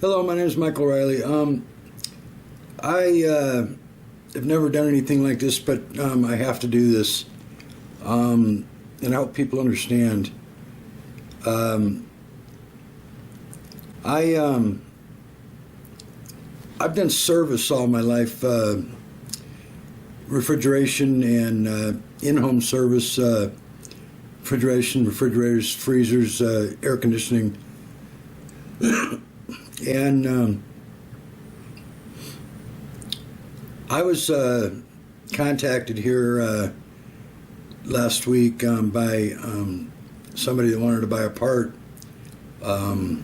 Hello, my name is Michael Riley. I have never done anything like this, but I have to do this and help people understand. I've done service all my life, refrigeration and in-home service, refrigeration, refrigerators, freezers, air conditioning. And I was contacted here last week by somebody that wanted to buy a part, and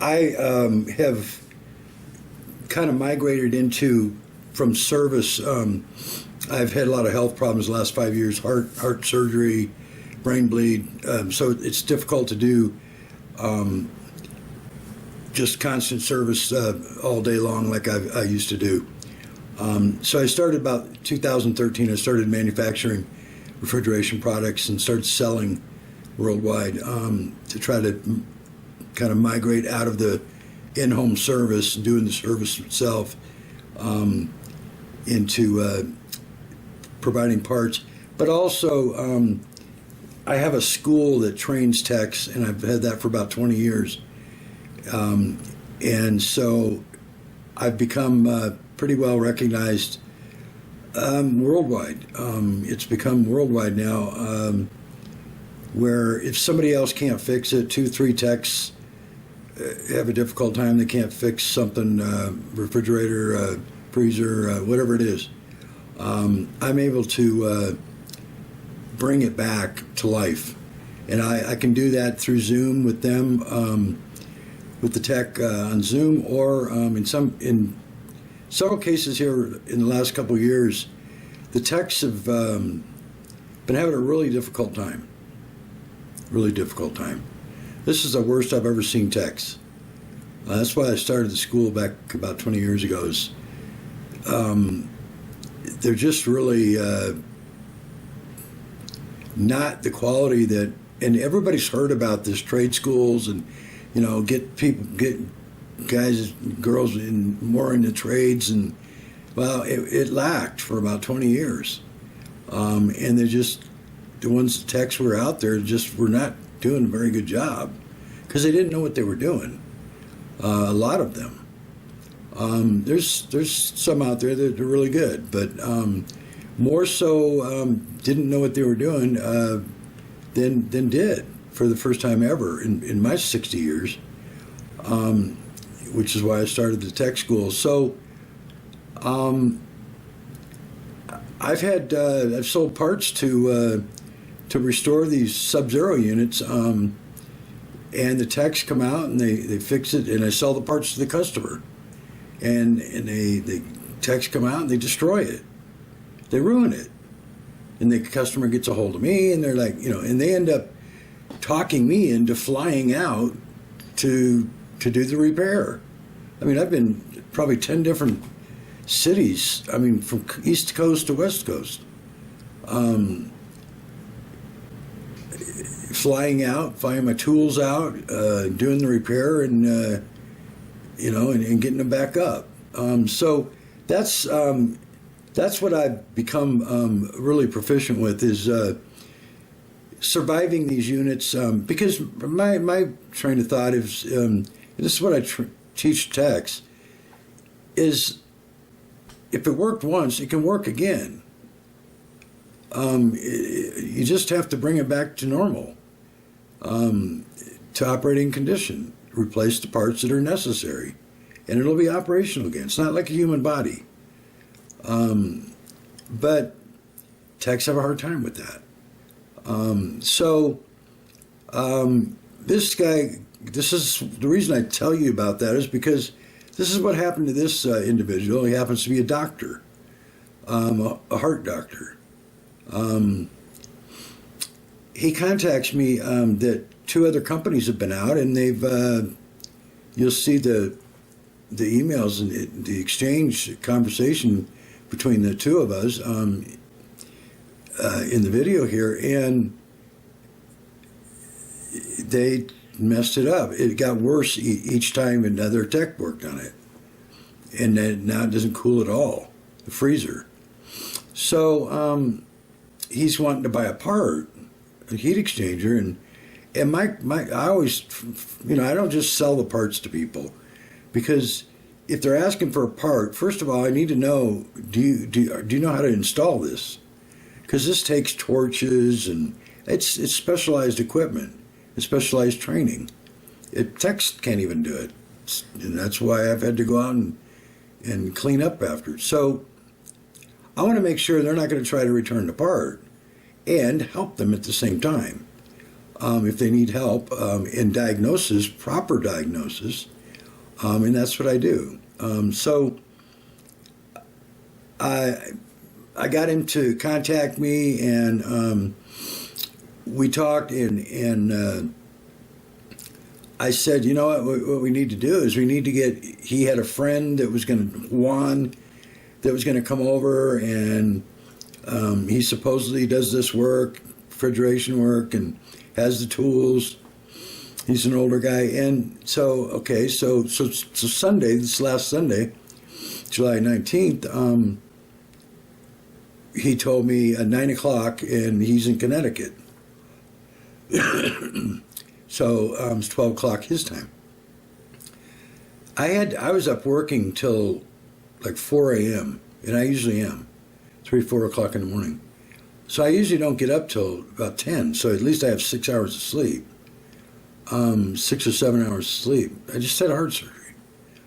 I have kind of migrated into from service. I've had a lot of health problems the last 5 years, heart surgery, brain bleed, so it's difficult to do just constant service all day long like I used to do. So I started about 2013. I started manufacturing refrigeration products and started selling worldwide to try to kind of migrate out of the in-home service and doing the service itself into providing parts. But also I have a school that trains techs, and I've had that for about 20 years. And so I've become pretty well recognized worldwide. It's become worldwide now, where if somebody else can't fix it, 2-3 techs have a difficult time, they can't fix something, refrigerator, freezer, whatever it is, I'm able to bring it back to life. And I can do that through Zoom with them, with the tech on Zoom, or in several cases here in the last couple of years, the techs have been having a really difficult time. Really difficult time. This is the worst I've ever seen techs. That's why I started the school back about 20 years ago. They're just really not the quality that, and everybody's heard about this trade schools and, you know, get guys, girls more into trades, and well, it lacked for about 20 years. And they're just, the ones, the techs were out there just were not doing a very good job because they didn't know what they were doing. A lot of them. There's some out there that are really good, but more so didn't know what they were doing than did for the first time ever in my 60 years, which is why I started the tech school. So I've sold parts to restore these Sub-Zero units, and the techs come out and they fix it, and I sell the parts to the customer, and the techs come out and they destroy it, they ruin it, and the customer gets a hold of me, and they're like, you know, and they end up talking me into flying out to do the repair. I mean, I've been probably 10 different cities, I mean, from East Coast to West Coast, flying out, flying my tools out, doing the repair, and you know, and getting them back up. So that's what I've become really proficient with, is surviving these units, because my train of thought is, and this is what I teach techs, is if it worked once, it can work again. You just have to bring it back to normal, to operating condition, replace the parts that are necessary, and it'll be operational again. It's not like a human body. But techs have a hard time with that. This guy, this is the reason I tell you about that, is because this is what happened to this individual. He happens to be a doctor, a heart doctor. He contacts me that 2 other companies have been out, and they've, you'll see the emails and the exchange conversation between the 2 of us in the video here, and they messed it up. It got worse each time another tech worked on it. And then now it doesn't cool at all, the freezer. So he's wanting to buy a part, a heat exchanger, and I always, I don't just sell the parts to people, because if they're asking for a part, first of all, I need to know, do you know how to install this? Because this takes torches, and it's specialized equipment, it's specialized training. Techs can't even do it, and that's why I've had to go out and clean up after. So I want to make sure they're not going to try to return the part, and help them at the same time. If they need help in diagnosis, proper diagnosis, and that's what I do. So I got him to contact me, and we talked, and I said, you know what we need to do is we need to get, he had a friend that was going to, Juan, that was going to come over, and he supposedly does this work, refrigeration work, and has the tools. He's an older guy. And so, okay, so Sunday, this last Sunday, July 19th, he told me at 9 o'clock, and he's in Connecticut. So it's 12 o'clock his time. I was up working till like 4 a.m., and I usually am, 3, 4 o'clock in the morning. So I usually don't get up till about 10, so at least I have 6 hours of sleep, 6 or 7 hours of sleep. I just had heart surgery,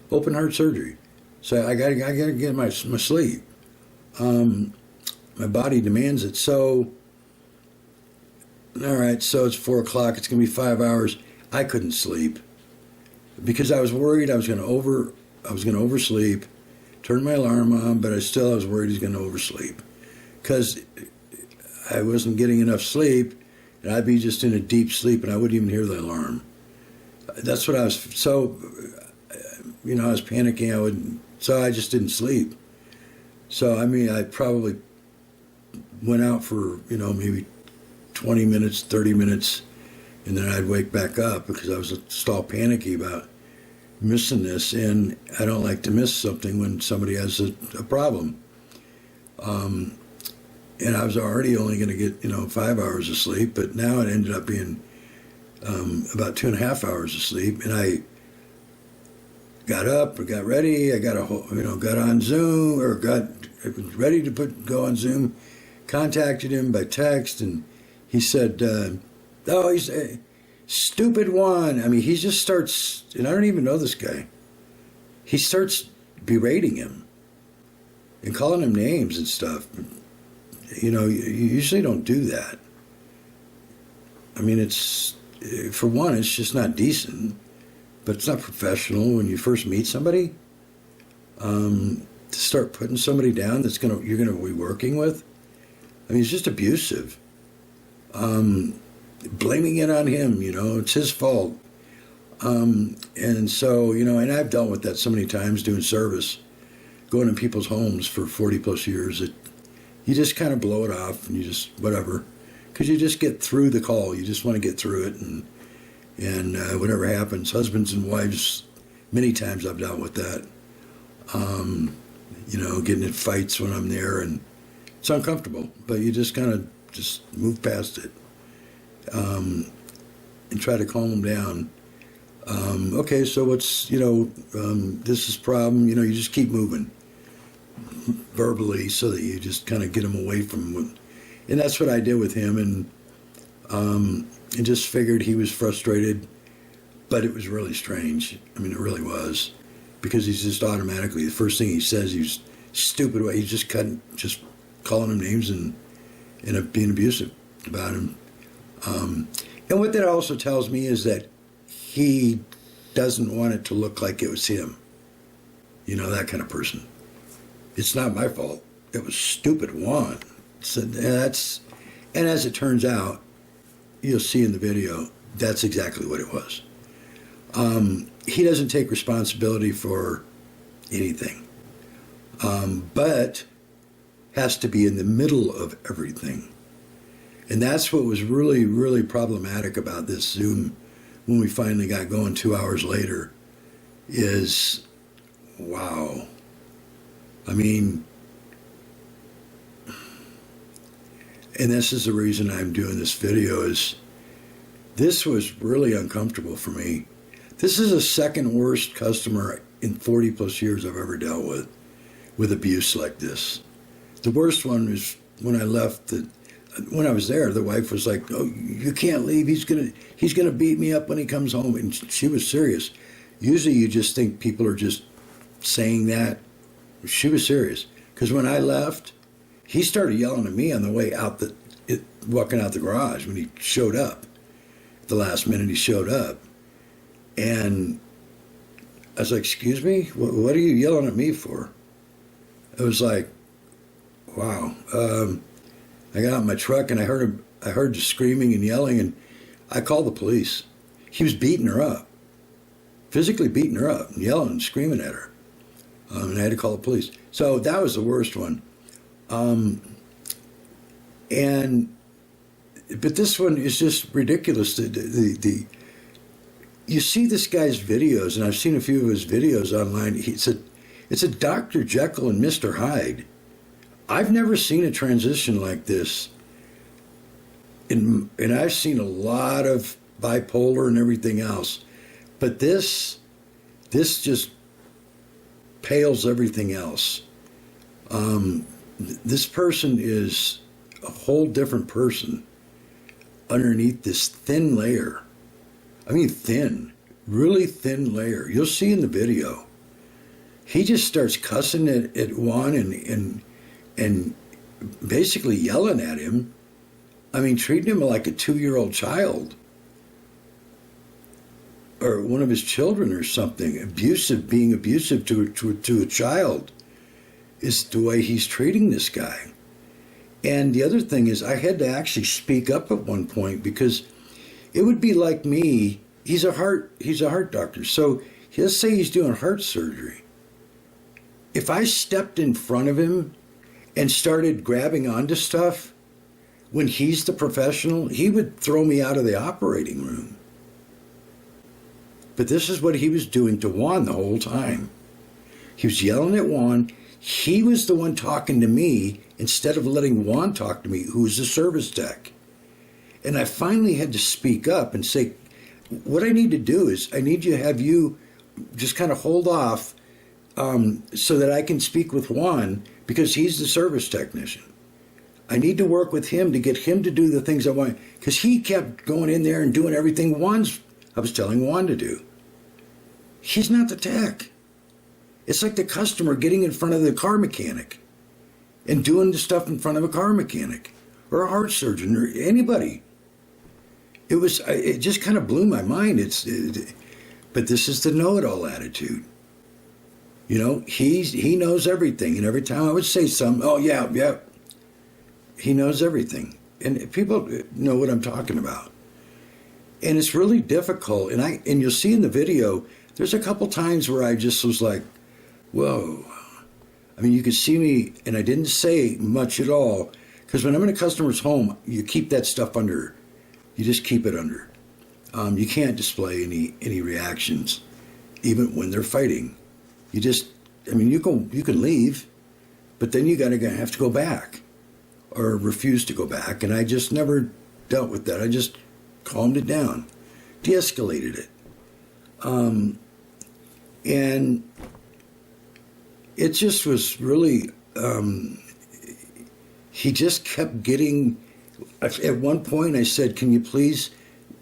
open heart surgery. So I gotta get my sleep. My body demands it. So, all right, so it's 4 o'clock, it's gonna be 5 hours. I couldn't sleep because I was worried I was gonna oversleep, turn my alarm on, but I was worried he's gonna oversleep, because I wasn't getting enough sleep, and I'd be just in a deep sleep, and I wouldn't even hear the alarm. That's what I was, so, I was panicking, so I just didn't sleep. So, I probably went out for, maybe 20 minutes, 30 minutes, and then I'd wake back up because I was just all panicky about missing this, and I don't like to miss something when somebody has a problem. And I was already only going to get, 5 hours of sleep, but now it ended up being about 2.5 hours of sleep. And I got up, or got ready, I got on Zoom, or I was ready to go on Zoom, contacted him by text, and he said, he's a stupid one. He just starts, and I don't even know this guy. He starts berating him and calling him names and stuff. You usually don't do that. It's, for one, it's just not decent, but it's not professional when you first meet somebody. To start putting somebody down you're gonna be working with. It's just abusive. Blaming it on him, it's his fault. And so, and I've dealt with that so many times doing service, going in people's homes for 40 plus years. You just kind of blow it off, and you just, whatever, because you just get through the call. You just want to get through it, and whatever happens. Husbands and wives, many times I've dealt with that. Getting in fights when I'm there, and it's uncomfortable, but you just kind of just move past it, and try to calm them down. Okay, so what's, this is a problem, you just keep moving verbally so that you just kind of get him away from, and that's what I did with him, and just figured he was frustrated, but it was really strange. It really was, because he's just automatically, the first thing he says, he's stupid, he's just calling him names and being abusive about him. And what that also tells me is that he doesn't want it to look like it was him. That kind of person. It's not my fault. It was stupid Juan. So and as it turns out, you'll see in the video, that's exactly what it was. He doesn't take responsibility for anything, but has to be in the middle of everything. And that's what was really, really problematic about this Zoom when we finally got going 2 hours later is, wow. I mean, and this is the reason I'm doing this video, is this was really uncomfortable for me. This is the second worst customer in 40 plus years I've ever dealt with abuse like this. The worst one was when I left. When I was there, the wife was like, "Oh, you can't leave. He's gonna beat me up when he comes home." And she was serious. Usually, you just think people are just saying that. She was serious, because when I left, he started yelling at me on the way out, walking out the garage when he showed up. At the last minute, he showed up, and I was like, "Excuse me, what are you yelling at me for?" It was like, wow. I got out of my truck and I heard screaming and yelling, and I called the police. He was beating her up, physically beating her up, and yelling and screaming at her. And I had to call the police. So that was the worst one. But this one is just ridiculous. You see this guy's videos, and I've seen a few of his videos online. It's a Dr. Jekyll and Mr. Hyde. I've never seen a transition like this. And I've seen a lot of bipolar and everything else. But this just pales everything else. This person is a whole different person underneath this thin layer. I mean, thin, really thin layer. You'll see in the video. He just starts cussing at Juan and basically yelling at him. I mean, treating him like a 2-year-old child or one of his children or something. Being abusive to a child is the way he's treating this guy. And the other thing is, I had to actually speak up at one point, because it would be like me. He's a heart doctor. So let's say he's doing heart surgery. If I stepped in front of him and started grabbing onto stuff when he's the professional, he would throw me out of the operating room. But this is what he was doing to Juan the whole time. He was yelling at Juan. He was the one talking to me instead of letting Juan talk to me, who's the service tech. And I finally had to speak up and say, what I need to do is I need to have you just kind of hold off so that I can speak with Juan, because he's the service technician. I need to work with him to get him to do the things I want, because he kept going in there and doing everything I was telling Juan to do. He's not the tech. It's like the customer getting in front of the car mechanic and doing the stuff in front of a car mechanic or a heart surgeon or anybody. It just kind of blew my mind. But this is the know-it-all attitude. You know, he knows everything, and every time I would say something, oh yeah, he knows everything, and people know what I'm talking about. And it's really difficult. And you'll see in the video, there's a couple times where I just was like, whoa. I mean, you could see me, and I didn't say much at all, because when I'm in a customer's home, you keep that stuff under. You just keep it under. You can't display any reactions, even when they're fighting. You can leave, but then you have to go back, or refuse to go back. And I just never dealt with that. I just calmed it down, de-escalated it. And it just was really, he just kept getting, at one point I said, can you please,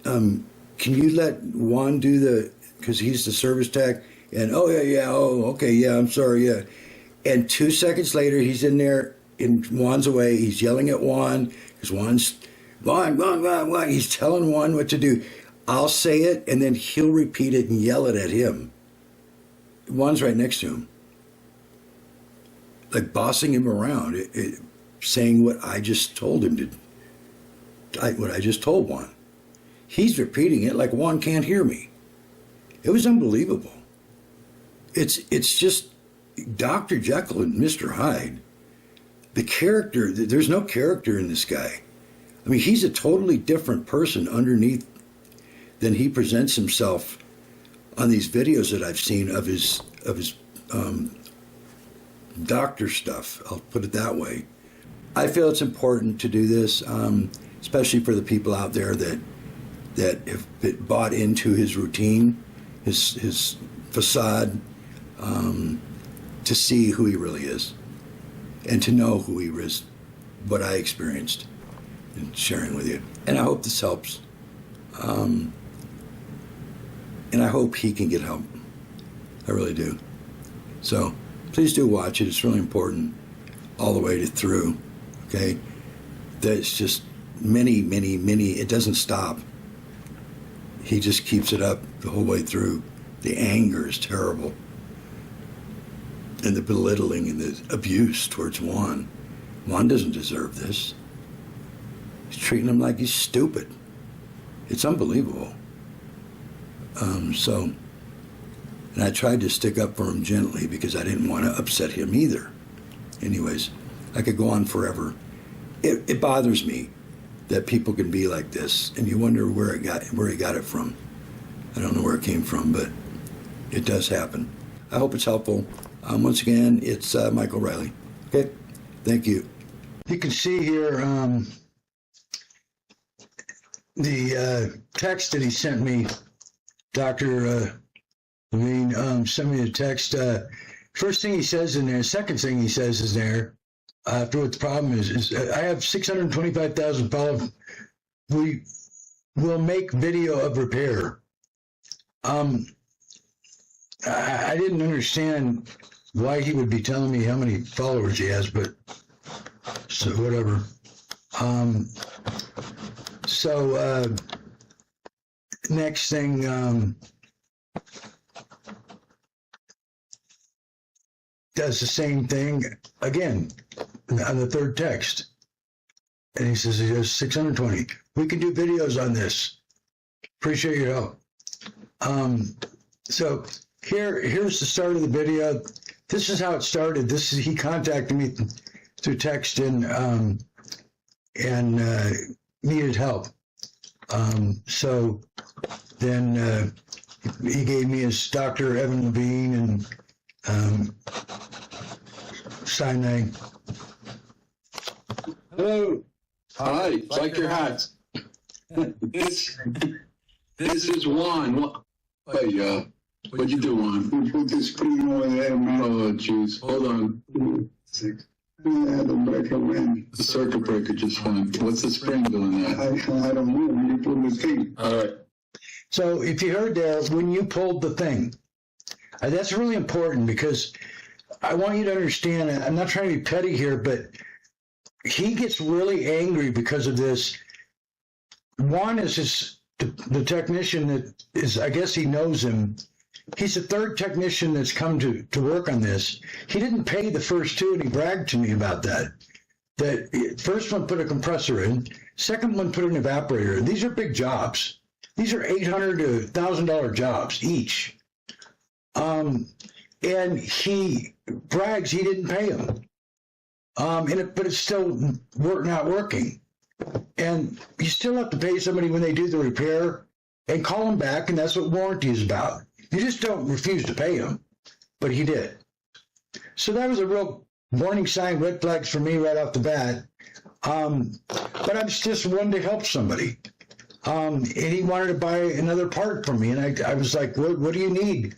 can you let Juan do because he's the service tech, and I'm sorry, yeah. And 2 seconds later, he's in there, in Juan's away, he's yelling at Juan, because Juan, he's telling Juan what to do. I'll say it, and then he'll repeat it and yell it at him. Juan's right next to him. Like bossing him around, saying what I just told him what I just told Juan. He's repeating it like Juan can't hear me. It was unbelievable. It's just Dr. Jekyll and Mr. Hyde. The character, there's no character in this guy. I mean, he's a totally different person underneath then he presents himself on these videos that I've seen of his doctor stuff. I'll put it that way. I feel it's important to do this, especially for the people out there that have bought into his routine, his facade, to see who he really is, and to know who he is, what I experienced, and sharing with you. And I hope this helps. And I hope he can get help. I really do. So please do watch it. It's really important all the way through. Okay? There's just many, it doesn't stop. He just keeps it up the whole way through. The anger is terrible. And the belittling and the abuse towards Juan. Juan doesn't deserve this. He's treating him like he's stupid. It's unbelievable. And I tried to stick up for him gently because I didn't want to upset him either. Anyways, I could go on forever. It bothers me that people can be like this, and you wonder where he got it from. I don't know where it came from, but it does happen. I hope it's helpful. Once again, it's Michael Riley. Okay, thank you. You can see here the text that he sent me. Dr. Levine sent me a text. First thing he says in there, second thing he says is there, after what the problem is I have 625,000 followers. We will make video of repair. I didn't understand why he would be telling me how many followers he has, but so whatever. Next thing, does the same thing again on the third text. And he says he has 620. We can do videos on this. Appreciate your help. So here's the start of the video. This is how it started. He contacted me through text and needed help. So then he gave me his Dr. Evan Levine and cyanide. Hello. Hi. Like your hats. This is Juan. Hey, what you do, Juan? You put the screen over there, man. Oh, jeez. Hold on. Yeah, the breaker went. The circuit breaker just went. What's the spring doing that? I don't know. You pull the thing. All right. So if you heard there, when you pulled the thing, that's really important because I want you to understand, I'm not trying to be petty here, but he gets really angry because of this. Juan is the technician that is, I guess he knows him. He's the third technician that's come to work on this. He didn't pay the first two, and he bragged to me about that. That first one put a compressor in, second one put an evaporator in. These are big jobs. These are $800 to $1,000 jobs each. And he brags he didn't pay him. But it's still not working. And you still have to pay somebody when they do the repair and call them back, and that's what warranty is about. You just don't refuse to pay him, but he did. So that was a real warning sign, red flags for me right off the bat. But I was just wanting to help somebody. And he wanted to buy another part from me, and I was like, what do you need?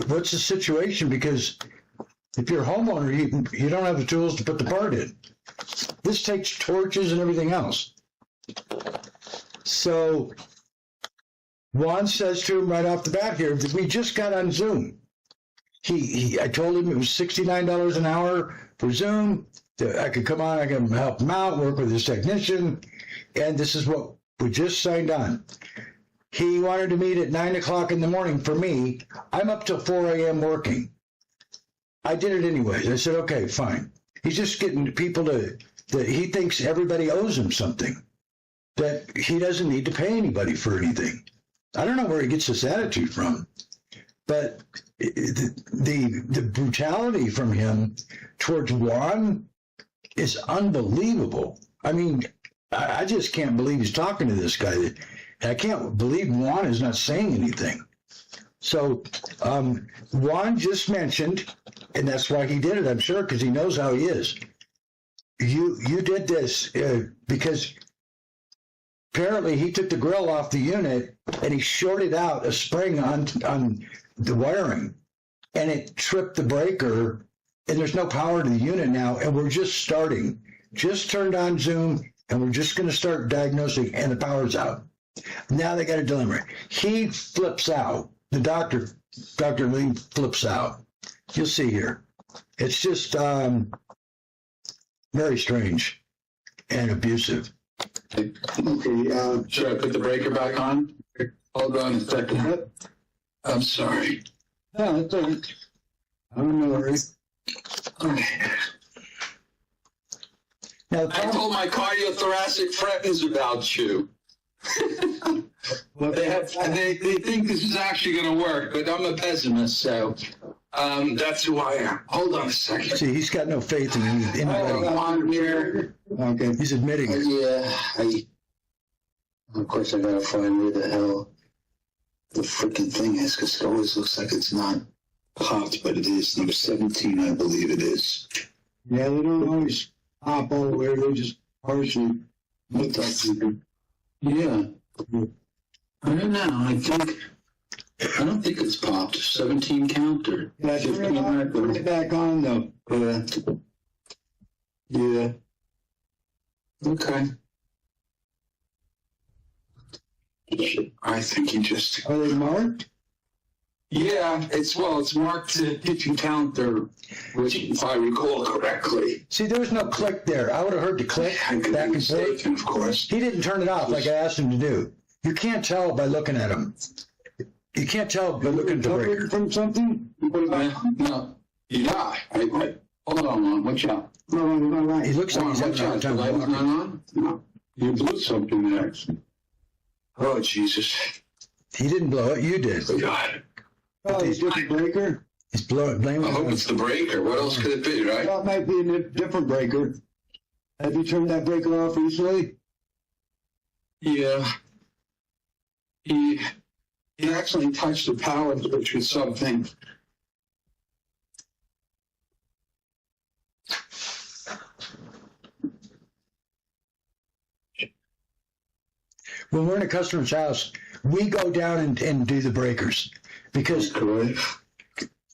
What's the situation? Because if you're a homeowner, you don't have the tools to put the part in. This takes torches and everything else. So Juan says to him right off the bat here that we just got on Zoom. I told him it was $69 an hour for Zoom. That I could come on, I can help him out, work with his technician, and this is what we just signed on. He wanted to meet at 9 o'clock in the morning for me. I'm up till 4 a.m. working. I did it anyways. I said, okay, fine. He's just getting people that he thinks everybody owes him something, that he doesn't need to pay anybody for anything. I don't know where he gets this attitude from, but the brutality from him towards Juan is unbelievable. I mean, I just can't believe he's talking to this guy. And I can't believe Juan is not saying anything. So Juan just mentioned, and that's why he did it, I'm sure, because he knows how he is. You did this because apparently he took the grill off the unit and he shorted out a spring on the wiring, and it tripped the breaker, and there's no power to the unit now, and we're just starting. Just turned on Zoom, and we're just going to start diagnosing, and the power's out. Now they got a dilemma. He flips out. The Dr. Levine flips out. You'll see here. It's just very strange and abusive. Okay, Should I put the breaker back on? Hold on a second. I'm sorry. no, it's all right. I don't know. Now, I told my cardiothoracic friends about you. They think this is actually going to work, but I'm a pessimist, so that's who I am. Hold on a second. see, he's got no faith in anybody. On here. Okay. He's admitting it. Yeah, of course I gotta find where the hell the freaking thing is, because it always looks like it's not popped, but it is. Number 17, I believe it is. Yeah, they don't always pop all the way. They just partially look like you do. Yeah. I don't know. I don't think it's popped. 17 counter. Yeah, turn it back on though. Yeah. Okay. I think he just. Are they marked? Yeah, it's marked to kitchen counter, which, if I recall correctly. See, there was no click there. I would have heard the click I could back be and forth. mistaken, of course. He didn't turn it off like I asked him to do. You can't tell by looking at him. You can't tell by looking at the breaker. Covered from something? No. Yeah. Hold on, watch out. No, He looks like he's having Watch a hard out. The time light is not walking. on? No. You blew something there. Oh, Jesus. He didn't blow it. You did. God. Oh, it's just a breaker? He's blaming I hope it. it's the breaker. What else could it be, right? Well, it might be a different breaker. Have you turned that breaker off recently? Yeah. He actually touched the power switch with something. When we're in a customer's house, we go down and do the breakers because Correct.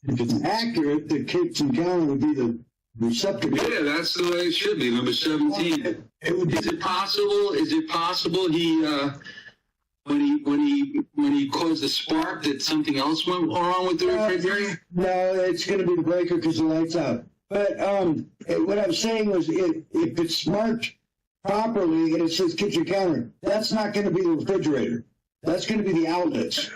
If it's accurate, the kitchen counter would be the receptacle. Yeah, that's the way it should be. Number 17. Is it possible? He when he caused the spark that something else went wrong with the refrigerator? No, it's going to be the breaker because the light's out. But what I'm saying was, if it's marked properly and it says kitchen counter, that's not going to be the refrigerator. That's going to be the outlets.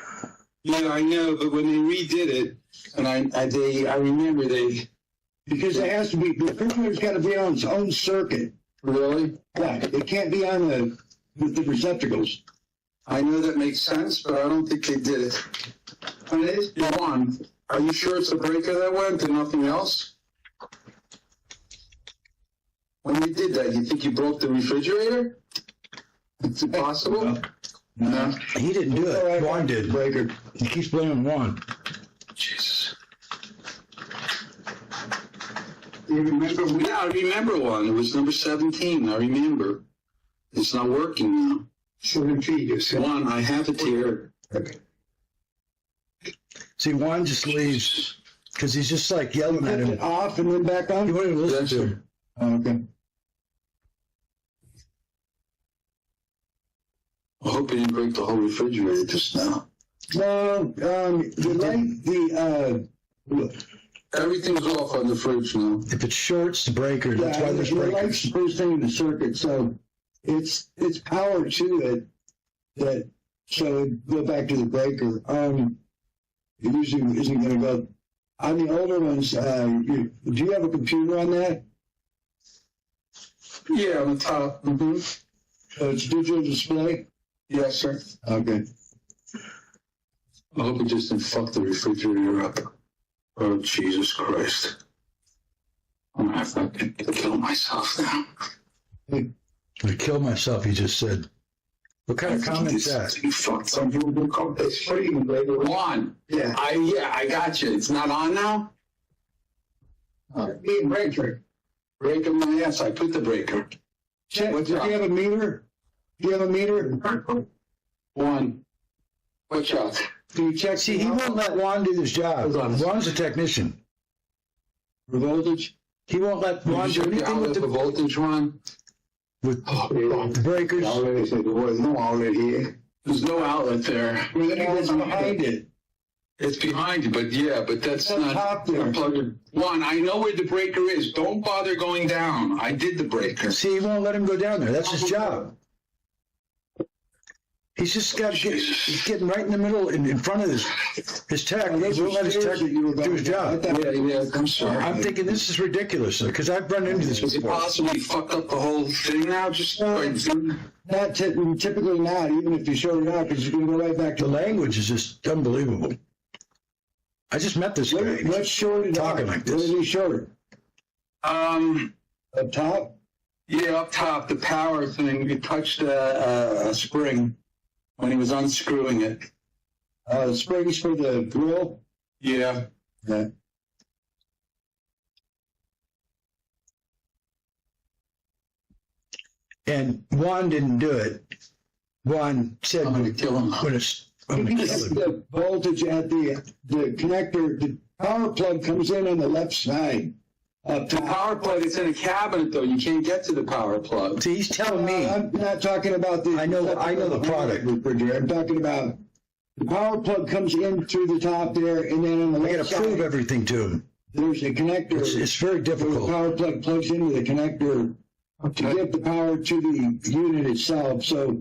Yeah, I know, but when they redid it, and I remember they. Because it has to be, the refrigerator's got to be on its own circuit. Really? Yeah, it can't be on the receptacles. I know that makes sense, but I don't think they did it. And it is one. Are you sure it's a breaker that went and nothing else? When you did that, you think you broke the refrigerator? Is it possible? No. he didn't do it. Juan did. Breaker. He keeps blaming Juan. Jesus. You remember? Yeah, I remember one. It was number 17. I remember. It's not working now. 17, you said. One, I have it here. See, Juan just leaves because he's just like yelling at Left him. it off and then back on? He won't even listen That's to it. him. Oh, okay. I hope he didn't break the whole refrigerator just now. No, the Everything's off on the fridge now. If it shorts the breaker, that's why there's the light's breakers. the first thing in the circuit, so it's power to it that, so it go back to the breaker. It usually isn't going to go. On the older ones, do you have a computer on that? Yeah, on the top. Mm-hmm. So it's digital display? Yes, sir. Okay. I hope it just didn't fuck the refrigerator up. Oh, Jesus Christ. I'm gonna have to kill myself now. I kill myself, he just said. What kind of comment's that? You fucked some people call this free. One. Yeah. I got you. It's not on now? Breaker. Breaker my ass. I put the breaker. Check. What's Do up? you have a meter? Do you have a meter? One. What's up? Do you check? See, he won't let Juan do this job. Juan's a technician. for voltage. He won't let Juan do anything with the the voltage one. with Oh, the breakers. I already said there was no outlet here. There's no outlet there. Where the guy's behind it. It's behind you, but that's Up not top there. unplugged. One, I know where the breaker is. Don't bother going down. I did the breaker. See, he won't let him go down there. That's his job. He's just got to get, he's getting right in the middle, in front of his tech. He won't let his tech do his job. Yeah, I'm sorry. I'm thinking this is ridiculous, because I've run into this Is it before. possibly fucked up the whole thing now? Just Not typically not, even if you short it out, because you're going to go right back The to language is just unbelievable. I just met this guy. Let's short it out. Talking like this. What is he short? Up top? yeah, up top, the power thing. It touched a spring when he was unscrewing it. The springs for the grill? Yeah. Yeah. And Juan didn't do it. Juan said I'm gonna when kill him. it's, I'm gonna kill him. The voltage at the connector, the power plug comes in on the left side. Up The top. power plug is in a cabinet, though. You can't get to the power plug. See, he's telling me. I'm not talking about the. I know the product. Refrigerator. I'm talking about the power plug comes in through the top there, and then on the I left got to prove side, everything to him. there's a connector. It's very where the difficult. power plug plugs into the connector to give the power to the unit itself. So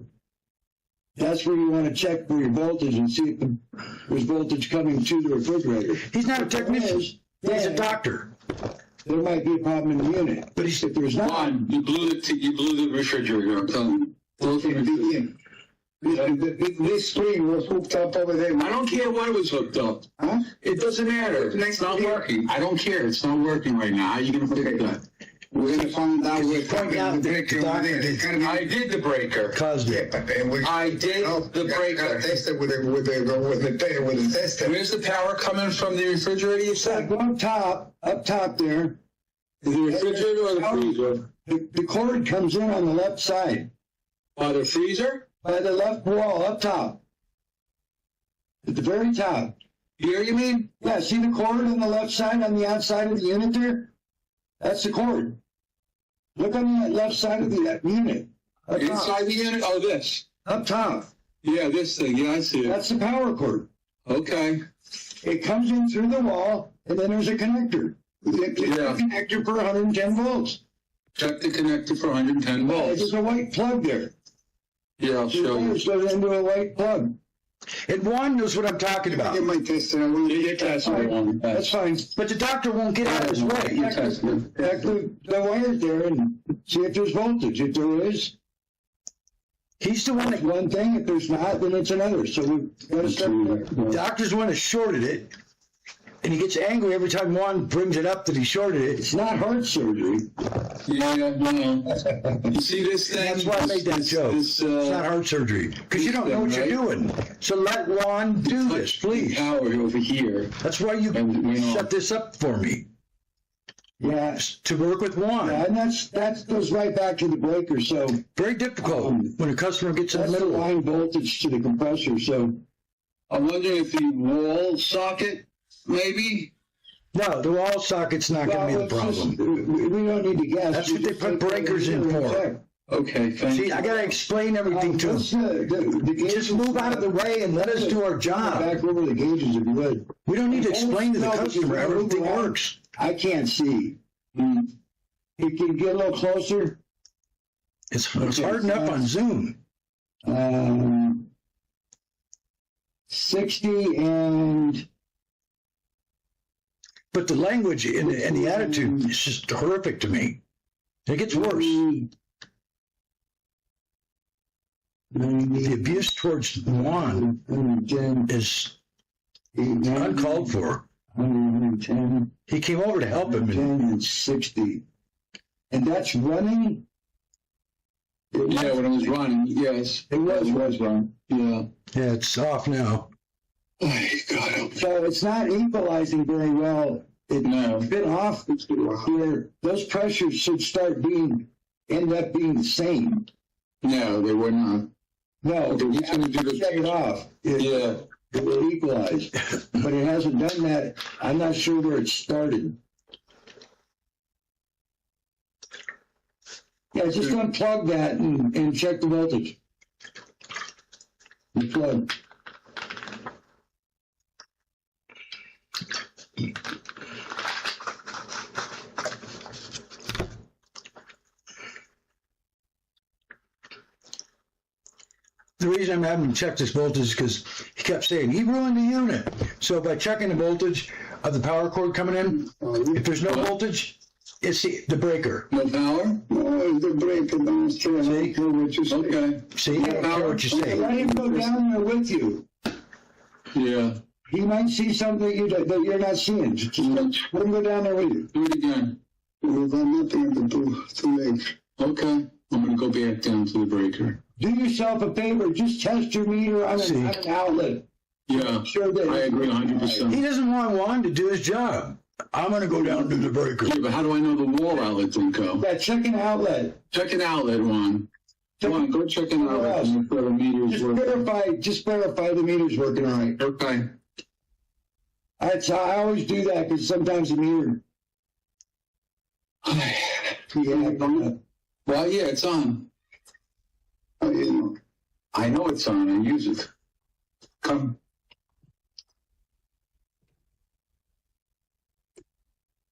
that's where you want to check for your voltage and see if there's voltage coming to the refrigerator. He's not a technician. He's a Yeah. doctor. There might be a problem in the unit. But he's, If there's not, One, you blew the refrigerator. I'm telling you. This spring was hooked up over there. I don't care what was hooked up. Huh? It doesn't matter. It's not working. I don't care. It's not working right now. How are you going to fix that? We're gonna find out where Point out the that breaker the over doctor there. did- It's gotta be- I did the breaker. caused Yeah, it. but then we. I did the breaker. Test it with the tester. Where's the power coming from the refrigerator, you said? go up top there. The refrigerator or the freezer? The cord comes in on the left side, By the freezer? by the left wall, up top. At the very top. Here, you mean? Yeah, see the cord on the left side, on the outside of the unit there? That's the cord. Look on the left side of the unit. Up top. Inside the unit? Oh, this. Up top. Yeah, this thing. Yeah, I see it. That's the power cord. Okay. It comes in through the wall, and then there's a connector. It's a Yeah. connector for 110 volts. Check the connector for 110 volts. There's a white plug there. Yeah, I'll show you. It goes into a white plug. And Juan knows what I'm talking about. Get my tester. I will You test it one. That's fine. But the doctor won't get out of his way. You test it. Back the wires there and see if there's voltage. If there is, He's the one it's that, one thing. If there's not, then it's another. So we've got to start there. doctor's the one that shorted it. And he gets angry every time Juan brings it up that he shorted it. It's not heart surgery. Yeah, no. You see this thing? That's why I made that joke. This, It's not heart surgery. Because you don't know what you're doing. So let Juan do this, please. Power over here. That's why you shut this up for me. Yeah. To work with Juan. Yeah, and that goes right back to the breaker. So Very difficult when a customer gets in the that's the middle. line voltage to the compressor. So I'm wondering if the wall socket, maybe? No, the wall socket's not going to be the it's just- problem. we don't need to guess. That's We what they just put take breakers in and for. check. Okay, thank See, you. I got to explain everything to What's him. the gauges? Just move out of the way and let us do our job. Back over the gauges if you would. We don't need to explain to the No, because customer we're how everything moving around. works. I can't see. You can get a little closer. It's hard enough on Zoom. 60 and But the language and the attitude is just horrific to me. It gets worse. The abuse towards Juan 110, is uncalled for. 110, He came over to help him. 110 and 60. And that's running Yeah, when it was running, yes. It was running. Yeah. Yeah, it's off now. Oh, God. So it's not equalizing very well. It's been off where those pressures should end up being the same. No, they were not. No, Okay, he's gonna do the- check it off. Yeah. It will equalize, but it hasn't done that. I'm not sure where it started. Yeah, just unplug that and check the voltage. Unplug. The reason I'm having him check this voltage is because he kept saying, he ruined the unit. So by checking the voltage of the power cord coming in, if there's no voltage, it's the breaker. No power? Oh, the breaker downstairs. I don't care what you say. Okay. See, I don't care what you say. Let him go down there with you. Yeah. He might see something that you're not seeing. Just let him go down there with you. Do it again. We've got nothing to do to make. Okay. I'm gonna go back down to the breaker. Do yourself a favor. Just test your meter on See. an outlet. Yeah. Sure that I agree He 100%. doesn't want Juan to do his job. I'm going to go down to the breaker. Yeah, but how do I know the wall outlet didn't go? Yeah, check an outlet. Check an outlet, Juan. Juan, go check an outlet and put a meter's work. Just verify the meter's working all right. Okay. I always do that because sometimes the meter. Yeah. Well, yeah, it's on. Oh, you know. I know it's on. I use it. Come.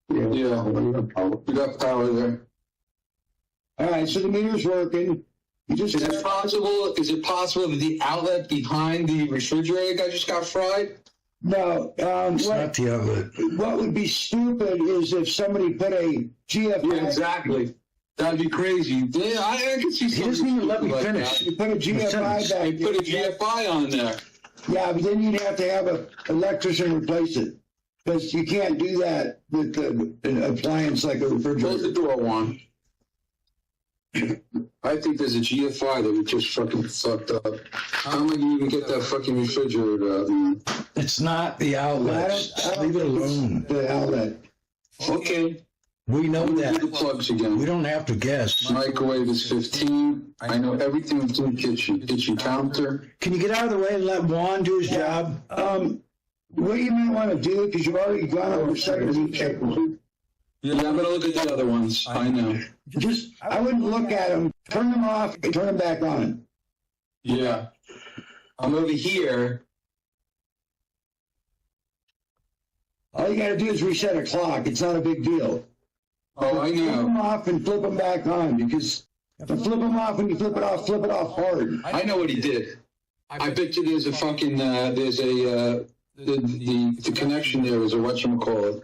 Yeah. We got power there. All right, so the meter's working. You just Is it possible? Is it possible that the outlet behind the refrigerator just got fried? no. It's not the outlet. What would be stupid is if somebody put a GFI. Yeah, exactly. That'd be crazy. Yeah, I can see. He doesn't even let me finish. You put a GFI sentence. back. They put a GFI on there. Yeah, but then you'd have to have an electrician replace it because you can't do that with an appliance like a Close the refrigerator. door, Juan. I think there's a GFI that we just fucking fucked up. How am I gonna even get that fucking refrigerator out, man? It's not the outlet. I don't Leave it think it's alone. the outlet. Okay. We know Do the that. plugs again. We don't have to guess. Microwave is 15. I know everything in the kitchen. Kitchen counter. Can you get out of the way and let Juan do his job? What you might want to do, because you've already gone over seconds and check. Yeah, I'm gonna look at the other ones. I know. I wouldn't look at them. Turn them off and turn them back on. Yeah. I'm over here. All you got to do is reset a clock. It's not a big deal. Oh, I Flip know. them off and flip them back on, because if you flip them off and you flip it off hard. I know what he did. I bet you there's a fucking there's a the connection there is a whatchamacallit.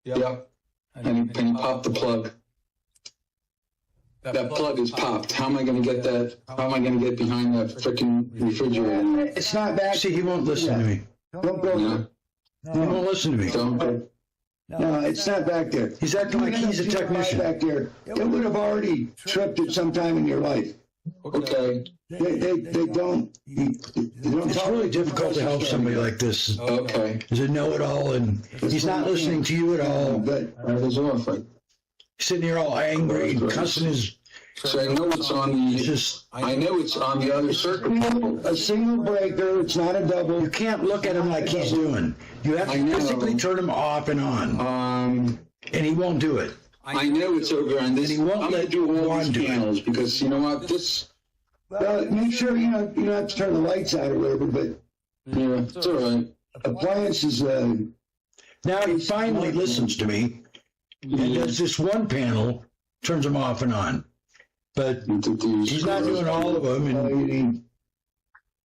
Yep. And he popped the plug. That plug is popped. How am I gonna get that? How am I gonna get behind that freaking refrigerator? It's not back. See, he won't listen to me. Don't go. No. He won't listen to me. Don't. No, it's not back there. He's acting like he's a technician. Back there, it would have already tripped at some time in your life. Okay. They don't. They don't It's talk really like difficult to help somebody like this. Okay. He's a know-it-all, and he's not listening to you at all. But That is off. Sitting here all angry and cussing his. So I know it's on He's the. just. I know it's on the other circuit. a single breaker, it's not a double. You can't look at him like he's doing. You have I to know. physically turn him off and on, and he won't do it. I know it's over on this. And he won't I'm gonna let do all Juan these do it. panels because you know what? This. Well, make sure you don't have to turn the lights out or whatever. But Yeah, it's all right. appliances, Now he finally listens to me, and does this one panel, turns them off and on. But he's not doing all of them, and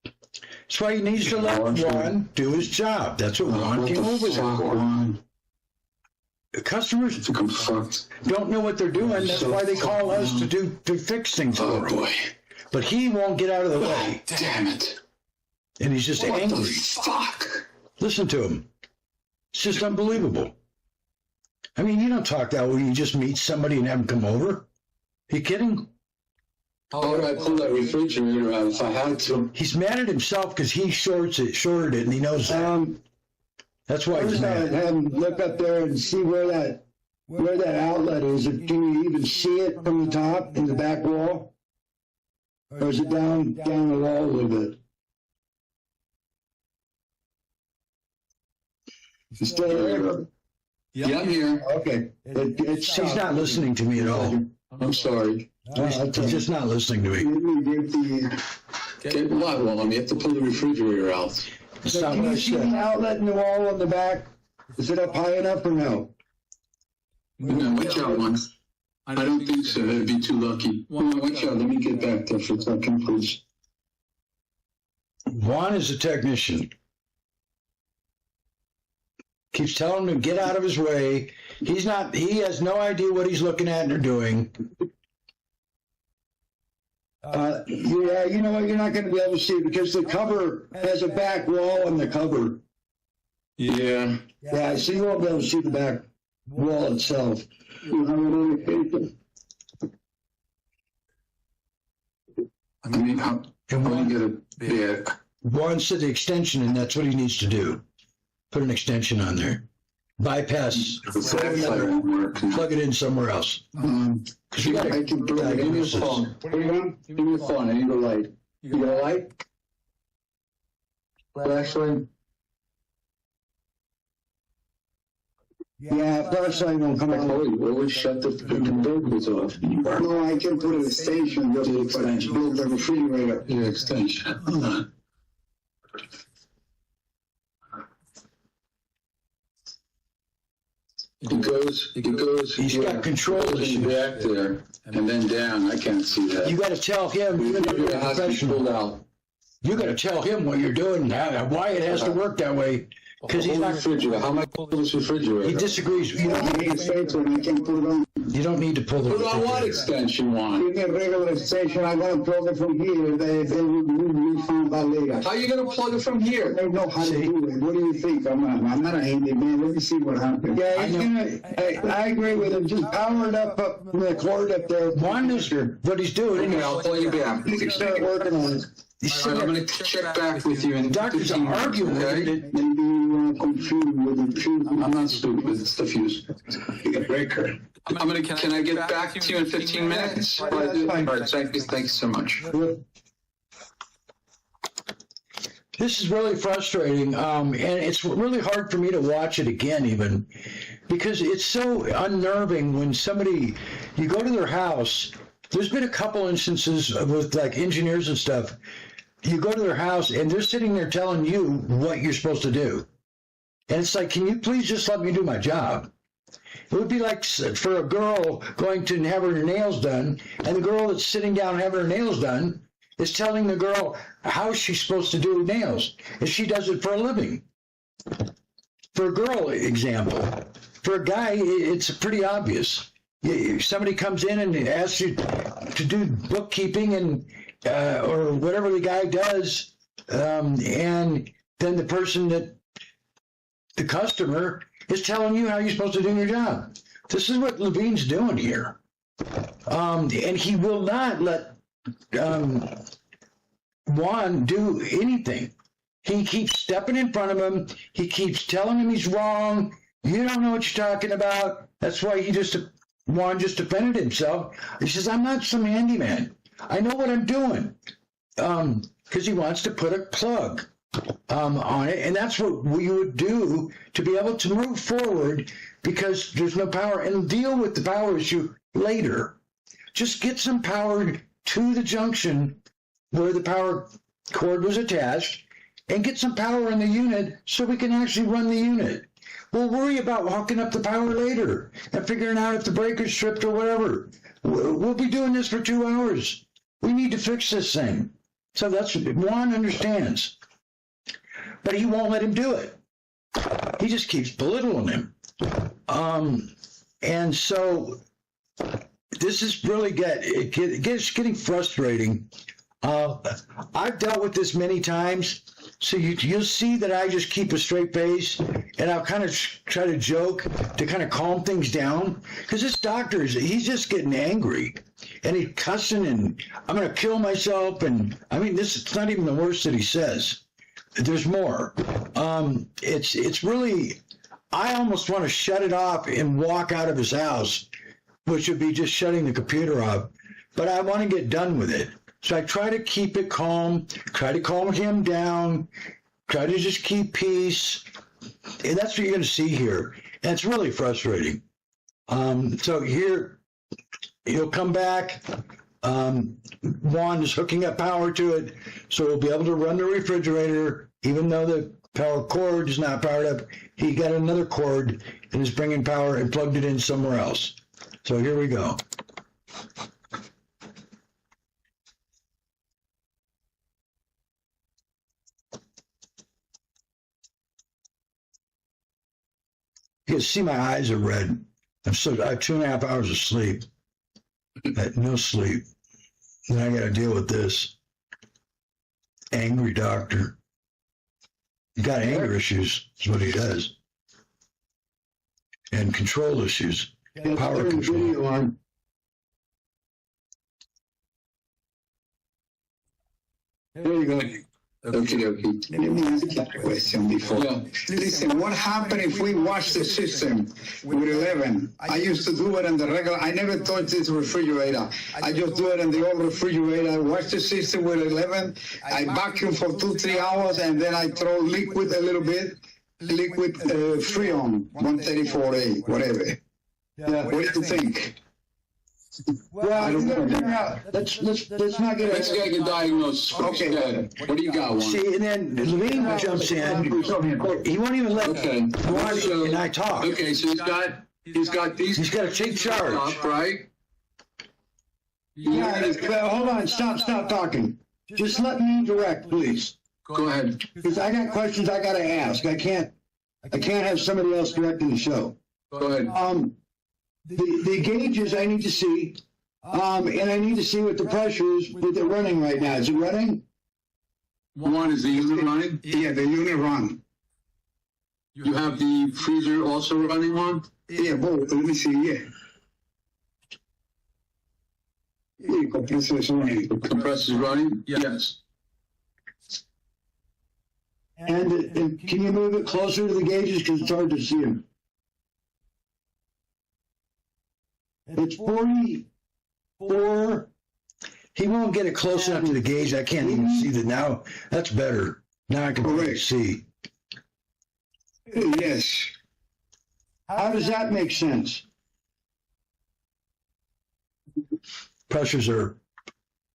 that's why he needs to let Juan do his job. That's what Juan came over there for. The customers It's a fucked. don't know what they're doing. That's why they call us to fix things Oh for them. boy. But he won't get out of the way, Damn it. and he's just What the angry. fuck? Listen to him. It's just unbelievable. I mean, you don't talk that way. You just meet somebody and have them come over. You kidding? How would I pull that refrigerator out if I had to? He's mad at himself because he shorted it, and he knows that. That's why he's First, I'd mad. have him look up there and see where that outlet is. Can you even see it from the top in the back wall, or is it down the wall a little bit? You still there? Yeah, I'm here. Okay. It's He's not listening to me at all. I'm sorry. He's just not listening to me. Let me get the. Get what? Well, you have to pull the refrigerator out. It's So not can what I you see the said. outlet in the wall on the back? Is it up high enough or no? No, watch out, one. I don't think so. It'd be too lucky. Well, watch out. Let me get back there for a second, please. Juan is a technician. Keeps telling him to get out of his way. He has no idea what he's looking at or doing. Yeah, you know what? You're not going to be able to see it because the cover has a back wall on the cover. Yeah. Yeah, so you won't be able to see the back wall itself. I mean, how do you get a bed? Juan said the extension, and that's what he needs to do. Put an extension on there. Bypass. Plug it in somewhere else. Because we got I can do it. Give me a phone. What do you want? Give me a phone. I need a light. You got a light? Flashlight? Yeah, flashlight won't come on. Always shut the freaking doors off. No, I can put an extension. Just build the refrigerator. Yeah, extension. Hold on. It goes. He's got control issues. Back there and then down. I can't see that. You got to tell him, even though you're a professional, out. you got to tell him what you're doing, why it has to work that way. Because he's not. Refrigerator. How am I pulling this refrigerator? He disagrees. You don't need I can't put it on. to pull the Put on what refrigerator. extension one? Give me a regular extension. I'm going to plug it from here. They will find out later. How are you going to plug it from here? They know how to do it. What do you think? I'm not a handyman. Let me see what happens. Yeah, he's gonna. I agree with him. Just power it up the cord up there. Juan knows what he's doing. Okay, I'll call you back. You can start working on it. He's All right, I'm sitting going to check back with you in the doctor's 15 minutes, arguing with okay? it. Maybe you confused with the truth. I'm not stupid. It's the fuse. You got a breaker. Can I get back to you in 15 minutes? Yeah, that's fine. All right, thank you so much. This is really frustrating, and it's really hard for me to watch it again, even because it's so unnerving when you go to their house. There's been a couple instances with like engineers and stuff. You go to their house and they're sitting there telling you what you're supposed to do, and it's like, can you please just let me do my job? It would be like for a girl going to have her nails done, and the girl that's sitting down having her nails done is telling the girl how she's supposed to do nails, and she does it for a living. For a girl, example. For a guy, it's pretty obvious. Somebody comes in and asks you to do bookkeeping and or whatever the guy does, and then the person the customer is telling you how you're supposed to do your job. This is what Levine's doing here. And he will not let Juan do anything. He keeps stepping in front of him. He keeps telling him he's wrong. You don't know what you're talking about. That's why Juan just defended himself. He says, I'm not some handyman. I know what I'm doing. Because he wants to put a plug on it. And that's what we would do to be able to move forward, because there's no power, and deal with the power issue later. Just get some power to the junction where the power cord was attached, and get some power in the unit so we can actually run the unit. We'll worry about hooking up the power later and figuring out if the breaker's tripped or whatever. We'll be doing this for 2 hours. We need to fix this thing. So that's what Juan understands. But he won't let him do it. He just keeps belittling him. And so this is really getting frustrating. I've dealt with this many times, so you'll see that I just keep a straight face, and I'll kind of try to joke to kind of calm things down, because this doctor, he's just getting angry. and he's cussing and I'm going to kill myself. And I mean, it's not even the worst that he says. There's more. It's really, I almost want to shut it off and walk out of his house, which would be just shutting the computer off. But I want to get done with it. So I try to keep it calm, try to calm him down, try to just keep peace. And that's what you're going to see here. And it's really frustrating. So here, he'll come back. Juan is hooking up power to it, so we'll be able to run the refrigerator, even though the power cord is not powered up. He got another cord and is bringing power and plugged it in somewhere else. So here we go. You can see my eyes are red. I have 2.5 hours of sleep. No sleep. Then I got to deal with this. Angry doctor. He got anger issues, is what he does. And control issues. Power control. There you go. Okay. Let me ask you a question before. Yeah. Listen, what happened if we wash the system with 11? I used to do it in the regular, I never touched this refrigerator. I just do it in the old refrigerator. I wash the system with 11. I vacuum for 2-3 hours, and then I throw liquid a little bit, liquid Freon, 134A, whatever. Yeah. What do you think? Well, you gotta figure out. Let's not get Let's get a diagnose. Okay. What do you got, Juan? See, and then Levine jumps in. He won't even let Juan and I talk. Okay, so he's got these. He's got to take charge. Up, right? Yeah, well, hold on, stop talking. Just let me direct, please. Go ahead. Because I got questions I gotta ask. I can't have somebody else directing the show. Go ahead. The gauges I need to see, and I need to see what the pressure is with it running right now. Is it running? One, is the unit running? Yeah, the unit run. You have the freezer also running, Juan? Yeah, both. Let me see, yeah. Yeah, compressor is running. Compressor's running? Yes. And can you move it closer to the gauges because it's hard to see them? It's 44. He won't get it close enough to the gauge. I can't even see that now. That's better. Now I can really see. Yes. How does that make sense? Pressures are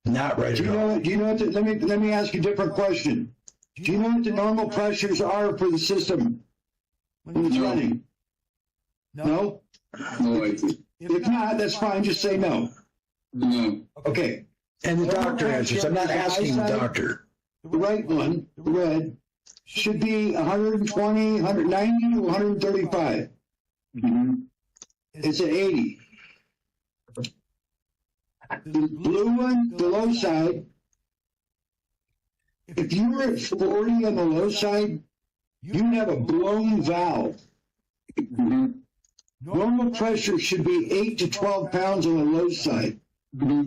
not right Do at you all. know? Do you know what? Let me ask you a different question. Do you know what the normal pressures are for the system when it's running? No. No idea. If not, that's fine. Just say no. No. Okay. And the doctor answers. I'm not asking the doctor. The right one, the red, should be 120, 190 to 135. Mm-hmm. It's at 80. The blue one, the low side, if you were at 40 on the low side, you'd have a blown valve. Mm-hmm. Normal pressure should be 8 to 12 pounds on the low side. Mm-hmm.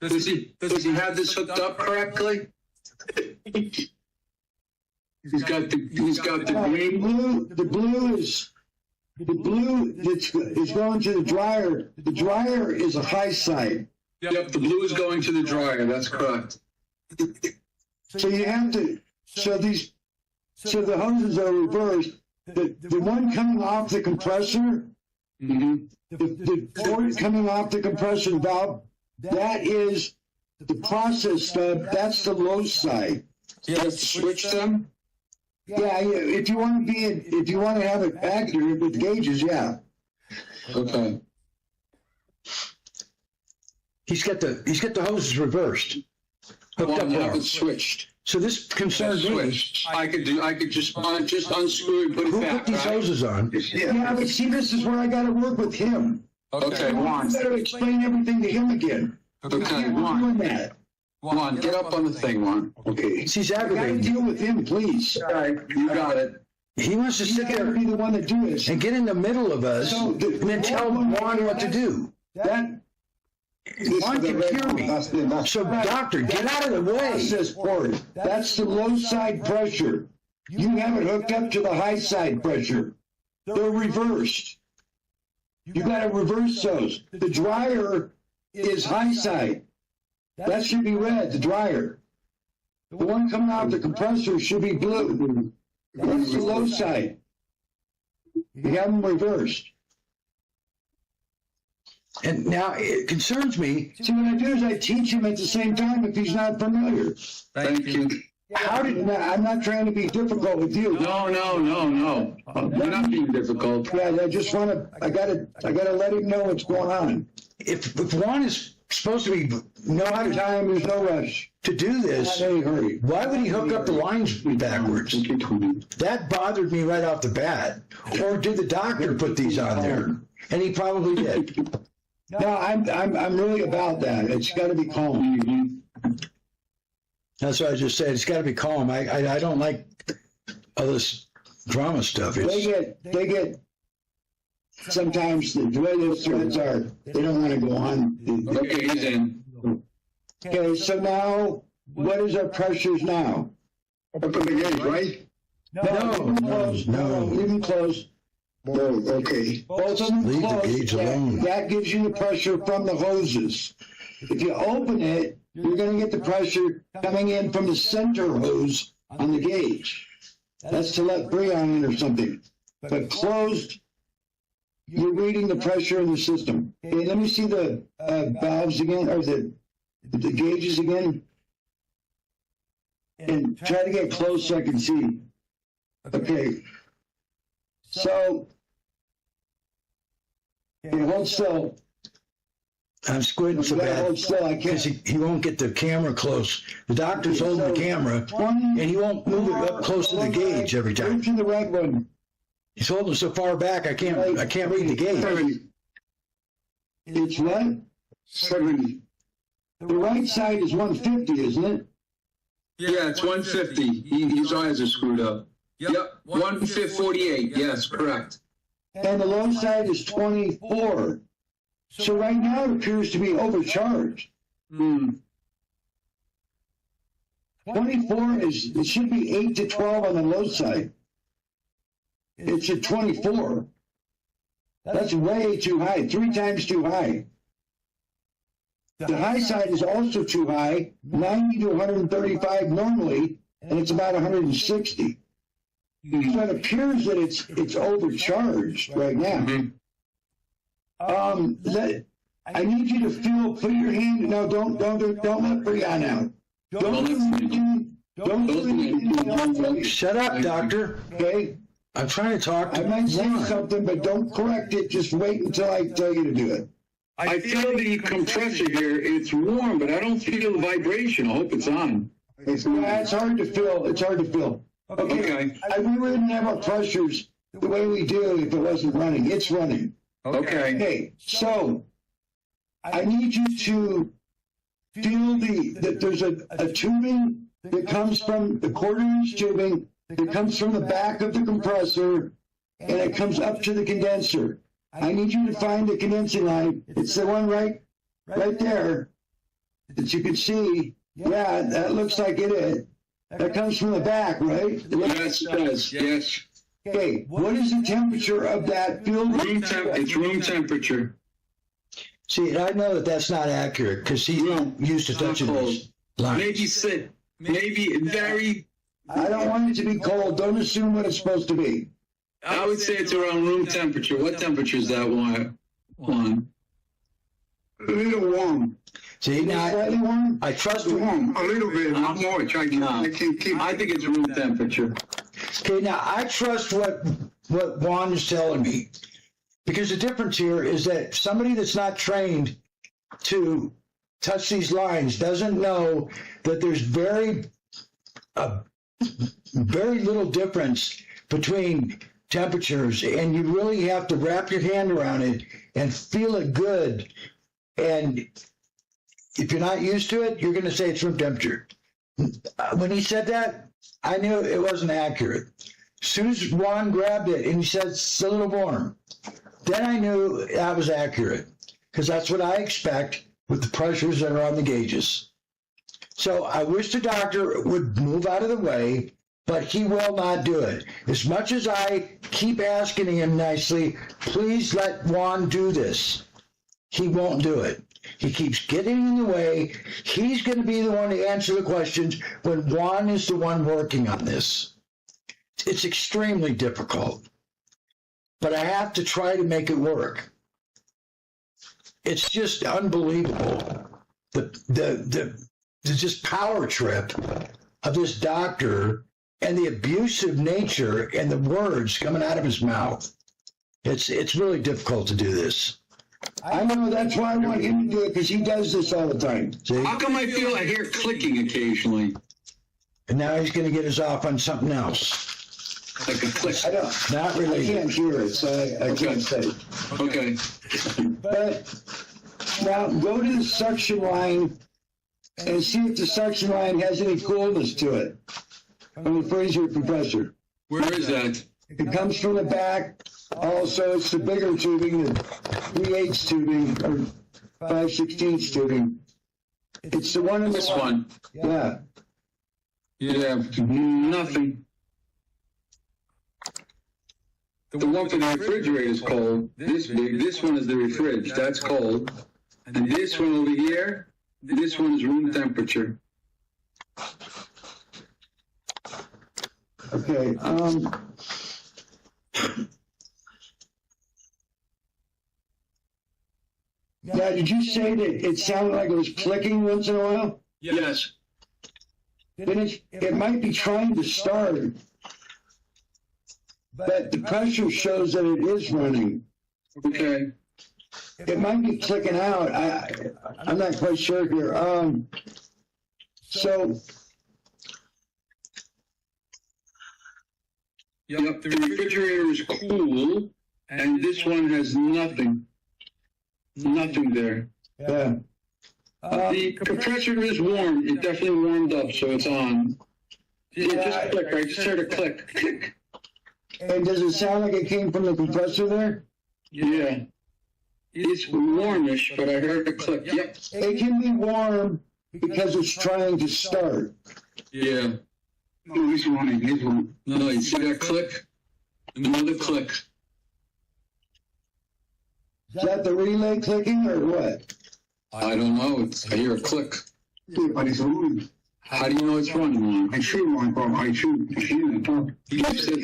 Does he have this hooked up correctly? He's got the green. The blue is going to the dryer. The dryer is a high side. Yep, the blue is going to the dryer. That's correct. So you have to. So the hoses are reversed. The one coming off the compressor, Mm-hmm. the cord coming off the compressor valve, that is the process stub. That's the low side. You have to switch them? Yeah, if you want to have it accurate with gauges, yeah. Okay. He's got the hoses reversed. Hooked Well, up have wrong. it switched. So this concerns me. Switched. I could just unscrew and put it Who back. put these right? hoses on? Yeah, but see, this is where I got to work with him. Okay, I Juan. better explain everything to him again. Okay, I'm Juan. doing that. Juan, get up on the thing, Juan. Okay. He's I got to aggravating. deal with him, please. All right, you got it. He wants to You sit got to there be the one that do this. and get in the middle of us So, and then tell Juan what to do. That Juan can hear me. So, doctor, get out of the way. Process port. That's the low side pressure. You have it hooked up to the high side pressure. They're reversed. You got to reverse those. The dryer is high side. That should be red, the dryer. The one coming out of the compressor should be blue. That's the low side. You have them reversed. And now it concerns me. See, what I do is I teach him at the same time if he's not familiar. Thank you. I'm not trying to be difficult with you. No. You're not being difficult. Yeah, I just want to. I gotta let him know what's going on. If Juan is supposed to be know how No time, there's no rush. to do this, Not in any hurry. why would he hook up the lines backwards? That bothered me right off the bat. Or did the doctor put these on there? And he probably did. No, I'm really about that. It's got to be calm. That's what I just said. It's got to be calm. I don't like all this drama stuff. They get. Sometimes the way those threads are, they don't want to go on. Okay, he's in. Okay, so now, what is our pressures now? Open the gauge, right? No. Leave them closed. No, okay. Both of them Leave the closed. gauge alone. That gives you the pressure from the hoses. If you open it, you're going to get the pressure coming in from the center hose on the gauge. That's to let Freon in or something. But closed, you're reading the pressure in the system. Okay, let me see the valves again, or the gauges again. And try to get close so I can see. Okay. So, hold still. I'm squinting so You gotta bad hold still. I because can't. he won't get the camera close. The doctor's holding the camera, and he won't move it up close to the gauge every time. Move to the red one. He's holding it so far back, I can't read the gauge. 70. It's what? 70. The right side is 150, isn't it? Yeah, it's 150. His eyes are screwed up. Yep, 148. Yes, correct. And the low side is 24. So right now it appears to be overcharged. 24 is, it should be 8 to 12 on the low side. It's at 24. That's way too high, 3 times too high. The high side is also too high, 90 to 135 normally, and it's about 160. So it appears that it's overcharged right now. I need you to put your hand, no, don't let Freon out. Don't do anything. Shut up, doctor. Okay? I'm trying to talk to I might say Juan. something, but don't correct it. Just wait until I tell you to do it. I feel the compressor here. It's warm, but I don't feel the vibration. I hope it's on. Yeah, it's hard to feel. It's hard to feel. Okay. We wouldn't have our pressures the way we do if it wasn't running. It's running. Okay. Okay, so I need you to feel that there's a tubing that comes from the quarter-inch tubing that comes from the back of the compressor and it comes up to the condenser. I need you to find the condensing line. It's the one right there that you can see. Yeah, that looks like it is. That comes from the back, right? Yes, it does. Yes. Okay, what is the temperature of that field? It's room temperature. See, I know that that's not accurate because he's not used to touching these lines. Maybe very. I don't want it to be cold. Don't assume what it's supposed to be. I would say it's around room temperature. What temperature is that one? A little warm. See, now Slightly warm? I trust Warm. A little bit, not much. I can keep. I think it's room temperature. Okay, now I trust what Juan is telling me, because the difference here is that somebody that's not trained to touch these lines doesn't know that there's very little difference between temperatures, and you really have to wrap your hand around it and feel it good. And if you're not used to it, you're going to say it's room temperature. When he said that, I knew it wasn't accurate. As soon as Juan grabbed it and he said it's a little warm, then I knew that was accurate, because that's what I expect with the pressures that are on the gauges. So I wish the doctor would move out of the way, but he will not do it. As much as I keep asking him nicely, please let Juan do this, he won't do it. He keeps getting in the way. He's going to be the one to answer the questions when Juan is the one working on this. It's extremely difficult, but I have to try to make it work. It's just unbelievable. The just power trip of this doctor and the abusive nature and the words coming out of his mouth. It's really difficult to do this. I know, that's why I want him to do it, because he does this all the time. See? How come I hear clicking occasionally? And now he's going to get us off on something else. Like a click. I don't, Not I related. can't hear it, so I can't say. Okay. But now go to the suction line and see if the suction line has any coolness to it on the freezer compressor. Where is that? It comes from the back. Also, it's the bigger tubing, the 3/8 tubing or 5/16 tubing. It's the one in the This one. Yeah. Yeah, nothing. The one for the refrigerator is cold. This big. This one is the refrige. That's cold. And this one over here, this one is room temperature. Okay. Now, did you say that it sounded like it was clicking once in a while? Yes. Then it might be trying to start, but the pressure shows that it is running. Okay. It might be clicking out. I'm not quite sure here. So Yep, the refrigerator is cool, and this one has nothing. Nothing there. yeah. The compressor is warm. It definitely warmed up, so it's on. Yeah, just click. I just heard a click. Click. And does it sound like it came from the compressor there? Yeah. It's warmish, but I heard a click. Yep. It can be warm because it's trying to start. Yeah. Oh, he's running. He's running. No, you see that click? Another click. Is that the relay clicking or what? I don't know. I hear a click. Yeah, but it's running. How do you know it's running? I should run, Bob. I should. He said,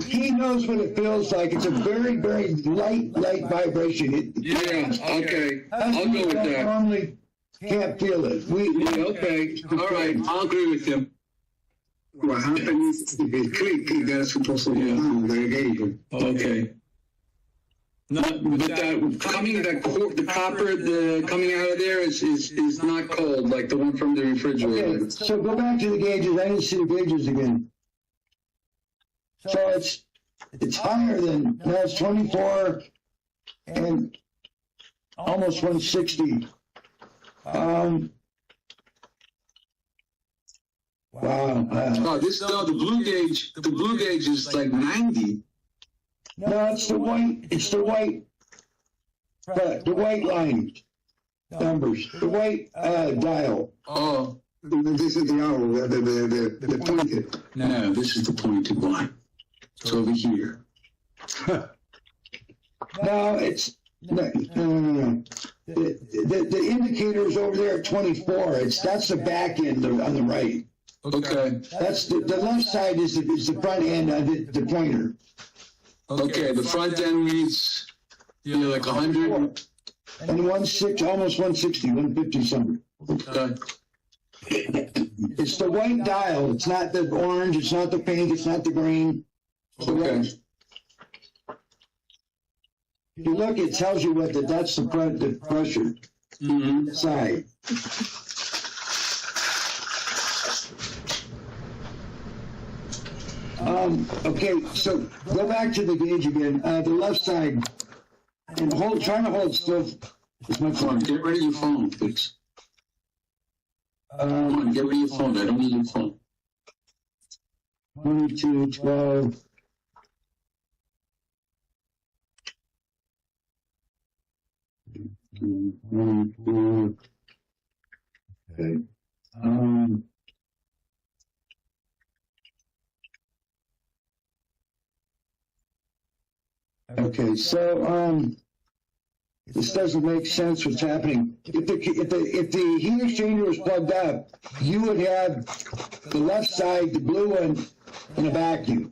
He knows what it feels like. It's a very, very light vibration. yeah, okay. I'll go with that. Normally can't feel it. Yeah, okay. All right. I'll agree with you. What happens is if it clicks, that's supposed to be on the gauge. Okay. No, but that the copper coming out of there is not cold like the one from the refrigerator. Okay, so go back to the gauges. I didn't see the gauges again. So it's higher than, now it's 24 and almost 160. Wow. Oh, the blue gauge is like 90. No, it's the white line numbers, the white dial. Oh, This is the hour, the pointed. no, this is the pointed one. It's over here. No, it's no. The indicator is over there at 24. That's the back end on the right. Okay. That's the left side is the front end of the pointer. Okay, the front end reads, like 100. And almost 160, 150 something. Okay. It's the white dial. It's not the orange. It's not the pink. It's not the green. It's the Okay. white. If you look, it tells you that's the pressure Mm-hmm. side. Okay, so go back to the gauge again. The left side, and trying to hold still as much. Come on, get rid of your phone, please. Come on, get rid of your phone. I don't need your phone. 22, 12. Okay. Okay, so this doesn't make sense what's happening. If the heat exchanger was plugged up, you would have the left side, the blue one, in a vacuum.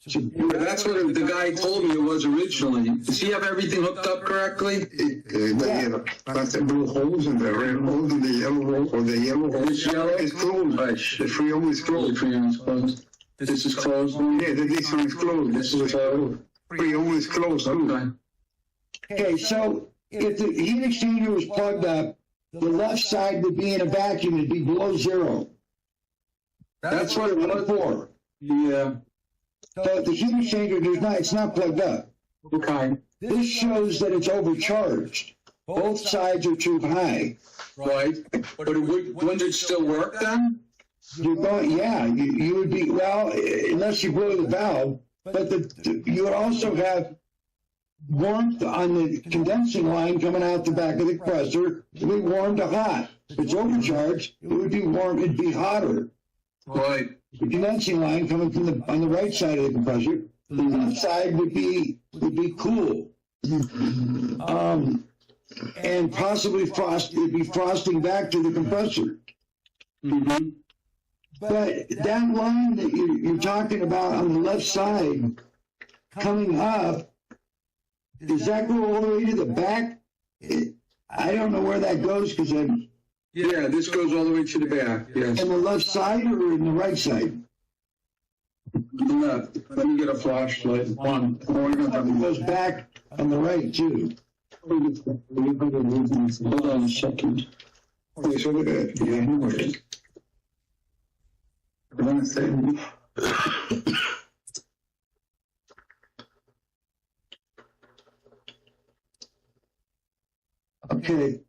So, That's what the guy told me it was originally. Does he have everything hooked up correctly? But the blue holes in the red hole and the yellow hole, or the yellow hole It's yellow? is closed. The freon is closed. Freon is closed. This is closed. Yeah, this one is closed. This is closed. Freon is closed too. okay, so if the heat exchanger was plugged up, the left side would be in a vacuum, it'd be below zero. That's what it was. For. Yeah. So the heat exchanger, it's not plugged up. Okay. This shows that it's overcharged. Both sides are too high. Right. But wouldn't it still work then? You're going, yeah, you would be, well, unless you blow the valve, but you would also have warmth on the condensing line coming out the back of the compressor. It would be warm to hot. If it's overcharged, it would be warm, it'd be hotter. Right. The condensing line coming from on the right side of the compressor, the left side would be cool. And possibly it'd be frosting back to the compressor. Mm-hmm. But that line that you're talking about on the left side coming up, does that go all the way to the back? I don't know where that goes because I'm Yeah, this goes all the way to the back. Yes. on the left side or in the right side. Left. Let me get a flashlight. One. It goes back on the right too. Hold on a second. Okay, so look at it. Yeah, no worries. I'm gonna say, Okay.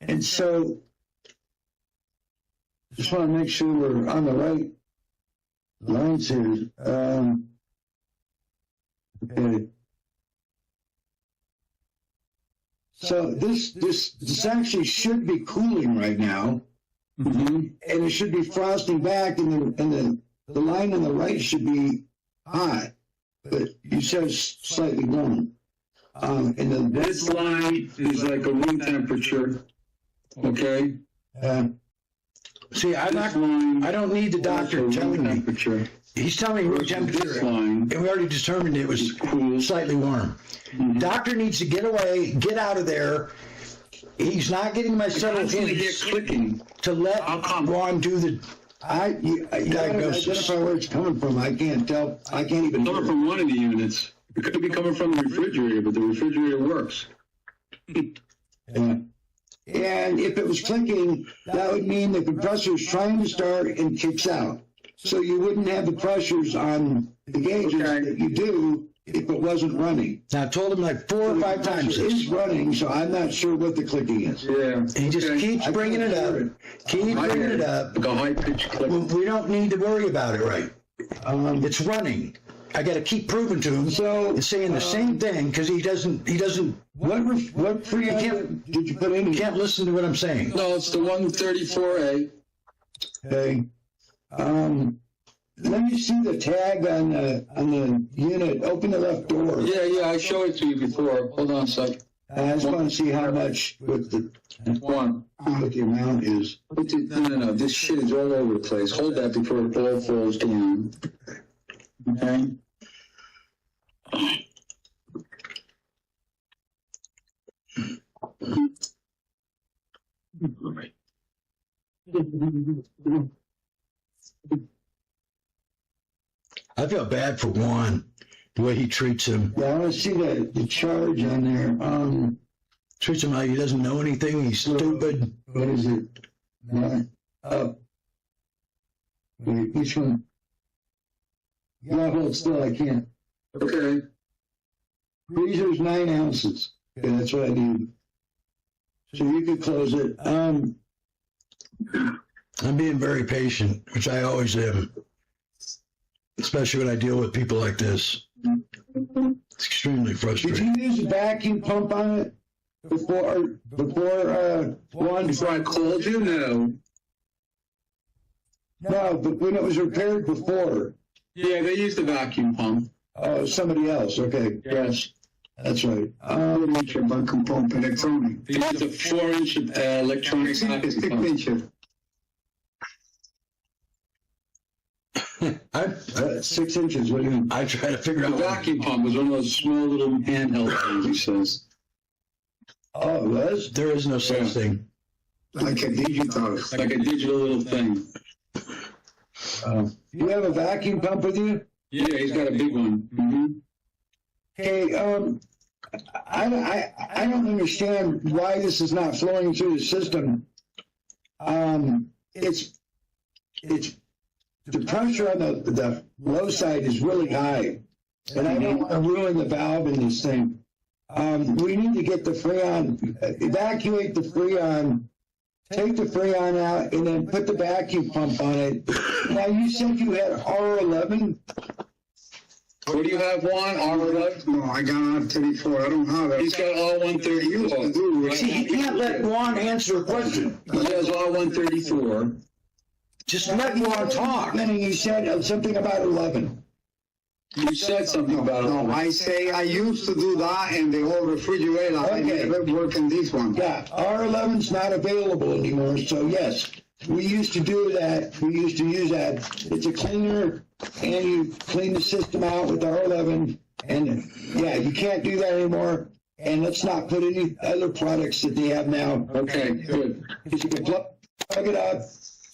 And so, just want to make sure we're on the right lines here. Okay. So this actually should be cooling right now, Mm-hmm. and it should be frosting back, and the line on the right should be hot, but you said it's slightly warm. And This line is like a room temperature. Okay. See, I This line. don't need the doctor also telling room me. temperature. He's telling me room This temperature, line. and we already determined it was Cool. slightly warm. Mhm. Doctor needs to get away, get out of there. He's not getting my subtle Constantly get hints clicking. to let I'll come. Ron do the you gotta diagnosis. identify where it's coming from. I can't tell. I can't even hear Coming it. from one of the units. It could be coming from the refrigerator, but the refrigerator works. Yeah. And if it was clicking, that would mean the compressor is trying to start and kicks out. So you wouldn't have the pressures on the gauges Okay. that you do if it wasn't running. Now, I told him like 4 or The 5 times compressor this. is running, so I'm not sure what the clicking is. Yeah. He just Okay. keeps bringing it up. Keep bringing it up. Like a high pitched click. We don't need to worry about it, right? It's running. I got to keep proving to him. So, It's saying the same thing because he doesn't. what freon did you put in? He can't listen to what I'm saying. No, it's the 134A. Okay. Let me see the tag on the unit. Open the left door. Yeah, I showed it to you before. Hold on a sec. I just want to see how much what the amount is. No. This shit is all over the place. Hold that before it all falls down. Okay? I feel bad for Juan, the way he treats him. Yeah, I want to see the charge on there. Treats him like he doesn't know anything. He's stupid. What is it? Wait, which one? Yeah, hold still. I can't. Okay. Freezer's 9 ounces. Okay, that's what I need. So you could close it. I'm being very patient, which I always am. especially when I deal with people like this. It's extremely Did frustrating. you use a vacuum pump on it before one? Before I called you, no. No, but when it was repaired before, Yeah, they used a vacuum pump. somebody else. Okay, Yes. that's right. Picture vacuum pump electronic. They used a 4-inch electronic vacuum Stick pump. picture. I 6 inches. What do you mean? I try to figure The out. vacuum pump was one of those small little handheld things, he says. Oh, it was? There is no such thing. Like a digital. Like a digital little thing. You have a vacuum pump with you? Yeah, he's got a big one. Okay, I don't understand why this is not flowing through the system. It's the pressure on the low side is really high, and I don't want to ruin the valve in this thing. We need to get the Freon, evacuate the Freon, take the Freon out, and then put the vacuum pump on it. Now, you said you had R11? What do you have, Juan? R11? No, I got R34. I don't have it. He's got R134. See, you can't let Juan answer a question. He has R134. Just let Juan talk. Beginning, you said something about 11. You said something about it. No, I say I used to do that in the old refrigerator. I Okay. never work in this one. Yeah, R11's not available anymore, so yes, we used to do that. We used to use that. It's a cleaner, and you clean the system out with R11, and yeah, you can't do that anymore. And let's not put any other products that they have now. Okay, good. Because you can plug it up.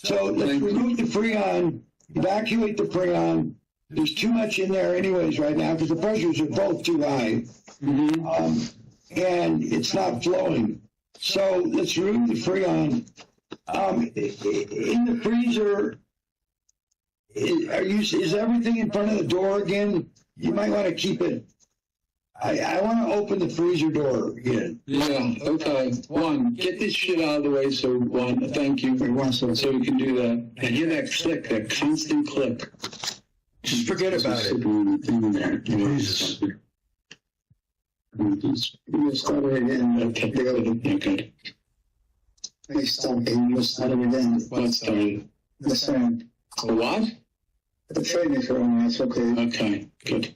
So let's remove the Freon, evacuate the Freon. There's too much in there anyways right now because the pressures are both too high. And it's not flowing. So let's remove the Freon. In the freezer, is everything in front of the door again? You might want to keep it. I want to open the freezer door again. Yeah, okay. Juan, get this shit out of the way, so Juan, thank you. So we can do that. I hear that click, that constant click. Just forget about it. Jesus. You start it again. Okay. I stopped it. You start it again. What's done? The same. The what? The training for me. It's okay. Okay, good.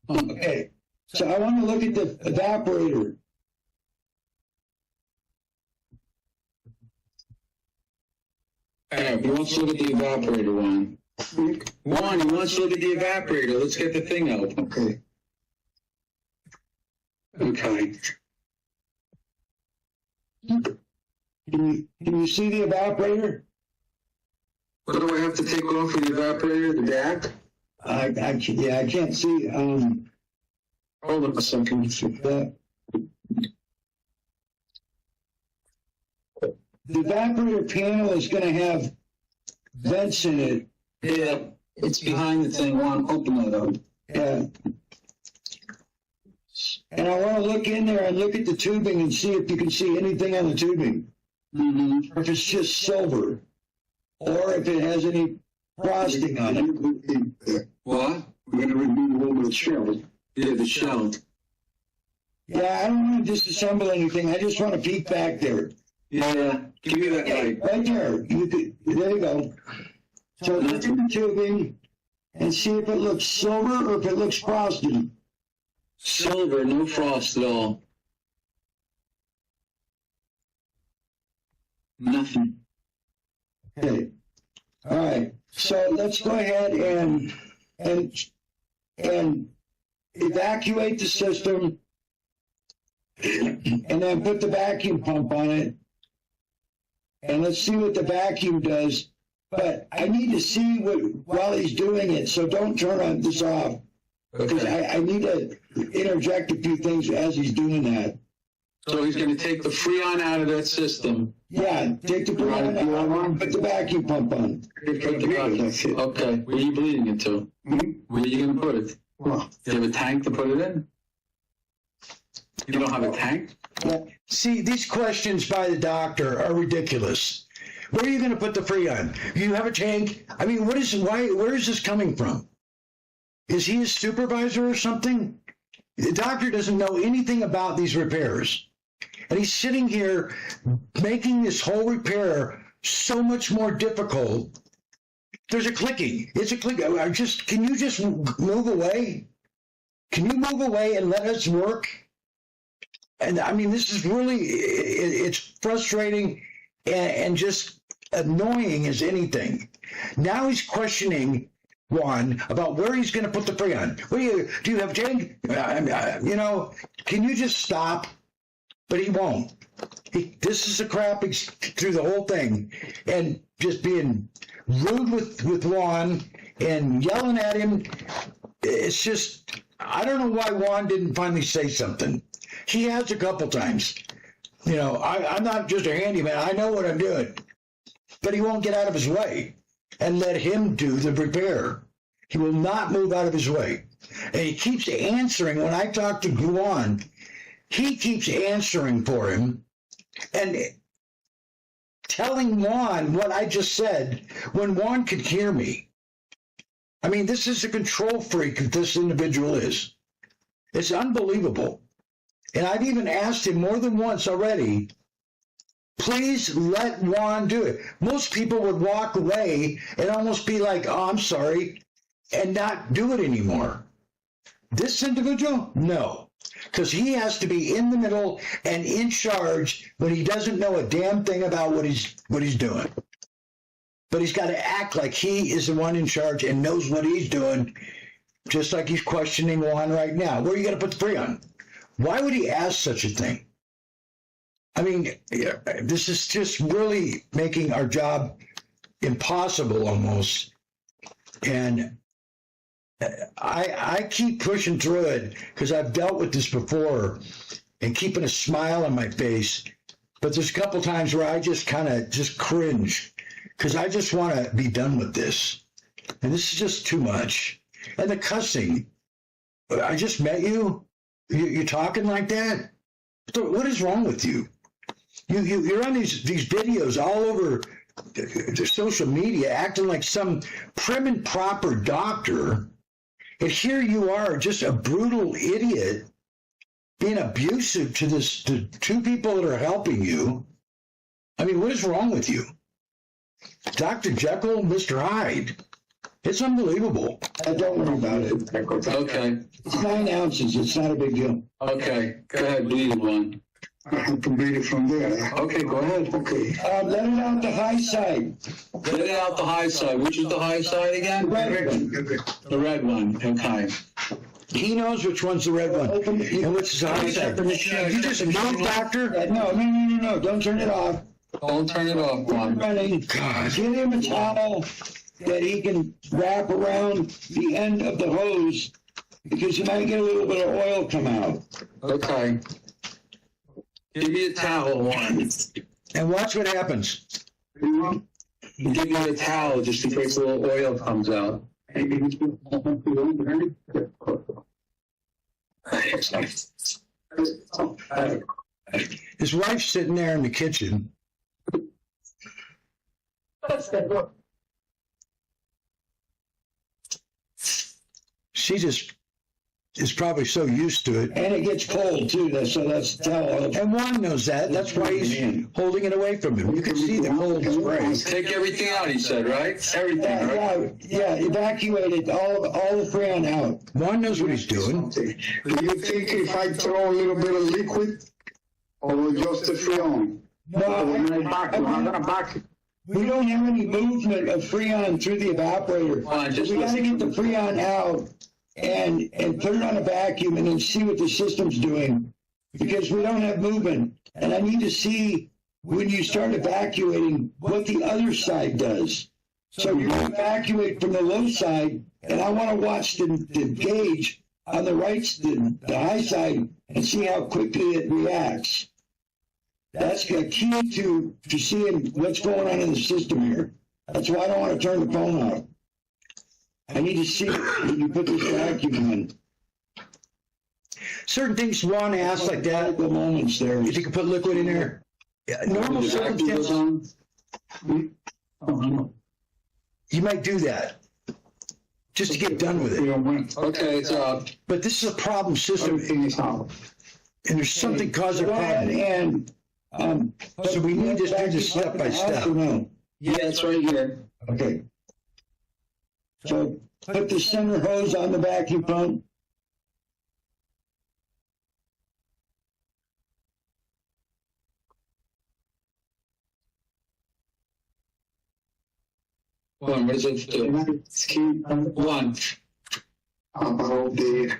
Okay. So I want to look at the evaporator. He wants to look at the evaporator, Juan. Juan, he wants to look at the evaporator. Let's get the thing out. Okay. Okay. Can you see the evaporator? What do I have to take off of the evaporator? The DAC? I can't see. Hold on a second. The evaporator panel is going to have vents in it. Yeah, it's behind the thing. Juan, open that up. Yeah. And I want to look in there and look at the tubing and see if you can see anything on the tubing. Or if it's just silver. Or if it has any frosting on it. What? We're going to remove a little bit of shell. Yeah, the shell. Yeah, I don't want to disassemble anything. I just want to peek back there. Yeah, give me that Hey, light. right there. There you go. So look at the tubing and see if it looks silver or if it looks frosted. Silver, no frost at all. Nothing. Okay. All right. So let's go ahead and evacuate the system and then put the vacuum pump on it. And let's see what the vacuum does. But I need to see while he's doing it, so don't turn this off. Because I need to interject a few things as he's doing that. So he's going to take the Freon out of that system. Yeah, take the Freon out and put the vacuum pump on. Okay, where are you bleeding it to? Where are you going to put it? Do you have a tank to put it in? You don't have a tank? Yeah. See, these questions by the doctor are ridiculous. Where are you going to put the Freon? You have a tank? I mean, where is this coming from? Is he a supervisor or something? The doctor doesn't know anything about these repairs. And he's sitting here making this whole repair so much more difficult. There's a clicking. It's a click. Can you just move away? Can you move away and let us work? And I mean, this is really, it's frustrating and just annoying as anything. Now he's questioning Juan about where he's going to put the Freon. Do you have tank? You know, can you just stop? But he won't. This is the crap through the whole thing, and just being rude with Juan and yelling at him. It's just, I don't know why Juan didn't finally say something. He has a couple times. You know, I'm not just a handyman. I know what I'm doing. But he won't get out of his way and let him do the repair. He will not move out of his way. And he keeps answering. When I talk to Juan, he keeps answering for him and telling Juan what I just said when Juan could hear me. I mean, this is a control freak that this individual is. It's unbelievable. And I've even asked him more than once already, please let Juan do it. Most people would walk away and almost be like, oh, I'm sorry, and not do it anymore. This individual, no. Because he has to be in the middle and in charge when he doesn't know a damn thing about what he's doing. But he's got to act like he is the one in charge and knows what he's doing, just like he's questioning Juan right now. Where are you going to put the Freon? Why would he ask such a thing? I mean, this is just really making our job impossible almost. And I keep pushing through it because I've dealt with this before and keeping a smile on my face. But there's a couple times where I just kind of just cringe because I just want to be done with this. And this is just too much. And the cussing. I just met you. You're talking like that? What is wrong with you? You're on these videos all over the social media acting like some prim and proper doctor. And here you are, just a brutal idiot, being abusive to two people that are helping you. I mean, what is wrong with you? Dr. Jekyll, Mr. Hyde. It's unbelievable. Don't worry about it. Okay. It's 9 ounces. It's not a big deal. Okay. Go ahead, bleed one. I have to read it from there. Okay, go ahead. Okay. Let it out the high side. Let it out the high side. Which is the high side again? Red one. The red one. Okay. He knows which one's the red one and which is the high side. You just know, doctor? No. Don't turn it off. Don't turn it off, Juan. Running. God. Give him a towel that he can wrap around the end of the hose because you might get a little bit of oil come out. Okay. Give me a towel, Juan. And watch what happens. Give me a towel just in case a little oil comes out. His wife's sitting there in the kitchen. She just is probably so used to it. And it gets cold too, so that's the towel. And Juan knows that. That's why he's holding it away from him. You can see the cold spray. Take everything out, he said, right? Everything, right? Yeah, evacuated all the Freon out. Juan knows what he's doing. Do you think if I throw a little bit of liquid or just the Freon? We don't have any movement of Freon through the evaporator. Fine, just We got to listen. get the Freon out and put it on a vacuum and then see what the system's doing because we don't have movement. And I need to see when you start evacuating what the other side does. So you evacuate from the low side, and I want to watch the gauge on the right, the high side, and see how quickly it reacts. That's the key to seeing what's going on in the system here. That's why I don't want to turn the phone off. I need to see when you put this vacuum on. Certain things Juan asks like that. The moments there. If you can put liquid in there. Normal circumstances. You might do that just to get done with it. Okay, it's out. But this is a problem system, Everything is out. and there's something causing a Go ahead problem. and, So we need to do this step by step. No? Yeah, it's right here. Okay. So put the center hose on the vacuum pump. One, what does it do? One. About the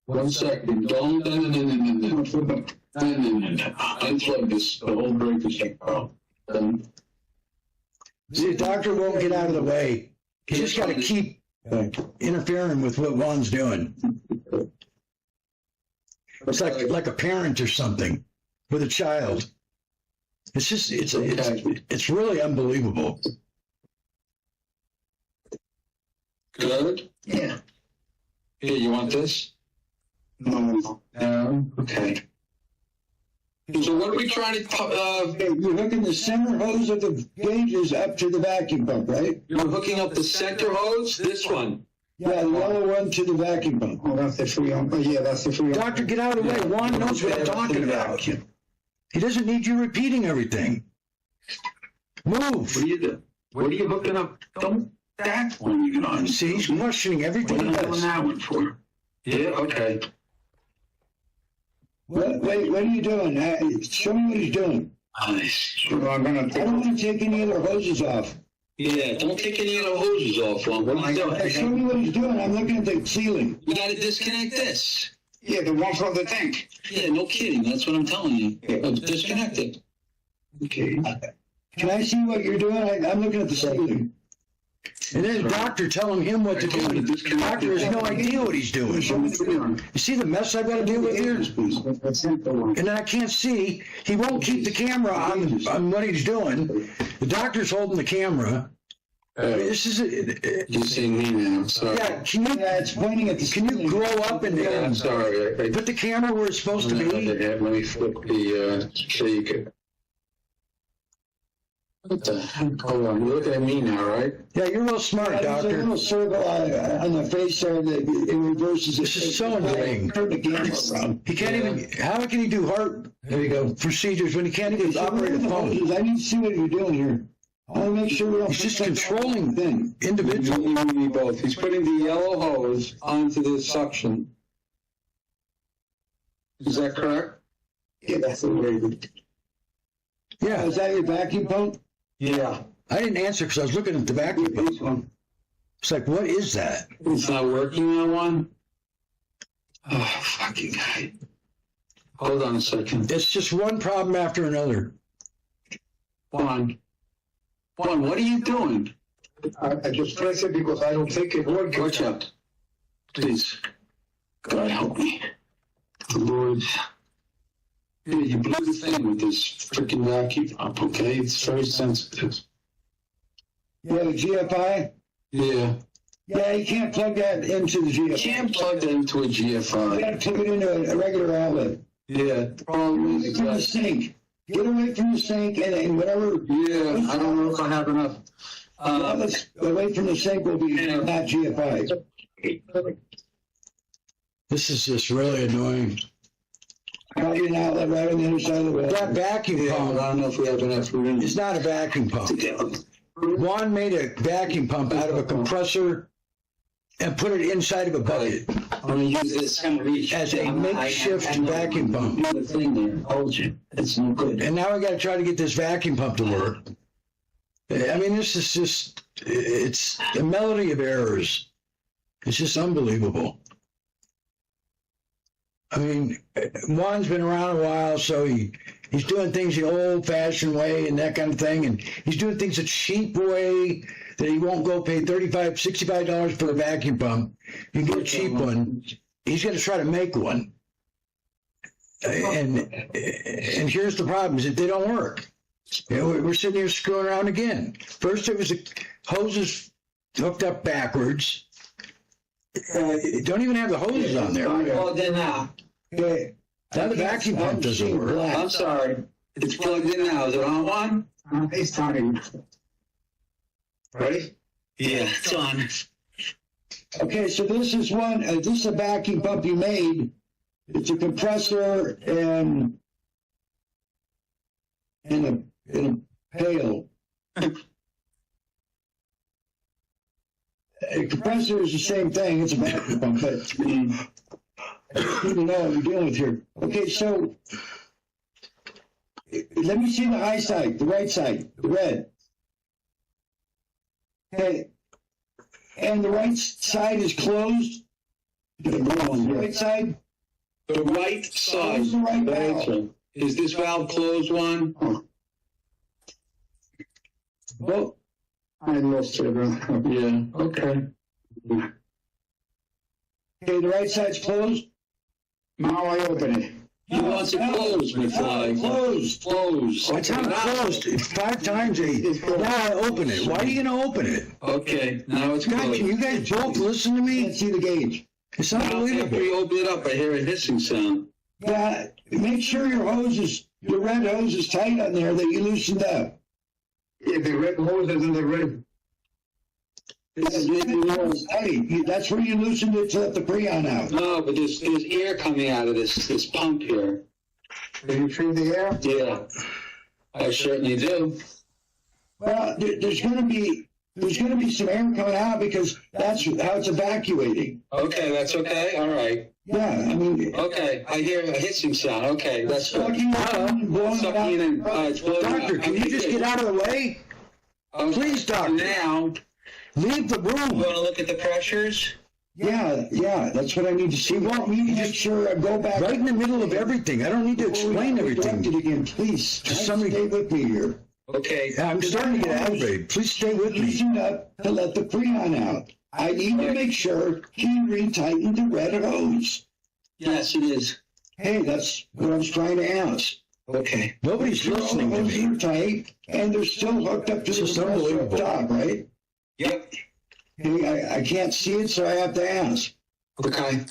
One second. Don't unplug this. The whole breaker check. See, the doctor won't get out of the way. You just got to keep interfering with what Juan's doing. It's like a parent or something with a child. It's just it's really unbelievable. Good? yeah. Here, you want this? No. No? Okay. So what are we trying to, Okay, you're hooking the center hose of the gauges up to the vacuum pump, right? you're hooking up the center hose? This one? Yeah, the yellow one to the vacuum pump. Oh, that's the free on. Oh, yeah, that's the free on. Doctor, get out of the way. Juan knows what I'm talking about. He doesn't need you repeating everything. Move. What are you doing? What are you hooking up? Don't, that one you can on. See, he's questioning everything What he are you doing does. that one for? Yeah, okay. Wait, what are you doing? Show me what he's doing. Nice. So I'm gonna I take. don't want to take any other hoses off. Yeah, don't take any of the hoses off, Juan. What are you Show doing? me what he's doing. I'm looking at the ceiling. You gotta disconnect this. Yeah, the one from the tank. Yeah, no kidding. That's what I'm telling you. Disconnect it. Okay. Can I see what you're doing? I'm looking at the ceiling. And then the doctor telling him what to do. The doctor has no idea what he's doing. You see the mess I've got to deal with here? And I can't see. He won't keep the camera on what he's doing. The doctor's holding the camera. This is You see me now. I'm sorry. yeah. Yeah, it's pointing at the Can ceiling. you grow up and Yeah, I'm sorry. put the camera where it's supposed to be? Let me flip the shake. What the heck? Hold on. You're looking at me now, right? Yeah, you're real smart, There's a doctor. little circle on the face there that it reverses. This is so annoying. Turn the camera around. He can't even. How can he do heart? There you go. Procedures when he can't even operate a phone. I need to see what you're doing here. I want to make sure we don't. He's just put something controlling thing. individual. You and me both. He's putting the yellow hose onto the suction. Is that correct? Yeah, that's the way. Yeah, Is that your vacuum pump? Yeah. I didn't answer because I was looking at the vacuum pump. It's like, what is that? It's not working, that one? Oh, fucking guy. Hold on a second. It's just one problem after another. Juan, what are you doing? I just press it because I don't think it works. Watch out. Please. God help me. The Lord. Yeah, you blew the thing with this freaking vacuum pump, okay? It's very sensitive. You have a GFI? Yeah. Yeah, you can't plug that into the You GFI. can't plug that into a You GFI. got to plug it into a regular outlet. Yeah, the problem is From the that, sink. Get away from the sink and whatever. yeah, I don't know if I have enough. Outlets away from the sink will be not GFI. This is just really annoying. Probably an outlet right on the other side of the wall. That vacuum Yeah, but I pump don't know if we have enough room. is not a vacuum pump. Juan made a vacuum pump out of a compressor and put it inside of a bucket I'm gonna use this as a makeshift vacuum pump. The thing there, hold you. It's no good. And now I got to try to get this vacuum pump to work. I mean, this is just, it's a melody of errors. It's just unbelievable. I mean, Juan's been around a while, so he's doing things the old-fashioned way and that kind of thing, and he's doing things a cheap way that he won't go pay $35, $65 for a vacuum pump. You get a cheap one. He's going to try to make one. And here's the problem, is that they don't work. You know, we're sitting here screwing around again. First it was the hoses hooked up backwards. Don't even have the hoses on there. Plugged in now. Okay. Now the vacuum pump doesn't work. I'm sorry. It's plugged in now. Is it on one? It's time. Ready? Yeah, it's on. Okay, so this is one. This is a vacuum pump you made. It's a compressor and a pail. A compressor is the same thing. It's a vacuum pump, but you know what we're dealing with here. Okay, so let me see the high side, the right side, the red. Okay, and the right side is closed. The right side. The right side. Close the right valve. Is this valve closed one? Well, I lost it. Yeah, okay. okay, the right side's closed. Now I open it. He wants it closed, McFly. Closed. Closed. It's not closed. It's 5 times 8. Now I open it. Why are you going to open it? Okay, now it's God, closed. can you guys both listen to Can't me? see the gauge. It's Now, after unbelievable. you open it up, I hear a hissing sound. Yeah, make sure your red hose is tight on there that you loosened up. Yeah, the red hoses and the red. Tight. That's where you loosened it to let the Freon out. No, but there's air coming out of this pump here. Do you feel the air? Yeah, I certainly do. Well, there's going to be some air coming out because that's how it's evacuating. Okay, that's okay. All right. Yeah, I mean, Okay, I hear a hissing sound. Okay, that's good. sucking it in, blowing it Sucking in. out. It's blowing Doctor, out. can you just get out of the way? Okay, Please, doctor. Now, Leave the you room. want to look at the pressures? Yeah, that's what I need to see. You want me to make sure I go back Right in the middle of everything. I don't need to explain everything. Direct it again, please. Just somebody- Stay with me here. Okay. I'm starting to get aggravated. Please stay with me. Loosened up to let the Freon out. I need to make sure he retightened the red hose. Yes, it is. Hey, that's what I was trying to ask. Okay. Nobody's listening to Hoses me. are tight, and they're still hooked up to It's the just compressor up unbelievable. top, right? Yep. Hey, I can't see it, so I have to ask. Okay.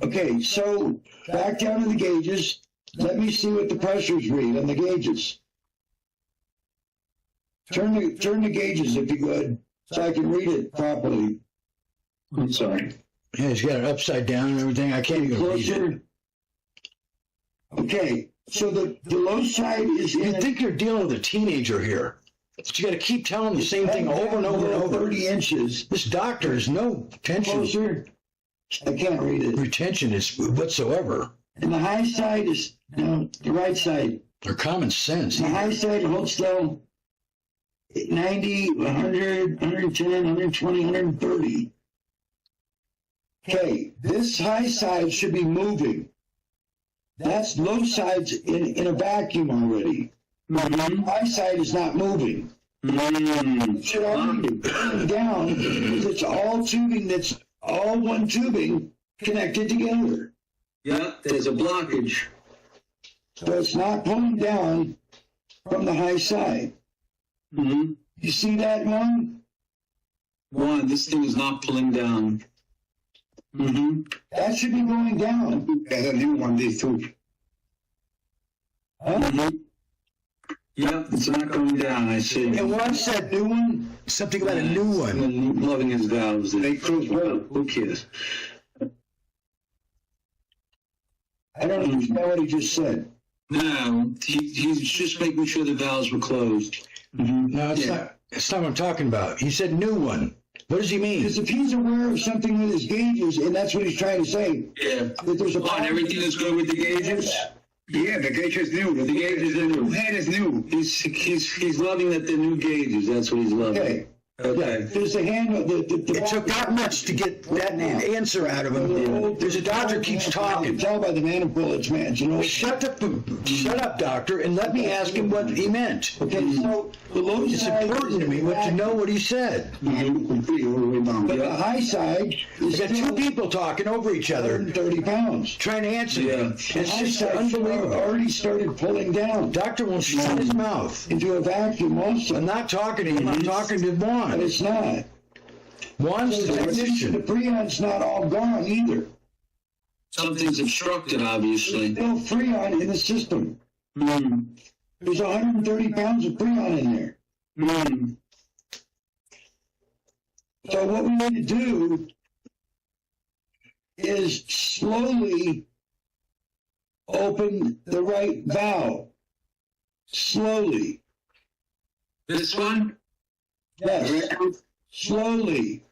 Okay, so back down to the gauges. Let me see what the pressures read on the gauges. Turn the gauges if you could, so I can read it properly. I'm sorry. Yeah, he's got it upside down and everything. I can't even read it. Closer. Okay, so the low side is You in think you're dealing with a teenager here. But you got to keep telling the same thing over and over and over. 30 inches. This doctor has no attention, Closer. I can't read it. retention is whatsoever, And the high side is, no, the right side. or common sense. The high side holds still 90, 100, 110, 120, 130. Okay, this high side should be moving. That's low side's in a vacuum already. High side is not moving. It should already be going down because it's all tubing that's all one tubing connected together. Yeah, there's a blockage. So it's not pulling down from the high side. Mm-hmm. You see that one? One, this thing is not pulling down. Mm-hmm. That should be going down. There's a new one, these two. Huh? Mm-hmm. Yep, it's not going down, I see. And what's that new one? Something about a new one. I'm loving his valves. They close well. Who cares? I don't understand what he just said. No, he's just making sure the valves were closed. Mm-hmm. No, it's not. It's not what I'm talking about. He said new one. What does he mean? Because if he's aware of something with his gauges, and that's what he's trying to say, Yeah. that there's a On everything is good with the gauges? Yeah, the gauge is new. The gauges are new. Head is new. He's loving that they're new gauges. That's what he's loving. Okay, Okay. There's the handle. It took that much to get that answer out of him. There's a doctor keeps You talking. can tell by the manipulators, man. You know. Shut up, doctor, and let me ask him what he meant. Okay, so the low It's side important to me to know what he said. But the high side We is got two people talking over each other, 130 pounds. trying to answer me. Yeah. It's The high just side unbelievable. already started pulling down Doctor won't shut his mouth. into a vacuum also, I'm not talking to him. I'm talking to but Juan. it's not. Juan's the The technician. freon's not all gone either. Something's obstructed, obviously. There's still freon in the system. Mm. There's 130 pounds of freon in there. Mm. So what we need to do is slowly open the right valve. Slowly. This one? Yes. Slowly.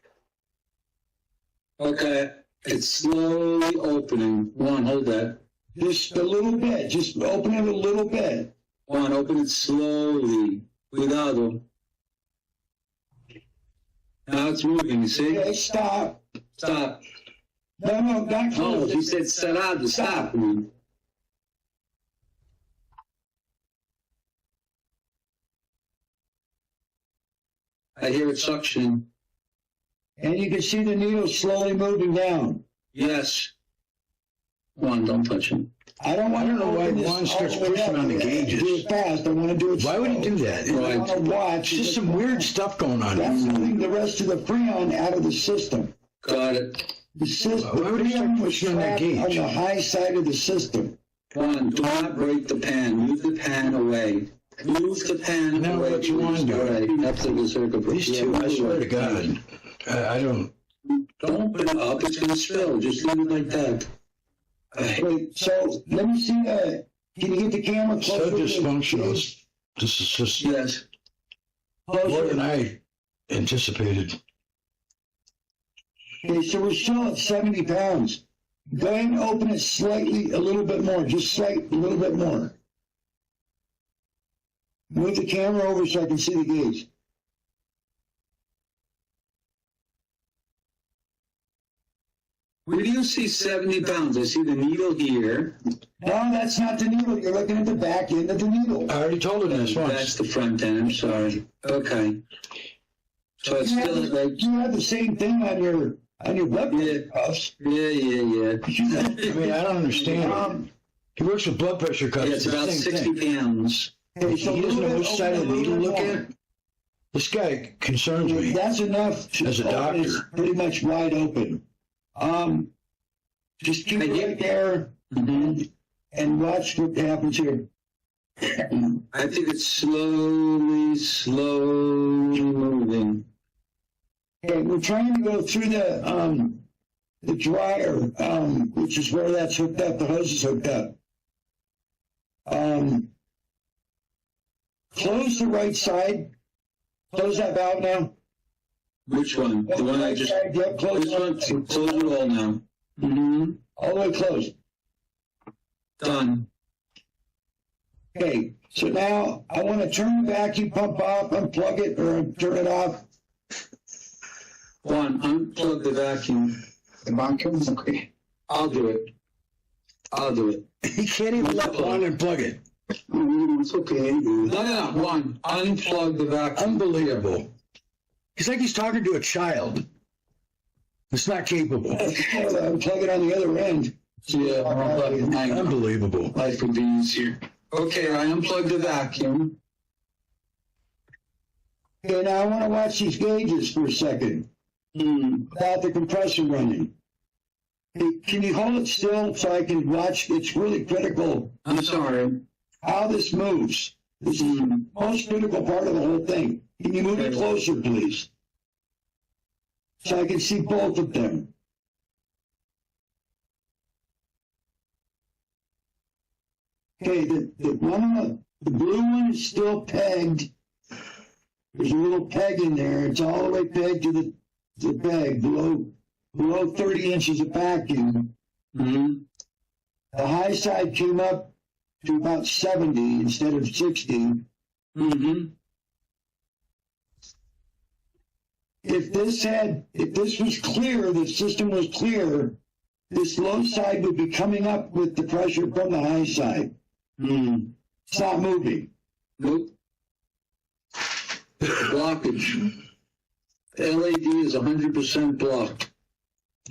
Okay. It's slowly opening. One, hold that. Just a little bit. Just open it a little bit. One, open it slowly. Cuidado. Now it's moving, you see? Okay, stop. Stop. No, not No, close. he said cerrado. Stop. I hear it suction. And you can see the needle slowly moving down. Yes. One, don't touch him. I don't want to know why open this Juan all starts the way pushing up. on the gauges. Do it fast. I want to do it Why would he slow. do that? I want to watch. It's just some weird stuff going on. That's pulling the rest of the freon out of the system. Got it. The system. Why would he start freon was pushing on that trapped gauge? on the high side of the system. One, do not break the pan. Move the pan away. Move the pan Now away. what you want to do? All right, that's the circuit. These two, I swear to God, I don't. Don't open it up. It's going to spill. Just leave it like that. Wait, so let me see the. Can you get the camera So closer? to the dysfunctional. gauge? This is just Yes. more Closer. than I anticipated. Okay, so we're still at 70 pounds. Go ahead and open it slightly, a little bit more, just a little bit more. Move the camera over so I can see the gauge. Where do you see 70 pounds? I see the needle here. No, that's not the needle. You're looking at the back end of the needle. I already told him this That's once. the front end. I'm sorry. Okay. So it's You have, still the, like, you have the same thing on your blood pressure cuffs. yeah. I mean, I don't understand. He works with blood pressure cuffs. Yeah, it's the about same 60 thing. pounds. Okay, so He doesn't know open which side of the a needle to little look more. at. This guy concerns me. That's enough to As a open it doctor. pretty much wide open. Just keep it right there Mhm. and watch what happens here. I think it's slowly moving. Okay, we're trying to go through the dryer, which is where that's hooked up, the hose is hooked up. Close the right side. Close that valve now. Which one? The one I Right just. side, yep, close This it. one? Close it all now. Mm-hmm. All the way closed. Done. Okay, so now I want to turn the vacuum pump off, unplug it, or turn it off. One, unplug the vacuum. The vacuum? Okay. I'll do it. He can't even let Juan unplug it. It's okay. No. One, unplug the vacuum. Unbelievable. He's like he's talking to a child. It's not capable. Unplug it on the other end. Yeah, hang on. Unbelievable. Life would be easier. Okay, I unplugged the vacuum. Okay, now I want to watch these gauges for a second without the compressor running. Hey, can you hold it still so I can watch? It's really critical I'm sorry. how this moves. This is the most critical part of the whole thing. Can you move it closer, please? So I can see both of them. Okay, the blue one is still pegged. There's a little peg in there. It's all the way pegged to the peg below 30 inches of vacuum. Mm-hmm. The high side came up to about 70 instead of 60. Mm-hmm. if this was clear, the system was clear, this low side would be coming up with the pressure from the high side. It's not moving. Nope. Blockage. LED is 100% blocked.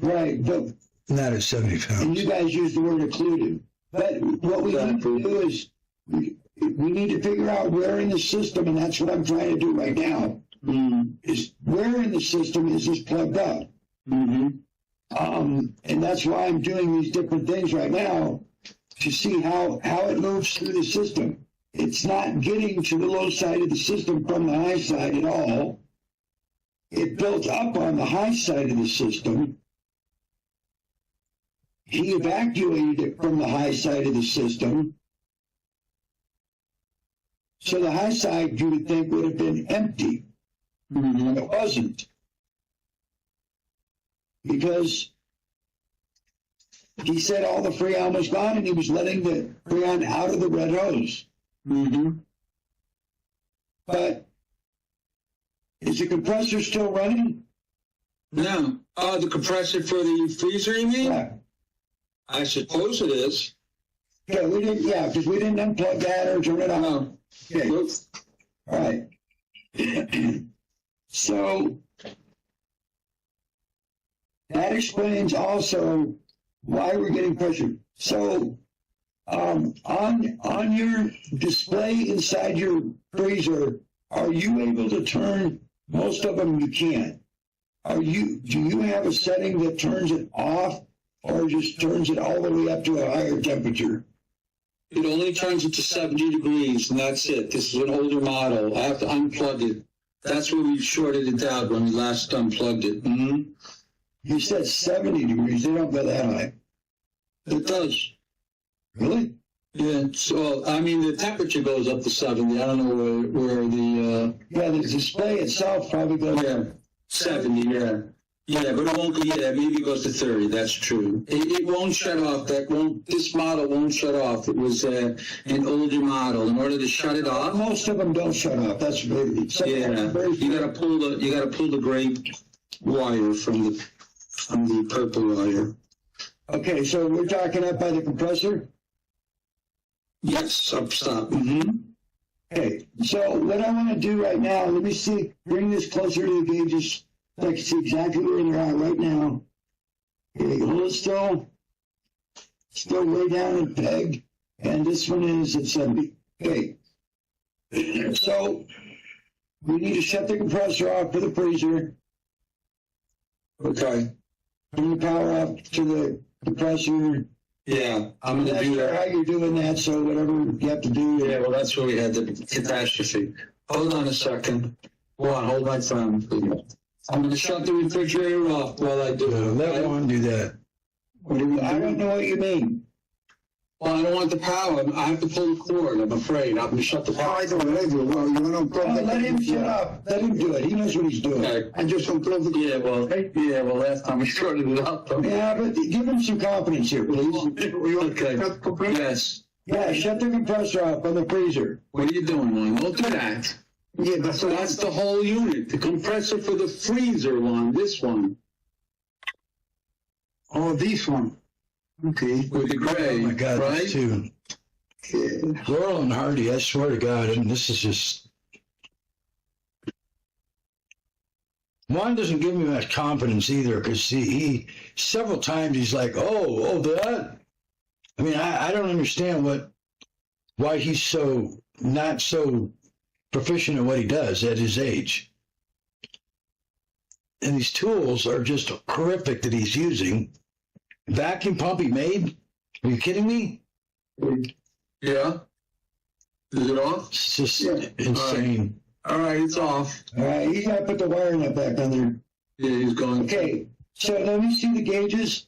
Right, but Not at 70 and pounds. you guys use the word occluded. But what we need to do is we need to figure out where in the system, and that's what I'm trying to do right now, is where in the system is this plugged up? And that's why I'm doing these different things right now to see how it moves through the system. It's not getting to the low side of the system from the high side at all. It built up on the high side of the system. He evacuated it from the high side of the system. So the high side, you would think, would have been empty. It wasn't. Because he said all the freon was gone and he was letting the freon out of the red hose. But is the compressor still running? No. Oh, the compressor for the freezer, you mean? Yeah. I suppose it is. Yeah, because we didn't unplug that or turn it on. No. Okay. Nope. All right. So that explains also why we're getting pressure. So on your display inside your freezer, are you able to turn most of them? You can't. Do you have a setting that turns it off or just turns it all the way up to a higher temperature? It only turns it to 70 degrees, and that's it. This is an older model. I have to unplug it. That's where we shorted it out when we last unplugged it. You said 70 degrees. They don't go that high. It does. Really? Yeah. So, I mean, the temperature goes up to 70. I don't know where the... Yeah, the display itself probably goes. Yeah, 70, yeah. Yeah, but it won't go, yeah, maybe it goes to 30, that's true. It won't shut off, this model won't shut off. It was an older model. In order to shut it off, Most of them don't shut off. That's really. yeah, you gotta pull the gray wire from the purple wire. Okay, so we're talking up by the compressor? Yes, stop. Okay, so what I want to do right now, let me see, bring this closer to the gauges. So I can see exactly where they're at right now. Okay, hold it still. Still way down and pegged. And this one is at 70. Okay. So we need to shut the compressor off for the freezer. Okay. Turn the power off to the compressor. Yeah, I'm I'm gonna not do sure that. how you're doing that, so whatever you have to do. Yeah, well, that's where we had the catastrophe. Hold on a second. Hold my phone, please. I'm gonna shut the refrigerator off while I do it. Let one do that. I don't know what you mean. Well, I don't want the power. I have to pull the cord, I'm afraid. I'm gonna shut the Oh, power. I don't know. Well, you want to Oh, let him shut up. Let him do it. He knows what he's doing. Okay. I just unplug the. Yeah, well, last time we shorted it up. Yeah, but give him some confidence here, please. Okay. Yes. Yeah, shut the compressor off on the freezer. What are you doing, Wayne? Don't do that. Yeah, That's the whole unit. The compressor for the freezer one, this one, Oh, this one. Okay. with the gray, Oh my God, right? these two. Yeah. Laurel and Hardy, I swear to God, and this is just. Juan doesn't give me much confidence either, because he several times he's like, oh, that. I mean, I don't understand why he's not so proficient at what he does at his age. And these tools are just horrific that he's using. Vacuum pump he made? Are you kidding me? Yeah. Is it off? It's just insane. All right, it's off. All right, he's got to put the wire nut back on there. Yeah, he's going. Okay, so let me see the gauges.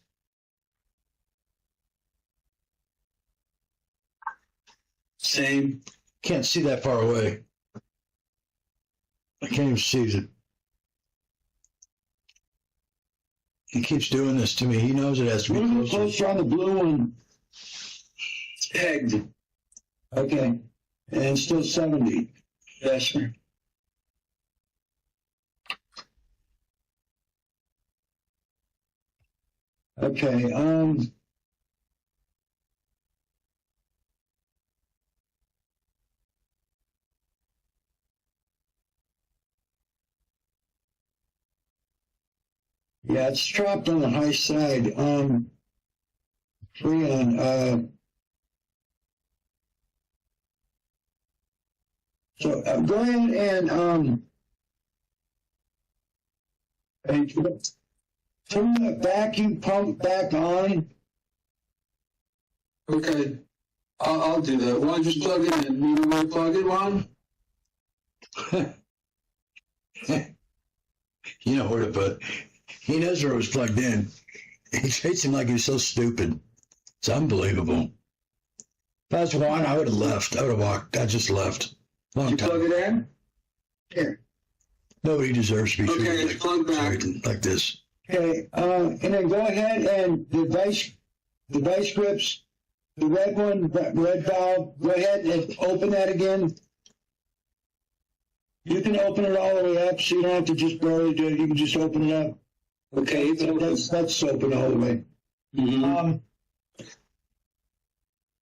Same. Can't see that far away. I can't even see it. He keeps doing this to me. He knows it has to A be little bit closer. closer on the blue one. It's pegged. Okay, and still 70. Yes, sir. Okay, yeah, it's dropped on the high side. Freon, so go ahead and turn the vacuum pump back on. Okay. I'll do that. Why don't you just plug it in? You know where to plug it, Ron? You know where to put. He knows where it was plugged in. He treats him like he's so stupid. It's unbelievable. If I was Juan, I would have left. I would have walked. I just left. Long Did you plug time. it in? Here. Nobody deserves to be Okay, treated it's plugged back. like this. Okay, and then go ahead and the vice grips, the red one, red valve, go ahead and open that again. You can open it all the way up, so you don't have to just barely do it. You can just open it up. Okay, it's open. That's open all the way. Mhm.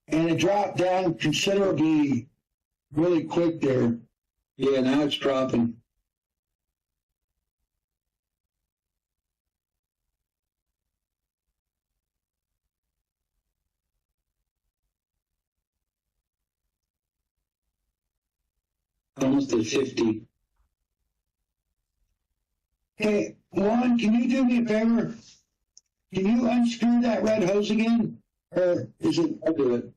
And it dropped down considerably, really quick there. Yeah, now it's dropping. Almost at 50. Hey, Juan, can you do me a favor? Can you unscrew that red hose again? Or I'll do it.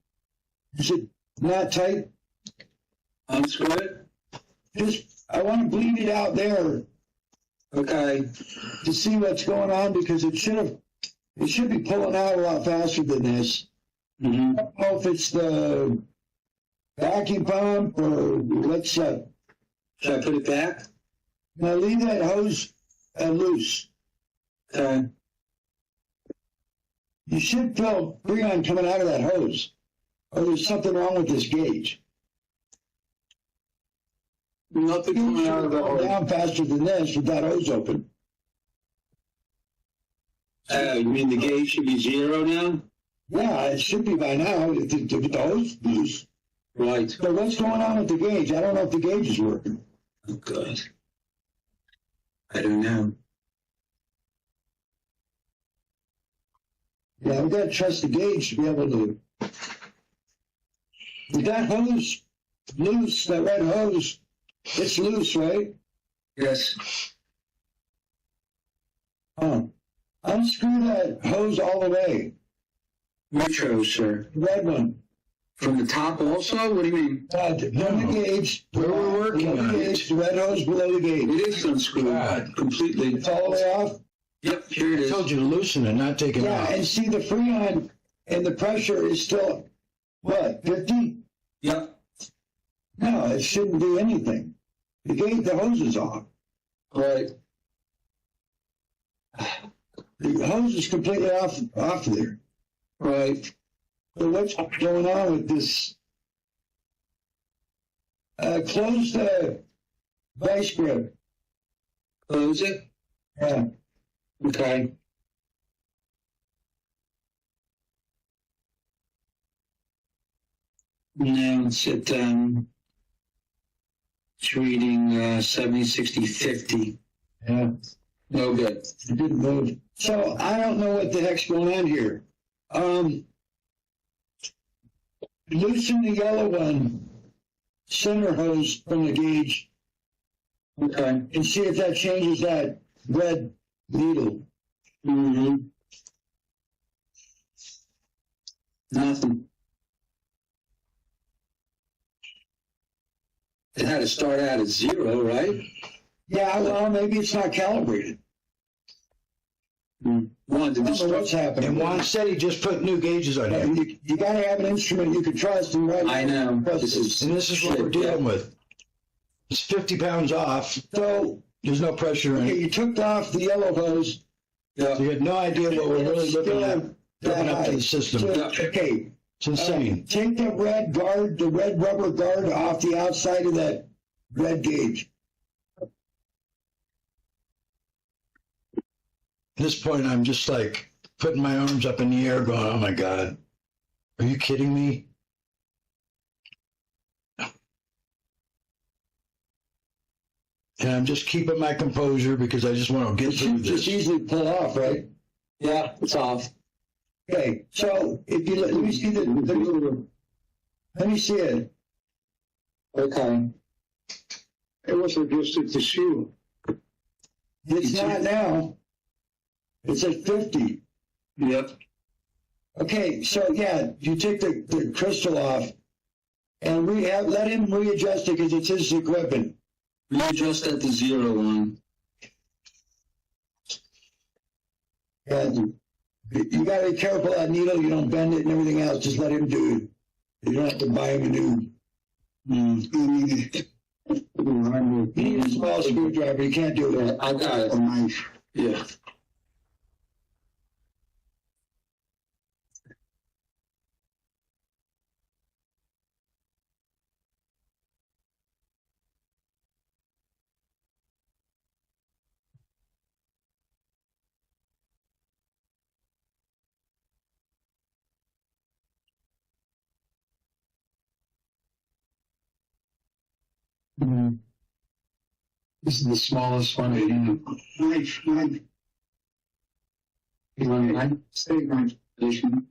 is it not tight? Unscrew it. I want to bleed it out there Okay. to see what's going on because it should be pulling out a lot faster than this. Mm-hmm. I don't know if it's the vacuum pump or what's Should I put it back? now leave that hose loose. Okay. You should feel freon coming out of that hose, or there's something wrong with this gauge. Nothing coming out of the Go hose. down faster than this with that hose open. You mean the gauge should be 0 now? Yeah, it should be by now if the hose is loose. Right. So what's going on with the gauge? I don't know if the gauge is working. Oh, God. I don't know. Yeah, we gotta trust the gauge to be able to. With that hose loose, that red hose, it's loose, right? Yes. Unscrew that hose all the way. Which hose, sir? The red one. From the top also? What do you mean? From the gauge. Where we're working below on the it. gauge, the red hose below the gauge. It is unscrewed God. completely. It's all the way off. Yep, here it I is. told you to loosen it, not take it Yeah, off. and see the freon and the pressure is still, what, 50? Yep. No, it shouldn't do anything. The hose is off. Right. The hose is completely off there. Right. So what's going on with this? Close the vice grip. Close it. Yeah. Okay. Now it's at, it's reading 70, 60, 50. Yeah. No good. It didn't move. So I don't know what the heck's going on here. Loosen the yellow one, center hose from the gauge, Okay. and see if that changes that red needle. Mm-hmm. Nothing. It had to start out at 0, right? Yeah, well, maybe it's not calibrated. One, I did don't this know what's start? happening. And Juan said he just put new gauges on here. You got to have an instrument you can trust. And right I know. Trust This it. is, And this is what we're dealing with. It's 50 pounds off. So There's no pressure in okay, it. you took off the yellow hose. Yeah. You had no idea what we're really looking at. Still Hooking up to high. the system. So, Yeah. okay, It's insane. take the red guard, the red rubber guard off the outside of that red gauge. At this point, I'm just like, putting my arms up in the air going, oh my God, are you kidding me? And I'm just keeping my composure because I just want to get It through should just this. easily pull off, right? Yeah, it's off. Okay, so if you let me see let me see it. Okay. It was adjusted to 0. It's not now. It's at 50. Yep. Okay, so yeah, you take the crystal off and let him readjust it because it's his equipment. Readjust at the 0 one. And you gotta be careful of that needle, you don't bend it and everything else, just let him do it. You don't have to buy him a new. You need a small screwdriver, you can't do that. I got it. A knife. Yeah. This is the smallest one. Knife. You want a knife? Steak knife. Position.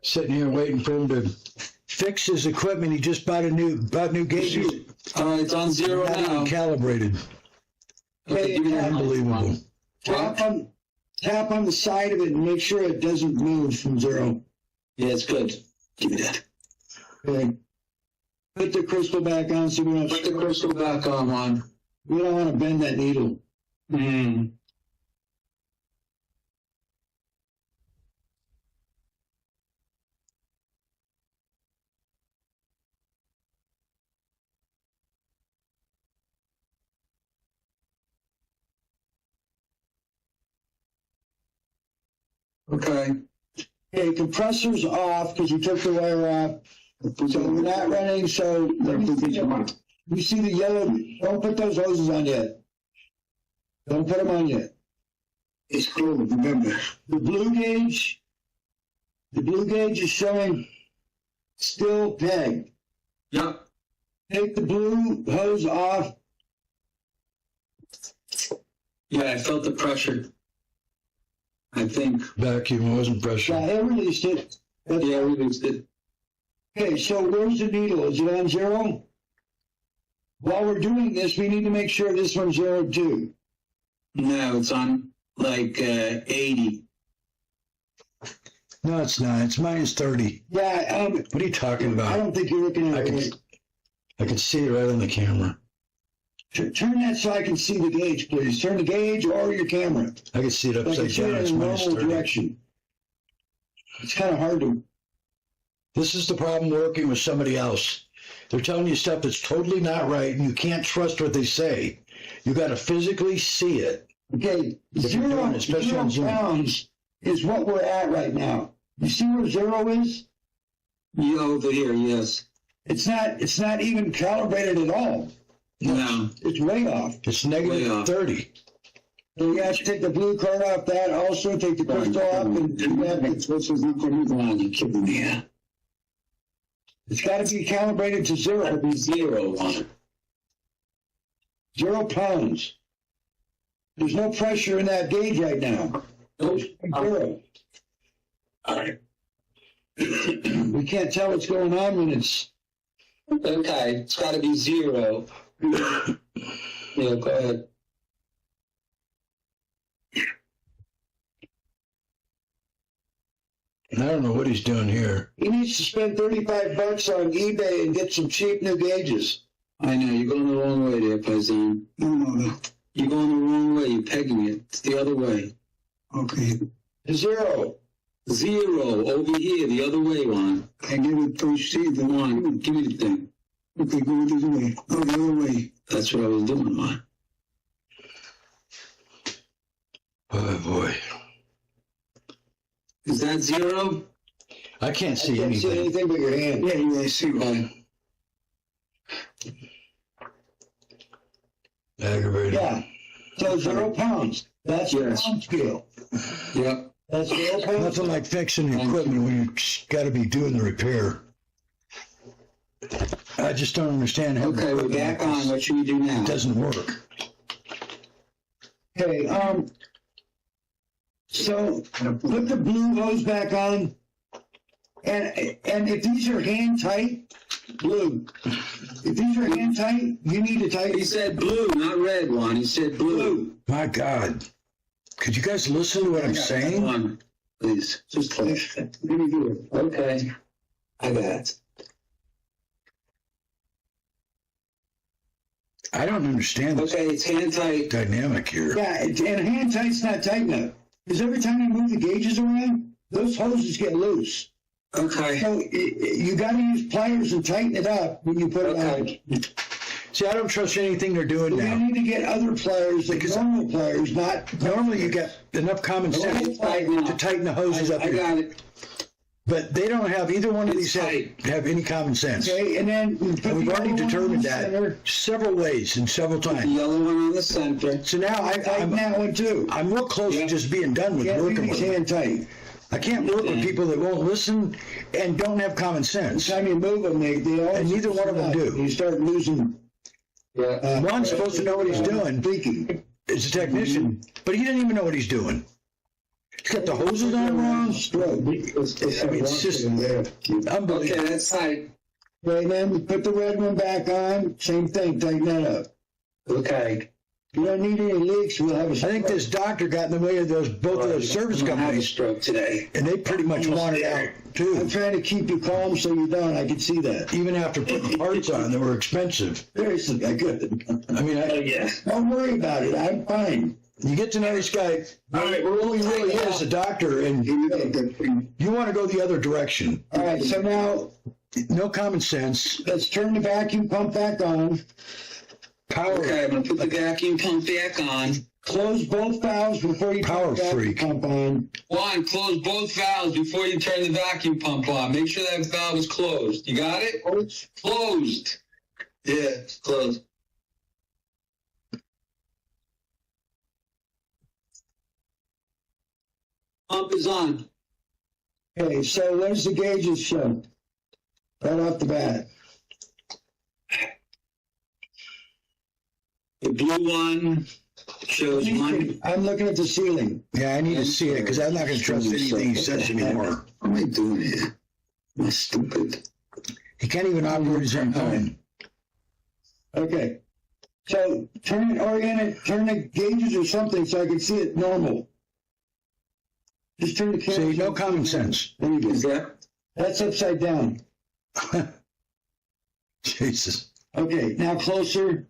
Sitting here waiting for him to fix his equipment. He just bought new gauges. It's on 0 Not now. even calibrated. Okay, give me that Unbelievable. Tap on the side of it and make sure it doesn't move from 0. Yeah, it's good. Give me that. Okay. Put the crystal back on so we Put the crystal back on, Juan. we don't want to bend that needle. Okay. Okay, compressor's off because you took the wire off. So we're not running, so let me see you see the yellow, don't put those hoses on yet. Don't put them on yet. It's closed, remember. The blue gauge is showing still pegged. Yep. Take the blue hose off. Yeah, I felt the pressure. I think. Vacuum wasn't pressure. Yeah, it released it. Yeah, I released it. Okay, so where's the needle? Is it on 0? While we're doing this, we need to make sure this one's 0 too. No, it's on like 80. No, it's not. It's minus 30. Yeah, What are you talking I about? don't think you're looking at it. I can see it right on the camera. Turn that so I can see the gauge, please. Turn the gauge or your camera. I can see it So I can upside see down. it It's in a minus normal 30. direction. It's kind of hard to. This is the problem working with somebody else. They're telling you stuff that's totally not right, and you can't trust what they say. You got to physically see it. Okay, If you're doing it, especially on 0 Zoom. pounds is what we're at right now. You see where 0 is? You over here, yes. It's not even calibrated at all. No. It's way off. It's Way negative off. 30. So you have to take the blue card off that. Also take the crystal off, and you have to, This is not going to be kidding me. Yeah. it's got to be calibrated to 0. That'd be 0 on it. 0 pounds. There's no pressure in that gauge right now. Nope. 0. All right. We can't tell what's going on when it's. Okay, it's got to be 0. Yeah, go ahead. And I don't know what he's doing here. He needs to spend $35 on eBay and get some cheap new gauges. I know, you're going the wrong way there, Paisan. No. You're going the wrong way. You're pegging it. It's the other way. Okay. 0. 0 over here, the other way, Juan. I give it to see the Juan, give me the thing. Okay, go this way. Go the other way. That's what I was doing, Juan. Oh, boy. Is that 0? I can't see Can't see anything. anything but your hand. Yeah, I see. Okay. Aggravated. Yeah. So 0 pounds. That's the Yes. pound scale. Yep. That's 0 pounds. Nothing like fixing the equipment when you got to be doing the repair. I just don't understand how Okay, we're back on. What should we do now? it doesn't work. Okay, so put the blue hose back on, and if these are hand tight, blue. If these are hand tight, you need to tighten. He said blue, not red one. He said blue. My God. Could you guys listen to what I'm saying? One, please. Just close. Let me do it. Okay. I got it. I don't understand the Okay, it's hand tight. dynamic here. Yeah, and hand tight's not tight enough because every time you move the gauges around, those hoses get loose. Okay. So you got to use pliers and tighten it up when you put it Okay. on. See, I don't trust anything they're doing You now. need to get other pliers, like normal pliers, not Normally you get enough common sense It's tight now. to tighten the hoses up I here. got it. But they don't have, either one of It's these tight. have any common sense. Okay, and then we put And we've the already other one determined in the that center. several ways and several The times. yellow one on the center. So now Tighten that one too. I'm real close Yeah. to just being done with Yeah, working these with them. hand tight. I can't work with people that won't listen and don't have common sense. Time you move them, they always. And neither one of them do. You start losing. Yeah. One's supposed to know what he's doing. Leaking. It's a technician, but he doesn't even know what he's doing. He's got the hoses on wrong. Stroke. I mean, it's just Okay, unbelievable. that's tight. Okay, then put the red one back on. Same thing. Tighten that up. Okay. You don't need any leaks. We'll have a. I think this doctor got in the way of both of those service I'm gonna have a companies, stroke today. and they pretty much want it out I'm too. trying to keep you calm so you don't. I can see that. Even after putting parts on that were expensive. Seriously, I could. I mean, Yeah. Don't worry about it. I'm fine. you get to know this guy, who he really is, a doctor, and you want to go the other direction. All right, so now No common sense, let's turn the vacuum pump back on. power, Okay, I'm gonna put the vacuum pump back on. Close both valves before you Power turn the vacuum freak. pump on. One, close both valves before you turn the vacuum pump on. Make sure that valve is closed. You got it? Closed. Yeah, it's closed. Pump is on. Okay, so there's the gauges shown. Right off the bat. The blue one shows one. I'm looking at the ceiling. Yeah, I need to see it because I'm not going to trust anything he says anymore. What am I doing here? I'm stupid. He can't even operate his own phone. Okay. So turn the gauges or something so I can see it normal. Just turn the camera. See, no common sense. There you go. Is that? That's upside down. Jesus. Okay, now closer.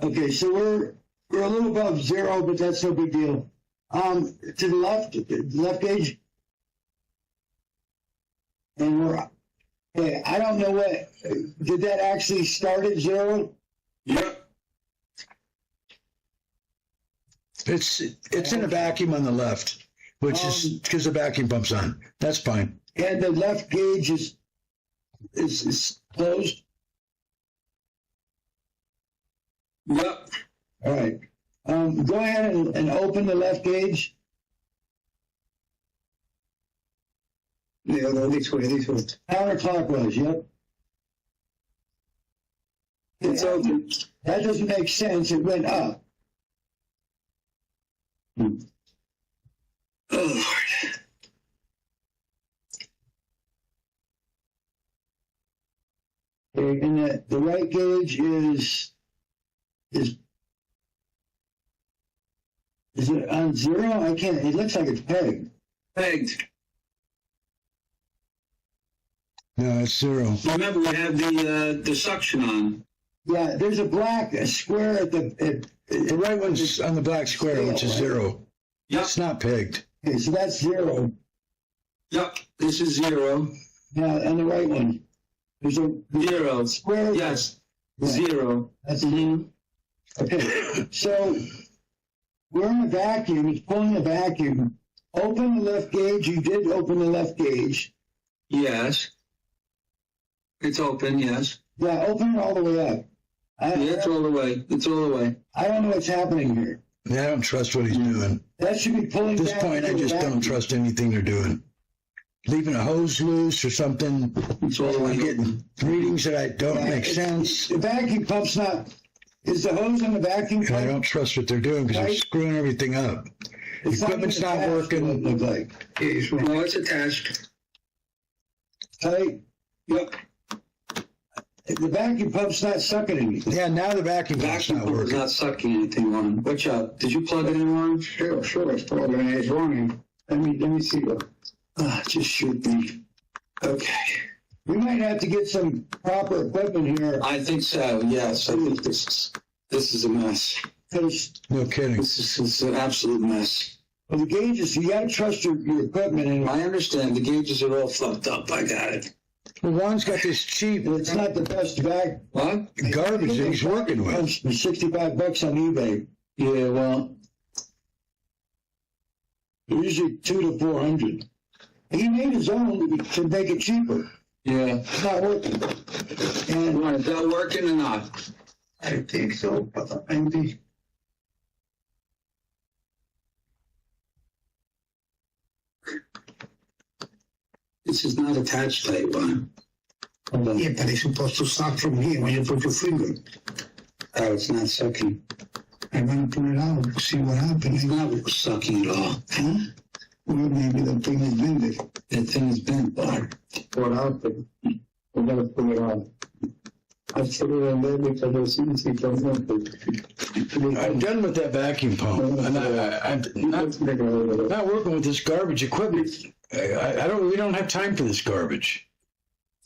Okay, so we're a little above 0, but that's no big deal. To the left gauge. And we're, okay, I don't know what, did that actually start at 0? Yep. It's in a vacuum on the left, which is because the vacuum pump's on. That's fine. And the left gauge is closed? Yep. All right. Go ahead and open the left gauge. Yeah, no, this way. Counterclockwise, yep. It's open. That doesn't make sense. It went up. Oh, Lord. Okay, and the right gauge is it on 0? I can't. It looks like it's pegged. Pegged. No, it's 0. Remember, we have the suction on. Yeah, there's a square at the. The right one's on the black square, which is 0. Yep. It's not pegged. Okay, so that's 0. Yep. This is 0. Now on the right one, there's a 0. square. Yes. Yeah. 0. That's okay. So we're in a vacuum. It's pulling a vacuum. Open the left gauge. You did open the left gauge. Yes. It's open, yes. Yeah, open it all the way up. It's all the way. It's all the way. I don't know what's happening here. Yeah, I don't trust what he's doing. That should be pulling At this back point, I into the just don't vacuum. trust anything they're doing. Leaving a hose loose or something. It's all the way. I'm getting readings that don't make sense. The vacuum pump's not. Is the hose on the vacuum And I pump? don't trust what they're doing because they're Right. screwing everything up. It's Equipment's even not attached, working. it doesn't look like. No, it's attached. Tight. Yep. The vacuum pump's not sucking anything. Yeah, now the vacuum pump's Vacuum not pump is working. not sucking anything on. Watch out. Did you plug it in, Ron? Sure, it's probably it's running. Let me see what. It just should be. Okay. We might have to get some proper equipment here. I think so. Yes. I think this is a mess. Because No kidding. This is an absolute mess. the gauges, you got to trust your equipment, and I understand. The gauges are all fucked up. I got it. Well, Juan's got this cheap it's not the best vac. What? garbage that he's working with. It's $65 on eBay. Yeah, well, They're usually $200 to $400. He made his own to make it cheaper. yeah. It's not working. And Ron, is that working or not? I think so, but I think This is not attached tight, Ron. Hold on. yeah, but it's supposed to suck from here when you put your finger. Oh, it's not sucking. I'm gonna put it out, see what happens. It's not sucking at all. Huh? Well, maybe the thing is bended. That thing is bent, Ron. Pour it out, but we're gonna pull it out. I put it in there because it's easy to move. I'm done with that vacuum pump. I'm not working with this garbage equipment. We don't have time for this garbage.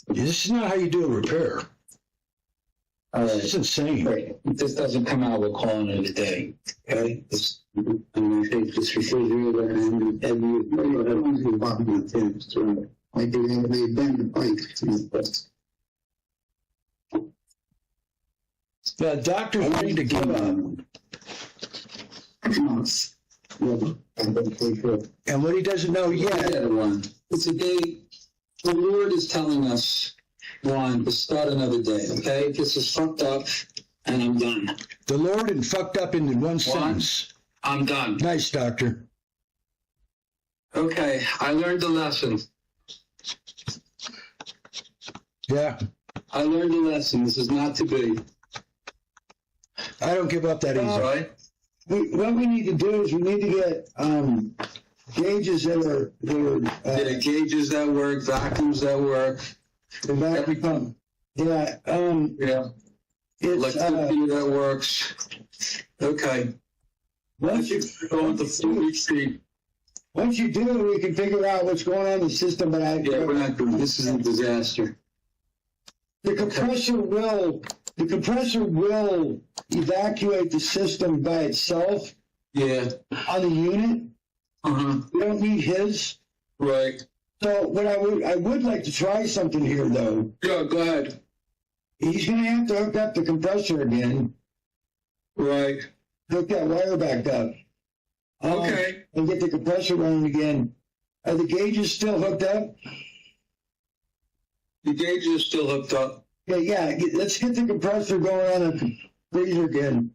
This is not how you do a repair. All This is right. insane. If this doesn't come out, we're calling it a day. Okay? I'm gonna take this refrigerator and Maybe they bend the pipe. The doctor's ready to give up. And what he doesn't know yet, Yeah, Ron. It's a day. The Lord is telling us, Ron, to start another day. Okay? This is fucked up, and I'm done. the Lord and fucked up in one sentence. I'm done. Nice, doctor. Okay, I learned the lesson. Yeah, I learned the lesson. This is not to be. I don't give up that All easy. right? what we need to do is we need to get gauges that are Yeah, gauges that work, vacuums that work. the vacuum pump. Yeah, Yeah. it's Electricity that works. Okay. once you Go with the 4-week street. once you do, we can figure out what's going on in the system. But Yeah, we're not doing this. Is a disaster. the compressor will evacuate the system by itself Yeah. on the unit. Uh-huh. We don't need his. Right. So what I would like to try something here though. Yeah, go ahead. He's gonna have to hook up the compressor again, Right. hook that wire back up. Okay. And get the compressor running again. Are the gauges still hooked up? The gauge is still hooked up. Yeah, let's get the compressor going on the freezer again.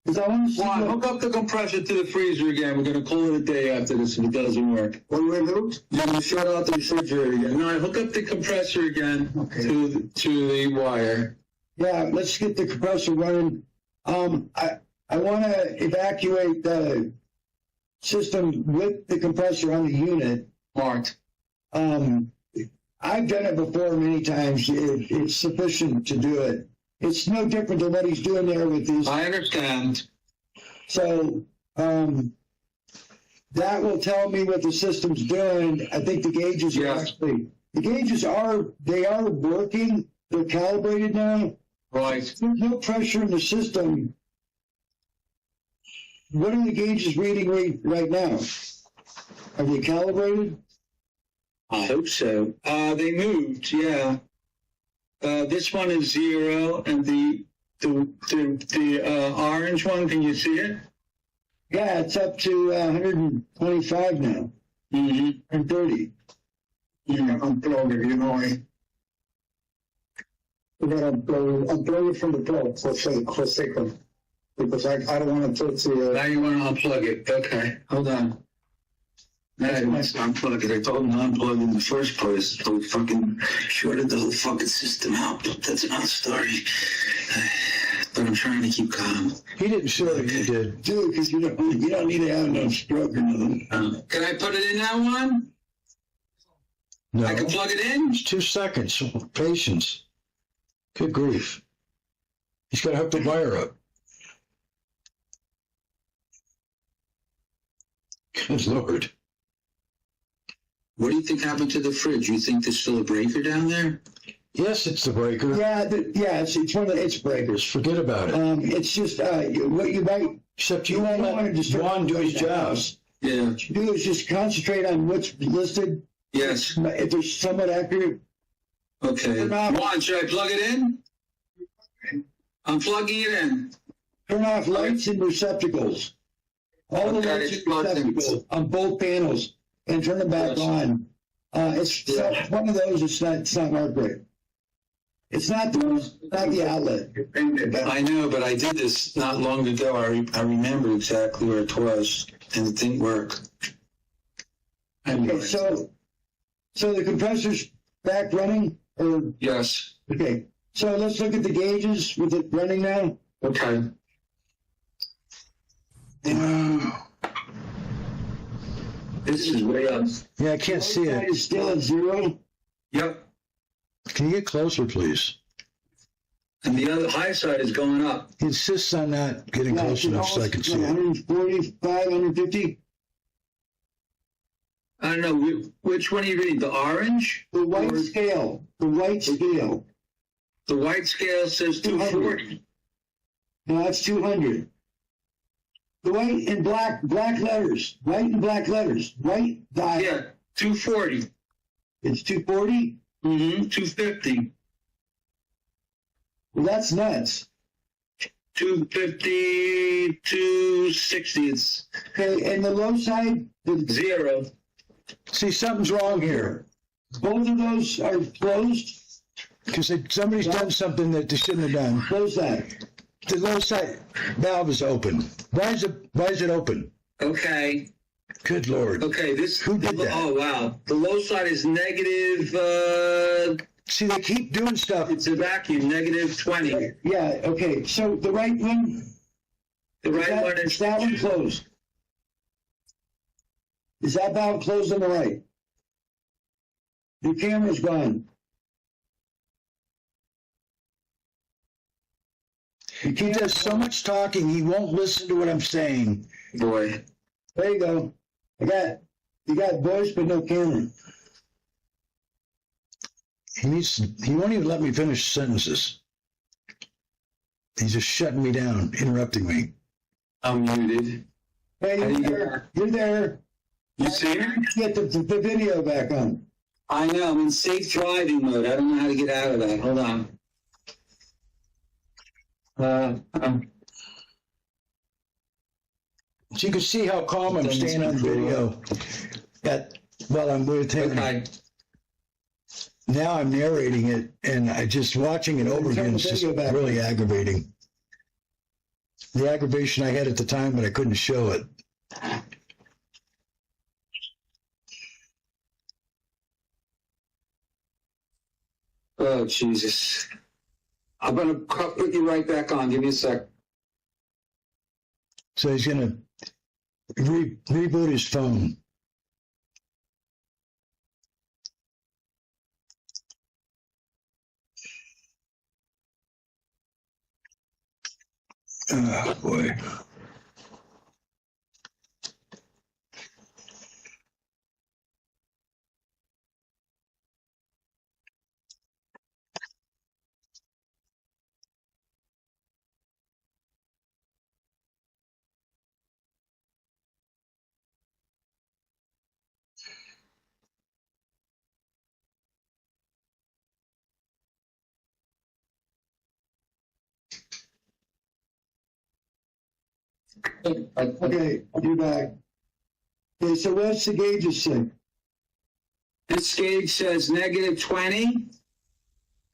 Because I want to see Juan, what- hook up the compressor to the freezer again. We're going to call it a day after this if it doesn't work. What do we do? You're going to shut out the refrigerator again. All right, hook up the compressor again Okay. to the wire. Yeah, let's get the compressor running. I want to evacuate the system with the compressor on the unit. Marked. I've done it before many times. It's sufficient to do it. It's no different than what he's doing there with his. I understand. So that will tell me what the system's doing. I think the gauges are Yes. the gauges are working. They're calibrated now. Right. There's no pressure in the system. What are the gauges reading right now? Are they calibrated? I hope so. They moved, yeah. This one is 0, and the orange one, can you see it? Yeah, it's up to 125 now, Mm-hmm. 130. Yeah, unplug it, you know. We're gonna unplug it from the plug for a second. Because I don't want to touch the, Now you want to unplug it. Okay, hold on. Now he wants to unplug it. I told him to unplug it in the first place. So we fucking shorted the whole fucking system out. But that's another story. But I'm trying to keep calm. He didn't show it, you did. Do it because you don't need to have no stroke or nothing. Can I put it in now, one? No. I can plug it in? It's 2 seconds. Patience. Good grief. He's got to hook the wire up. Good Lord. What do you think happened to the fridge? You think there's still a breaker down there? Yes, it's the breaker. Yeah, it's one of the, it's breakers. Forget about it. It's just, what you might, Except you won't won't want to let disturb Juan do his the job. house. Yeah. What you do is just concentrate on what's listed. Yes. If it's somewhat accurate, Okay. Turn off. Juan, should I plug it in? I'm plugging it in. turn off lights and receptacles. All the Okay, lights it's and plugged in. receptacles on both panels and turn them back Yes. on. It's one of those, it's not marked right. It's not the outlet. I know, but I did this not long ago. I remember exactly where it was, and it didn't work. Okay, so the compressor's back running, or, Yes. okay. So let's look at the gauges with it running now. Okay. This is way up. Yeah, I can't see Side it. is still at 0. Yep. Can you get closer, please? And the other high side is going up. He insists on not getting Yeah, close enough so I can see it. 145, 150. I don't know, which one are you reading? The orange? The white Or- scale. The white scale. The white scale says 240. No, that's 200. The white and black letters. White and black letters. White dial. Yeah, 240. It's 240. 250. Well, that's nuts. 250, 260. It's Okay, and the low side, the, 0. See, something's wrong here. both of those are closed. Because somebody's done something that they shouldn't have done. Close that. The low side valve is open. Why is it open? Okay. Good Lord. Okay, this. Who did that? Oh, wow. The low side is negative, See, they keep doing stuff. it's a vacuum, negative 20. Yeah, okay. So the right one, The right one is that one closed. Is that valve closed on the right? The camera's gone. He does so much talking, he won't listen to what I'm saying. Boy. There you go. You got voice but no camera. He won't even let me finish sentences. He's just shutting me down, interrupting me. I'm muted. Hey, How do you you're get there. You're there. You see it? Get the video back on. I know, I'm in safe driving mode. I don't know how to get out of that. Hold on. So you can see how calm I'm staying on video while I'm with him. Okay. Now I'm narrating it, and I just watching it over again is just really aggravating. The aggravation I had at the time, but I couldn't show it. Oh, Jesus. I'm going to put you right back on. Give me a sec. So he's going to reboot his phone. Oh, boy. Okay, you're back. Okay, so what's the gauges say? This gauge says negative 20.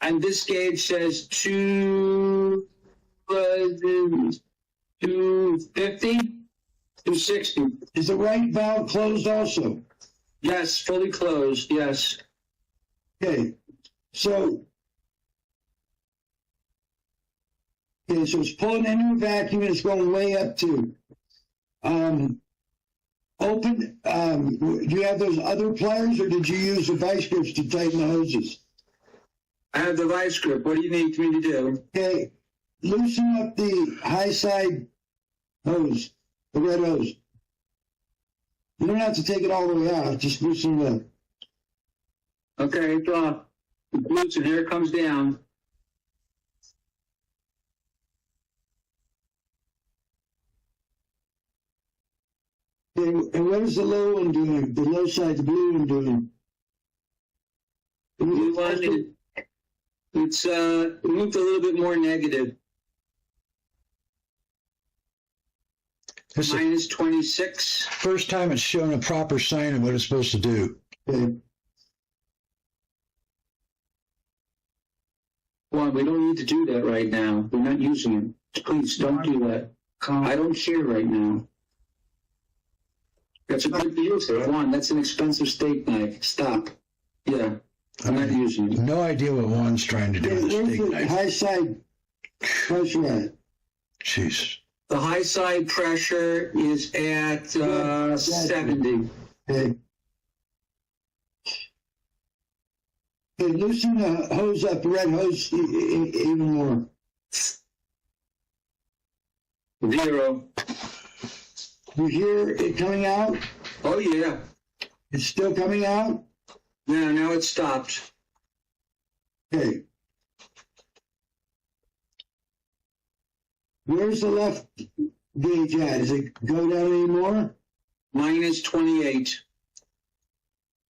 And this gauge says 250, 260. Is the right valve closed also? Yes, fully closed, yes. Okay, so it's pulling into a vacuum and it's going way up to. Open, do you have those other pliers or did you use the vice grips to tighten the hoses? I have the vice grip. What do you need me to do? Okay, loosen up the high side hose, the red hose. You don't have to take it all the way out, just loosen it up. Okay, it's off. Loosen, here it comes down. Okay, and what is the low one doing? The low side, the blue one doing? Blue one, it's moved a little bit more negative. This is the Minus 26. first time it's shown a proper sign of what it's supposed to do. Okay. Well, we don't need to do that right now. We're not using it. Please don't do that. I don't care right now. That's a good deal, sir. Juan, that's an expensive steak knife. Stop. Yeah, I'm not using it. No idea what Juan's trying to do Okay, with this where's steak the knife. high side pressure at? Jeez. The high side pressure is at 70. Okay. Okay, loosen the hose up, the red hose, even more. 0. You hear it coming out? Oh, yeah. It's still coming out? Yeah, now it stopped. Okay. Where's the left gauge at? Does it go down anymore? Minus 28.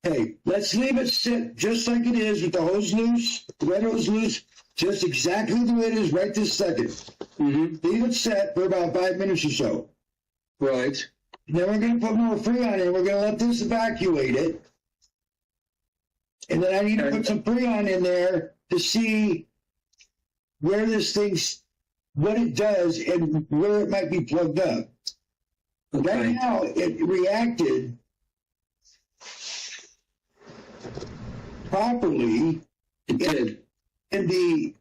Okay, let's leave it sit just like it is with the hose loose, the red hose loose, just exactly the way it is right this second. Mm-hmm. Leave it set for about 5 minutes or so. Right. Then we're going to put more Freon in. We're going to let this evacuate it. And then I need to put some Freon in there to see where this thing's, what it does and where it might be plugged up. Right Okay. now, it reacted properly It did. in the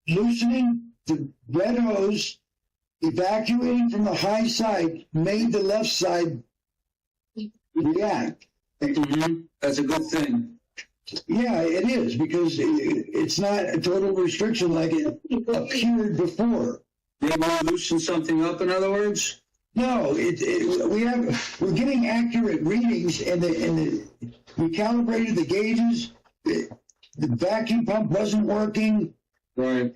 loosening the red hose, evacuating from the high side, made the left side react. Mm-hmm. That's a good thing. Yeah, it is, because it's not a total restriction like it appeared before. They want to loosen something up, in other words? No, we're getting accurate readings, and we calibrated the gauges. The vacuum pump wasn't working. Right.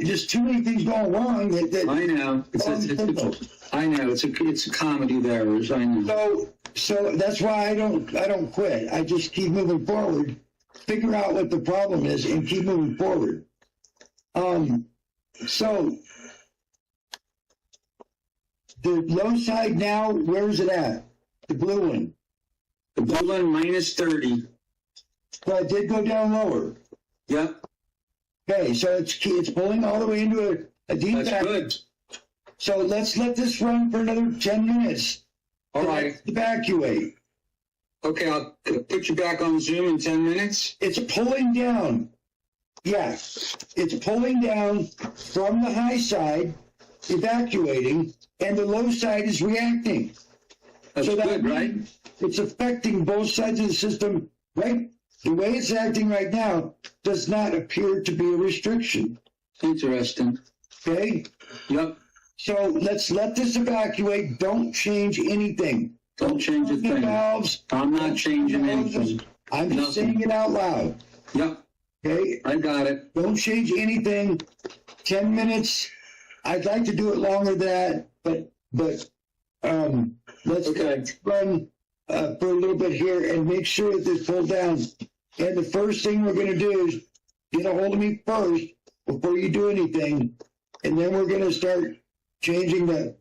Just too many things going wrong. I know. I know. It's a comedy of errors. I know. So that's why I don't quit. I just keep moving forward, figure out what the problem is, and keep moving forward. So the low side now, where's it at? The blue one. The blue one, minus 30. But it did go down lower. Yep. Okay, so it's pulling all the way into a deep That's vacuum. good. So let's let this run for another 10 minutes. All right. Evacuate. Okay, I'll put you back on Zoom in 10 minutes. It's pulling down. Yes, it's pulling down from the high side, evacuating, and the low side is reacting. That's So that good, right? means it's affecting both sides of the system, right? The way it's acting right now does not appear to be a restriction. Interesting. Okay? Yep. So let's let this evacuate. Don't change anything. Don't change a The thing. valves. I'm not changing anything. I'm just Nothing. saying it out loud. Yep. Okay? I got it. Don't change anything. 10 minutes. I'd like to do it longer than that, but let's Okay. run for a little bit here and make sure that this pulls down. And the first thing we're going to do is get a hold of me first before you do anything, and then we're going to start changing the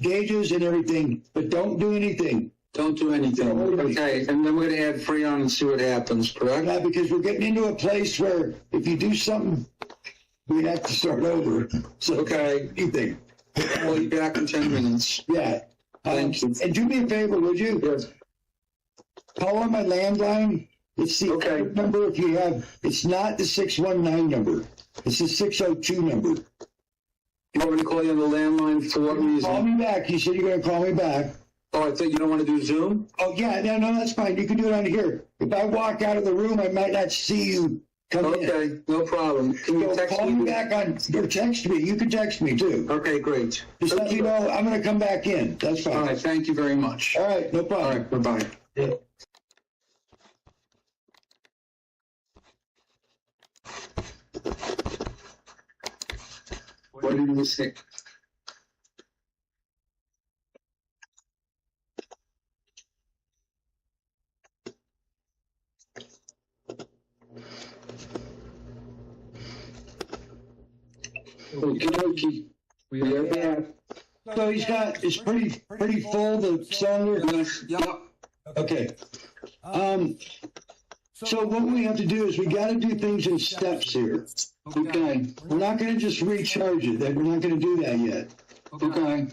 gauges and everything. But don't do anything. Don't do anything. Okay, and then we're going to add Freon and see what happens, correct? Yeah, because we're getting into a place where if you do something, we have to start over. So, Okay. anything. I'll be back in 10 minutes. Yeah. Thank you. And do me a favor, would you? Yes. Call on my landline. It's the Okay. number if you have, it's not the 619 number. It's the 602 number. You want me to call you on the landline for what Call reason? me back. You said you're going to call me back. Oh, I thought you don't want to do Zoom? Oh, yeah, no, that's fine. You can do it on here. If I walk out of the room, I might not see you come in. Okay, no problem. Can you So text call me me? back on, or text me. You can text me too. Okay, great. Just let you know I'm going to come back in. That's All fine. right, thank you very much. All right, no All problem. right, bye-bye. Yeah. What did you say? Okey-dokey. We are back. So it's pretty full, the cylinder? Yep. Okay. So what we have to do is we got to do things in steps here. Okay, We're not going to just recharge it. We're not going to do that yet. okay.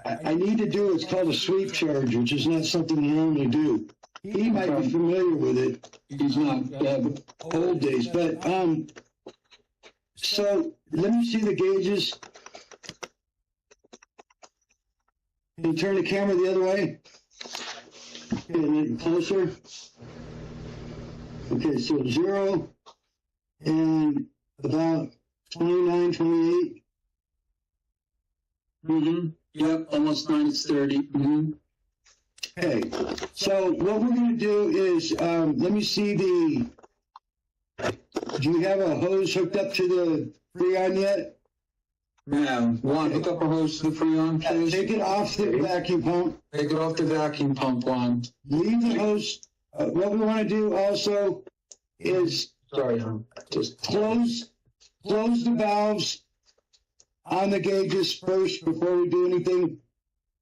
I need to do what's called a sweep charge, which is not something we normally do. He might be familiar with it. He's not, Old days, but so let me see the gauges. Can you turn the camera the other way? Okay, and then closer. Okay, so 0 and about 29, 28. mm-hmm. Yep, almost 9, it's 30. Mm-hmm. Okay, so what we're going to do is, let me see the, do you have a hose hooked up to the Freon yet? Now, Juan, hook up a hose to the Freon, please. Take it off the vacuum pump. Take it off the vacuum pump, Juan. Leave the hose. What we want to do also is Sorry, just close the valves on the gauges first before we do anything.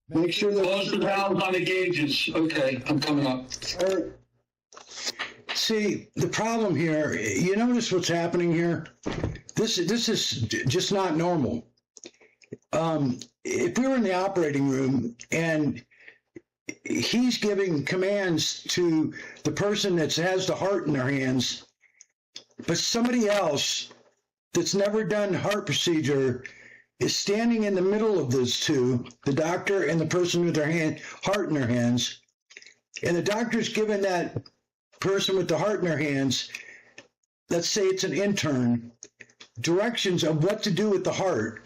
Make sure the close the valves on the gauges. Okay, I'm coming up. See, the problem here, you notice what's happening here? This is just not normal. If we were in the operating room and he's giving commands to the person that has the heart in their hands, but somebody else that's never done heart procedure is standing in the middle of those two, the doctor and the person with their heart in their hands, and the doctor's giving that person with the heart in their hands, let's say it's an intern, directions of what to do with the heart,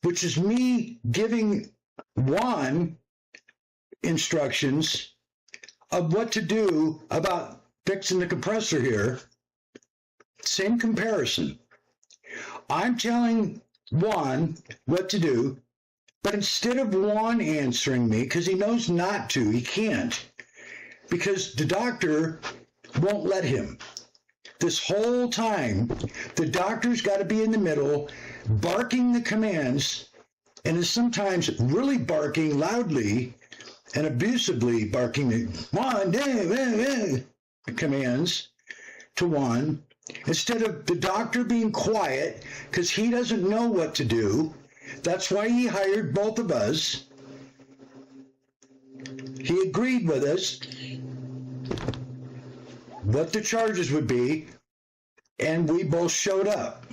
which is me giving Juan instructions of what to do about fixing the compressor here. Same comparison. I'm telling Juan what to do, but instead of Juan answering me, because he knows not to, he can't, because the doctor won't let him. This whole time, the doctor's got to be in the middle, barking the commands, and is sometimes really barking loudly and abusively barking the Juan, commands to Juan, instead of the doctor being quiet because he doesn't know what to do. That's why he hired both of us. He agreed with us what the charges would be, and we both showed up.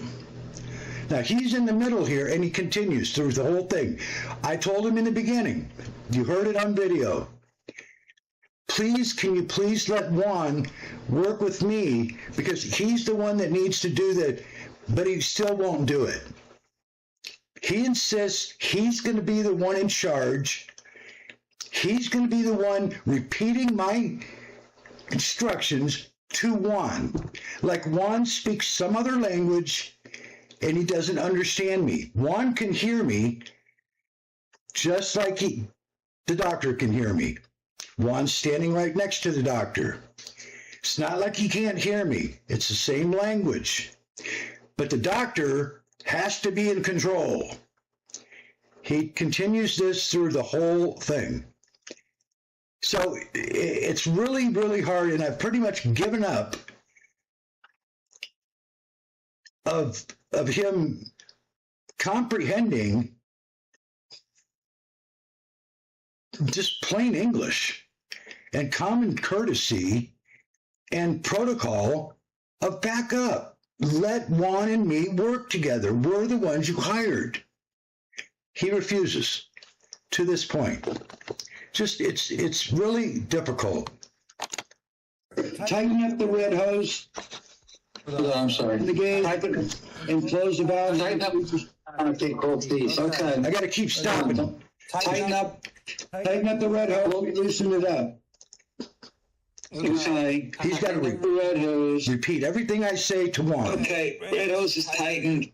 Now, he's in the middle here, and he continues through the whole thing. I told him in the beginning, you heard it on video, please, can you please let Juan work with me, because he's the one that needs to do that, but he still won't do it. He insists he's going to be the one in charge. He's going to be the one repeating my instructions to Juan. Like Juan speaks some other language and he doesn't understand me. Juan can hear me just like the doctor can hear me. Juan's standing right next to the doctor. It's not like he can't hear me. It's the same language. But the doctor has to be in control. He continues this through the whole thing. So it's really, really hard, and I've pretty much given up of him comprehending just plain English and common courtesy and protocol of back up. Let Juan and me work together. We're the ones you hired. He refuses to this point. Just, it's really difficult. Tighten up the red hose I'm sorry. in the gauge and close the valve. Tighten up. I think both these. Okay. I got to keep stopping. Tighten up the red hose, loosen it up. Okay. He's got to The red hose. repeat everything I say to Juan. Okay. Red hose is tightened.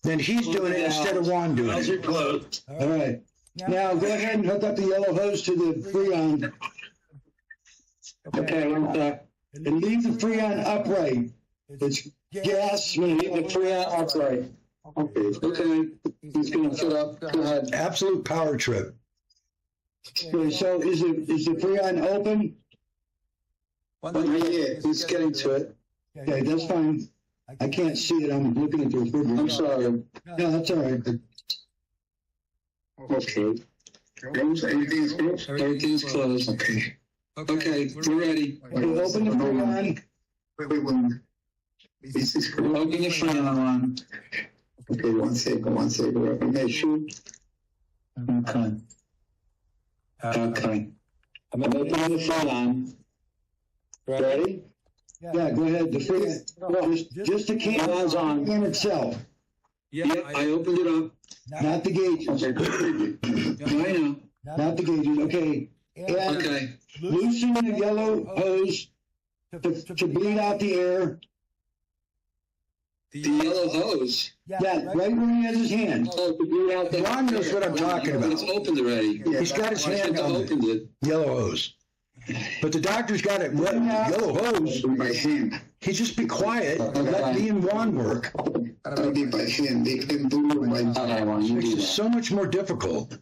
Then he's doing it instead of Juan doing Hose are it. closed. All right. Now go ahead and hook up the yellow hose to the Freon Okay. One sec. and leave the Freon upright. It's gas. Leave the Freon upright. Okay. He's gonna fill up. Go ahead. Absolute power trip. Okay, so is the Freon open? Yeah, he's getting to it. Okay, that's fine. I can't see it. I'm looking at the refrigerator. I'm sorry. No, that's all right. Okay. Everything's closed? Everything's closed. Okay. Okay, we're ready. Okay, open the Freon. Open Open the front one. Okay, one second. Let me make sure. Okay. Okay. I'm opening the front on. Ready? Yeah, go ahead. The Freon, just the can in itself, Yeah, I opened it up. not the gauges. I know. Not the gauges. Okay. And Okay. loosen the yellow hose to bleed out the air. The yellow hose. Yeah, right where he has his hand. Oh, to bleed out the. Juan knows what I'm talking about. It's opened already. He's got his I hand think I on the opened it. yellow hose. But the doctor's got it red, yellow hose. With my hand. He just be quiet and let me and Juan work. I did by hand. They can do it by Okay, well, you Makes do it that. so much more difficult.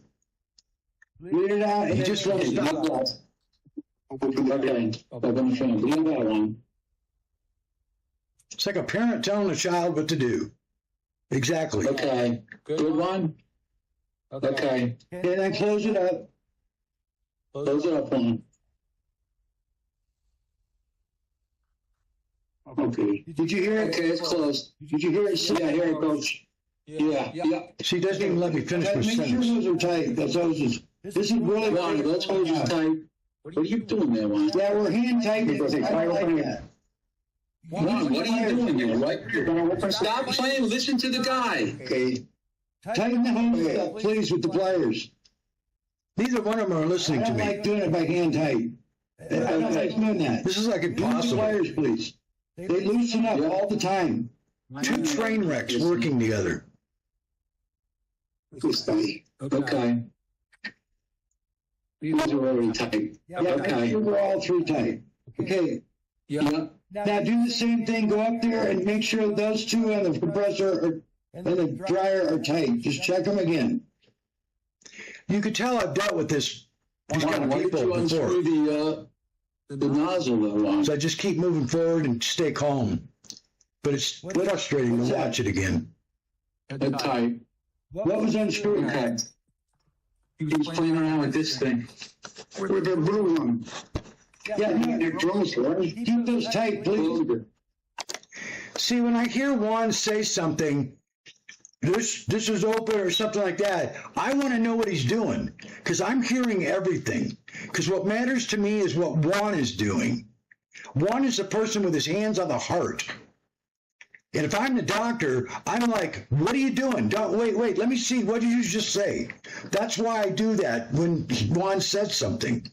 Bleed it out. He And just won't stop. Okay. Open the front. Bleed that one. It's like a parent telling a child what to do. Exactly. Okay. Good one. Okay. and then close it up. Close it up one. Okay. Did you hear it? Okay, it's closed. Did you hear it? Yeah, here it goes. Yeah, yeah. She doesn't even let me finish my Make sure sentence. those are tight. Those hoses. This is really. Juan, let's hold you tight. What are you doing there, Juan? Yeah, we're hand tightening. I don't like that. Juan, what are you doing there? Right? Stop playing. Listen to the guy. Okay. Tighten the hose up, please, with the pliers. Neither one of them are I listening to don't me. like doing it by hand tight. I don't like doing that. This is like Use the impossible. pliers, please. They loosen up all the time. Two train wrecks working together. Okay. These are already tight. Yeah, make Okay. sure we're all three tight. Okay. Yeah. Now do the same thing. Go up there and make sure those two and the compressor and the dryer are tight. Just check them again. You could tell I've dealt with these kind Juan, of why did people you unscrew before. the nozzle though, Juan? So I just keep moving forward and stay calm. But it's frustrating to watch it again. They're tight. What was unscrewed? Okay. He was playing around with this thing. With the blue one. Yeah, They're close, right? keep those tight, please. See, when I hear Juan say something, this is open or something like that, I want to know what he's doing because I'm hearing everything. Because what matters to me is what Juan is doing. Juan is a person with his hands on the heart. And if I'm the doctor, I'm like, what are you doing? Don't wait, let me see. What did you just say? That's why I do that when Juan says something.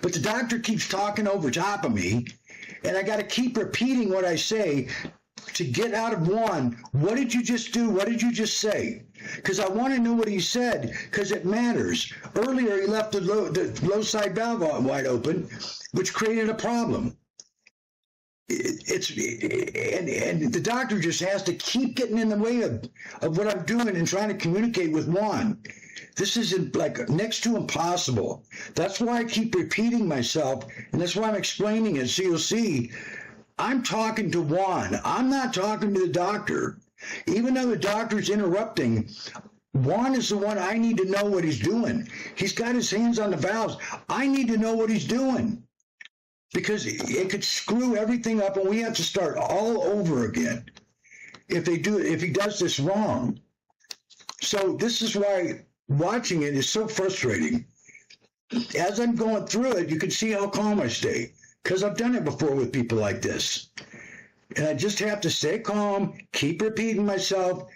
But the doctor keeps talking over top of me, and I got to keep repeating what I say to get out of Juan. What did you just do? What did you just say? Because I want to know what he said, because it matters. Earlier, he left the low side valve wide open, which created a problem. And the doctor just has to keep getting in the way of what I'm doing and trying to communicate with Juan. This is like next to impossible. That's why I keep repeating myself, and that's why I'm explaining it. So you'll see, I'm talking to Juan. I'm not talking to the doctor. Even though the doctor's interrupting, Juan is the one I need to know what he's doing. He's got his hands on the valves. I need to know what he's doing because it could screw everything up, and we have to start all over again if he does this wrong. So this is why watching it is so frustrating. As I'm going through it, you can see how calm I stay because I've done it before with people like this. And I just have to stay calm, keep repeating myself,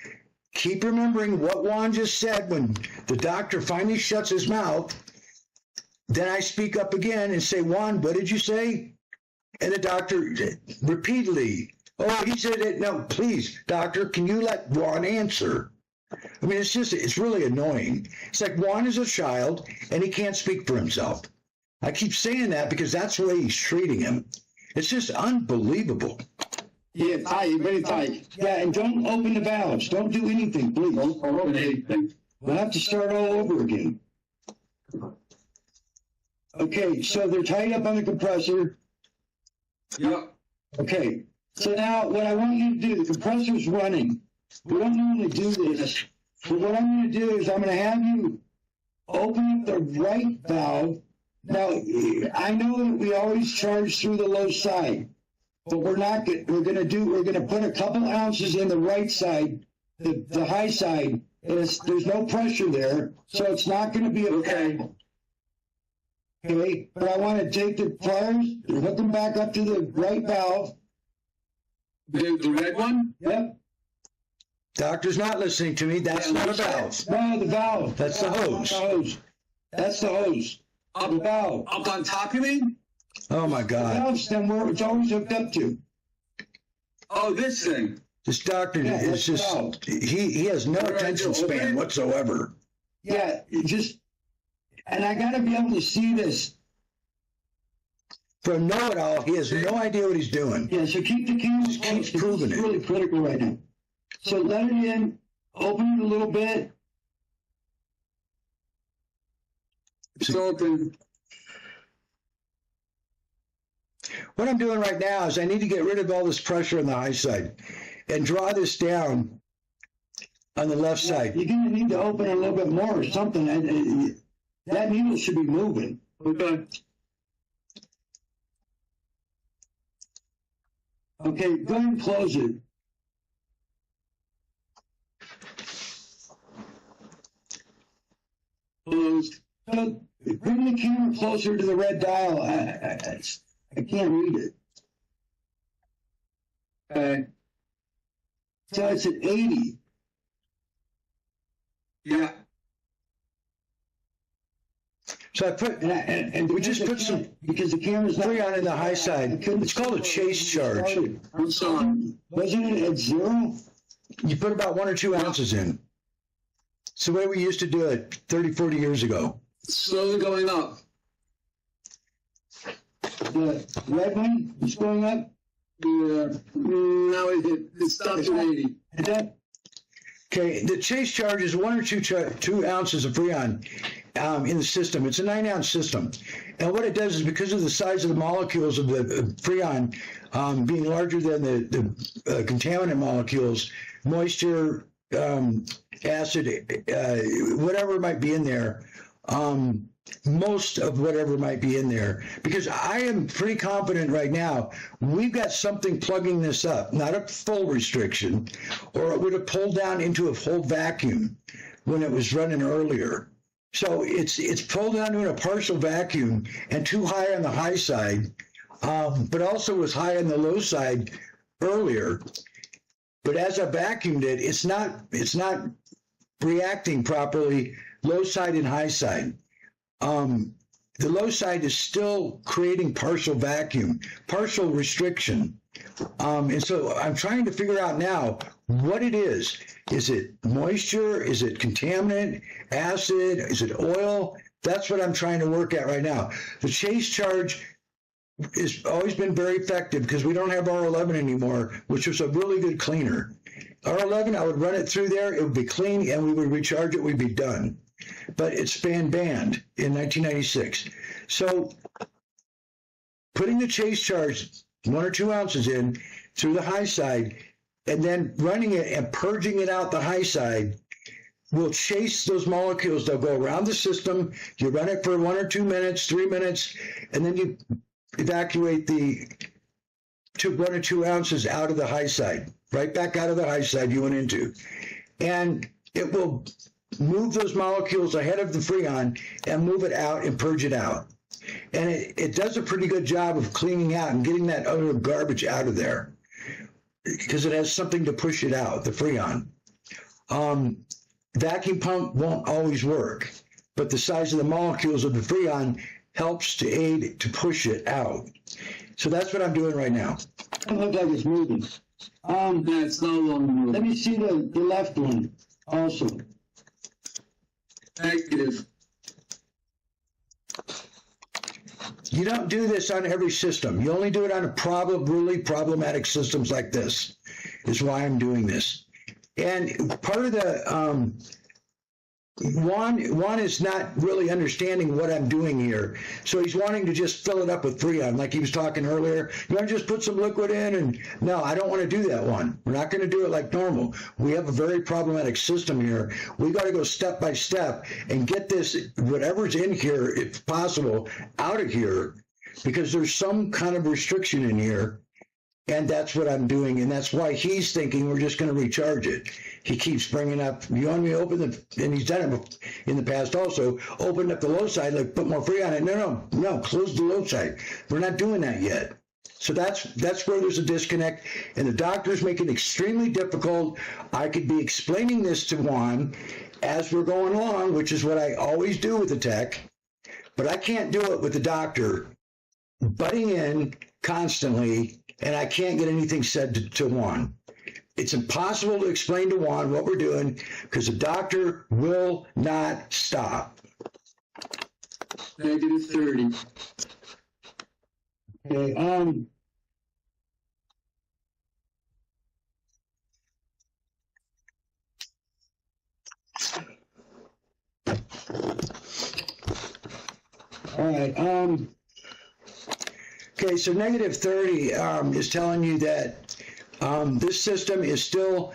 keep remembering what Juan just said when the doctor finally shuts his mouth. Then I speak up again and say, Juan, what did you say? And the doctor repeatedly, oh, he said it. No, please, doctor, can you let Juan answer? I mean, it's really annoying. It's like Juan is a child and he can't speak for himself. I keep saying that because that's the way he's treating him. It's just unbelievable. Yeah, tight, very tight. Yeah, and don't open the valves. Don't do anything, please. Don't open anything. We'll have to start all over again. Okay, so they're tied up on the compressor. Yep. Okay, so now what I want you to do, the compressor's running. We don't normally do this, but what I'm going to do is I'm going to have you open up the right valve. Now, I know that we always charge through the low side, but we're going to put a couple ounces in the right side, the high side, and there's no pressure there, so it's not going to be okay. Okay, but I want to take the pliers, hook them back up to the right valve. The red one? Yep. Doctor's not listening to me. That's not a valve. No, the valve. That's the hose. That's the hose. The valve. Up on top, you mean? Oh my The God. valve's then where it's always hooked up to. Oh, this thing. This doctor Yeah, is that's just, valve. he has no attention span whatsoever. Yeah, and I got to be able to see this. For a know-it-all, he has no idea what he's doing. Yeah, so keep the camera Just keeps close, 'cause proving this is it. really critical right now. So let it in, open it a little bit. It's open. What I'm doing right now is I need to get rid of all this pressure on the high side and draw this down on the left side. You're going to need to open it a little bit more or something. That needle should be moving. Okay. Okay, go ahead and close it. Closed. So bring the camera closer to the red dial. I can't read it. Okay. So it's at 80. Yeah. So I put, And we just put some because the camera's not Freon in the high side. It's called a chase charge. I'm sorry. Wasn't it at 0? You put about 1 or 2 ounces in. It's the way we used to do it 30, 40 years ago. Slowly going up. The red one is going up. Yeah. Now it stops at 80. And that, Okay, the chase charge is 1 or 2 ounces of Freon in the system. It's a 9-ounce system. And what it does is because of the size of the molecules of the Freon being larger than the contaminant molecules, moisture, acid, whatever might be in there, most of whatever might be in there, because I am pretty confident right now we've got something plugging this up, not a full restriction, or it would have pulled down into a full vacuum when it was running earlier. So it's pulled down to a partial vacuum and too high on the high side, but also was high on the low side earlier. But as I vacuumed it, it's not reacting properly, low side and high side. The low side is still creating partial vacuum, partial restriction. And so I'm trying to figure out now what it is. Is it moisture? Is it contaminant, acid? Is it oil? That's what I'm trying to work at right now. The chase charge has always been very effective because we don't have R11 anymore, which was a really good cleaner. R11, I would run it through there, it would be clean, and we would recharge it, we'd be done. but it's been banned in 1996. So putting the chase charge 1 or 2 ounces in through the high side and then running it and purging it out the high side will chase those molecules. They'll go around the system. You run it for 1 or 2 minutes, 3 minutes, and then you evacuate the 1 or 2 ounces out of the high side, right back out of the high side you went into. And it will move those molecules ahead of the Freon and move it out and purge it out. And it does a pretty good job of cleaning out and getting that other garbage out of there because it has something to push it out, the Freon. Vacuum pump won't always work, but the size of the molecules of the Freon helps to aid to push it out. So that's what I'm doing right now. It looks like it's moving. Yeah, it's no longer moving. Let me see the left one also. Negative. You don't do this on every system. You only do it on really problematic systems like this, is why I'm doing this. And part of the, Juan is not really understanding what I'm doing here. So he's wanting to just fill it up with Freon, like he was talking earlier. You want to just put some liquid in? And no, I don't want to do that one. We're not going to do it like normal. We have a very problematic system here. We got to go step by step and get this, whatever's in here, if possible, out of here, because there's some kind of restriction in here. And that's what I'm doing, and that's why he's thinking we're just going to recharge it. He keeps bringing up, you want me to open the, and he's done it in the past also, opened up the low side, like put more Freon in. No, close the low side. We're not doing that yet. So that's where there's a disconnect, and the doctors make it extremely difficult. I could be explaining this to Juan as we're going along, which is what I always do with the tech, but I can't do it with the doctor butting in constantly, and I can't get anything said to Juan. It's impossible to explain to Juan what we're doing because the doctor will not stop. Negative 30. Okay, all right, Okay, so negative 30 is telling you that this system is still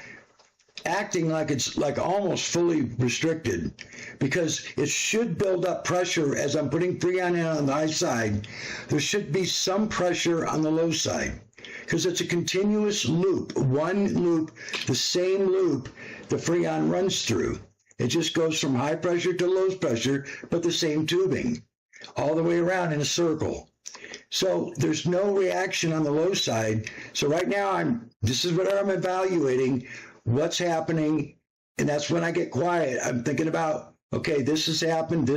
acting like it's like almost fully restricted because it should build up pressure as I'm putting Freon in on the high side. There should be some pressure on the low side because it's a continuous loop, one loop, the same loop the Freon runs through. It just goes from high pressure to low pressure, but the same tubing all the way around in a circle. So there's no reaction on the low side. So right now this is what I'm evaluating, what's happening, and that's when I get quiet. I'm thinking about, okay, this has happened,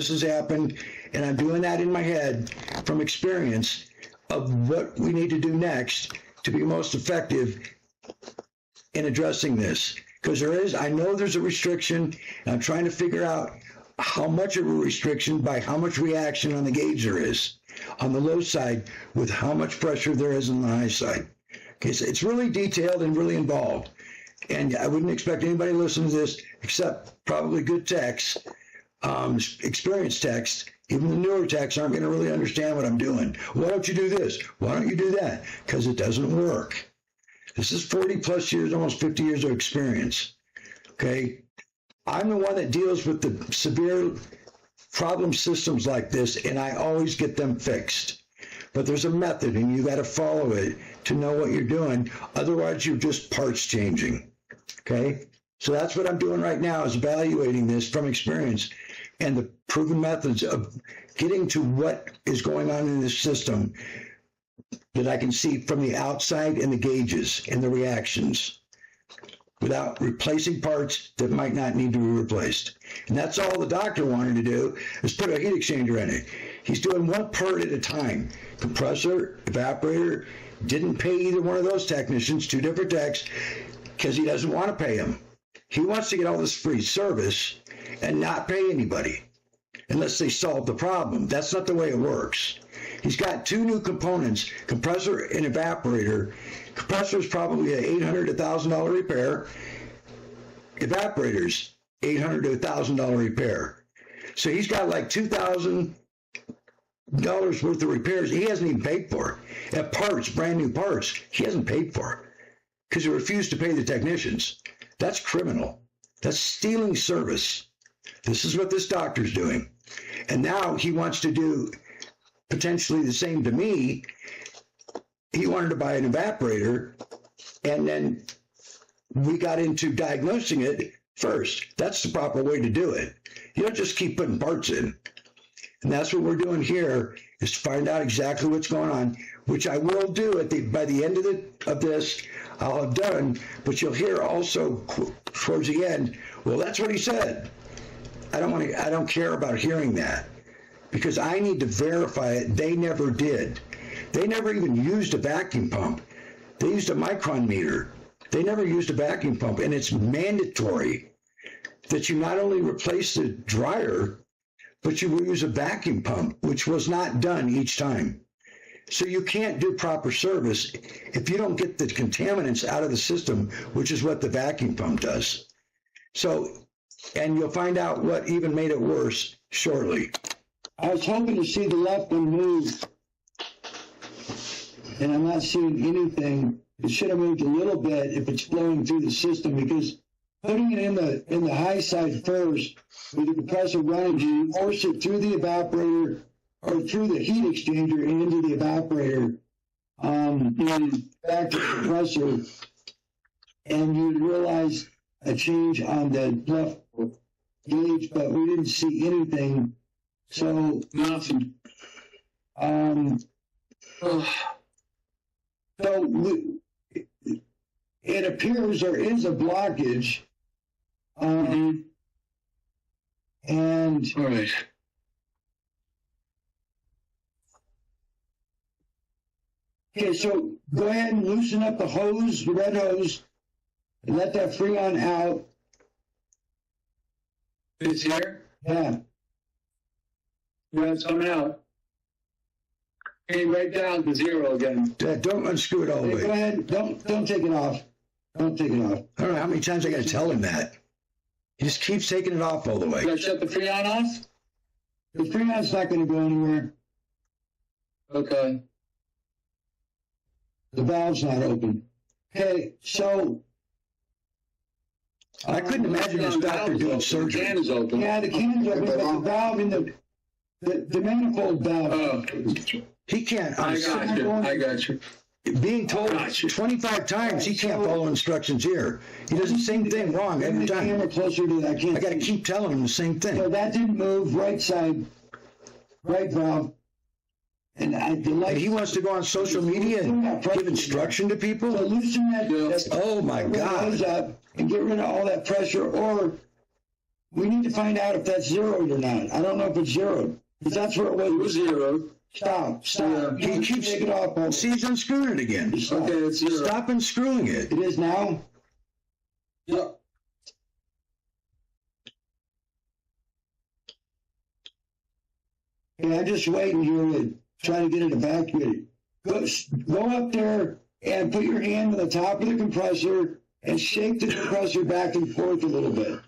and I'm doing that in my head from experience of what we need to do next to be most effective in addressing this. Because I know there's a restriction, and I'm trying to figure out how much of a restriction by how much reaction on the gauge there is on the low side with how much pressure there is on the high side. Okay, so it's really detailed and really involved. And I wouldn't expect anybody to listen to this except probably good techs, experienced techs. Even the newer techs aren't going to really understand what I'm doing. Why don't you do this? Why don't you do that? Because it doesn't work. This is 40 plus years, almost 50 years of experience. Okay, I'm the one that deals with the severe problem systems like this, and I always get them fixed. But there's a method, and you got to follow it to know what you're doing. Otherwise, you're just parts changing. Okay? So that's what I'm doing right now, is evaluating this from experience and the proven methods of getting to what is going on in this system that I can see from the outside and the gauges and the reactions, without replacing parts that might not need to be replaced. And that's all the doctor wanted to do, is put a heat exchanger in it. He's doing one part at a time. Compressor, evaporator, didn't pay either one of those technicians, two different techs, because he doesn't want to pay them. He wants to get all this free service and not pay anybody unless they solve the problem. That's not the way it works. He's got two new components, compressor and evaporator. Compressor is probably an $800 to $1,000 repair. Evaporators, $800 to $1,000 repair. So he's got like $2,000 worth of repairs he hasn't even paid for. At parts, brand new parts, he hasn't paid for because he refused to pay the technicians. That's criminal. That's stealing service. This is what this doctor's doing. And now he wants to do potentially the same to me. He wanted to buy an evaporator, and then we got into diagnosing it first. That's the proper way to do it. You don't just keep putting parts in. And that's what we're doing here, is to find out exactly what's going on, which I will do by the end of this, I'll have done, but you'll hear also towards the end, well, that's what he said. I don't care about hearing that, because I need to verify it. They never did. They never even used a vacuum pump. They used a micron meter. They never used a vacuum pump, and it's mandatory that you not only replace the dryer, but you will use a vacuum pump, which was not done each time. So you can't do proper service if you don't get the contaminants out of the system, which is what the vacuum pump does. So, and you'll find out what even made it worse shortly. I was hoping to see the left one move, and I'm not seeing anything. It should have moved a little bit if it's flowing through the system, because putting it in the high side first with the compressor running, you force it through the evaporator or through the heat exchanger and into the evaporator, and back to the compressor, and you'd realize a change on the left gauge, but we didn't see anything. So Nothing. It appears there is a blockage, and All right. okay, so go ahead and loosen up the hose, the red hose, and let that Freon out. It's here. Yeah, Yeah, it's coming out. Hey, right down to 0 again. Don't unscrew it all the go way. ahead, don't take it off. Don't take it off. I don't know how many times I got to tell him that. He just keeps taking it off all the way. Did I shut the Freon off? The Freon's not going to go anywhere. Okay. The valve's not open. Okay, so I couldn't imagine this doctor doing The surgery. can is open. yeah, the can's open, but the valve in the manifold valve. Oh, He can't. I got you. I got you. Being told 25 times he can't follow instructions here. He does the same thing wrong Bring every the camera time. closer to that. I can't. I got to see. keep telling him the same So thing. that didn't move. Right side, right valve, and the And light. he wants to go on social media and give instruction to So people. loosen that. Yeah. that Oh my hose God. up and get rid of all that pressure, or we need to find out if that's zeroed or not. I don't know if it's zeroed, because that's where it It was was. 0. Stop. Yeah. He keeps take it off. See, he's unscrewing it again. Stop. Okay, it's 0. Stop unscrewing it. It is now. Yeah. Okay, I'm just waiting here to try to get it evacuated. Go up there and put your hand on the top of the compressor and shake the compressor back and forth a little bit.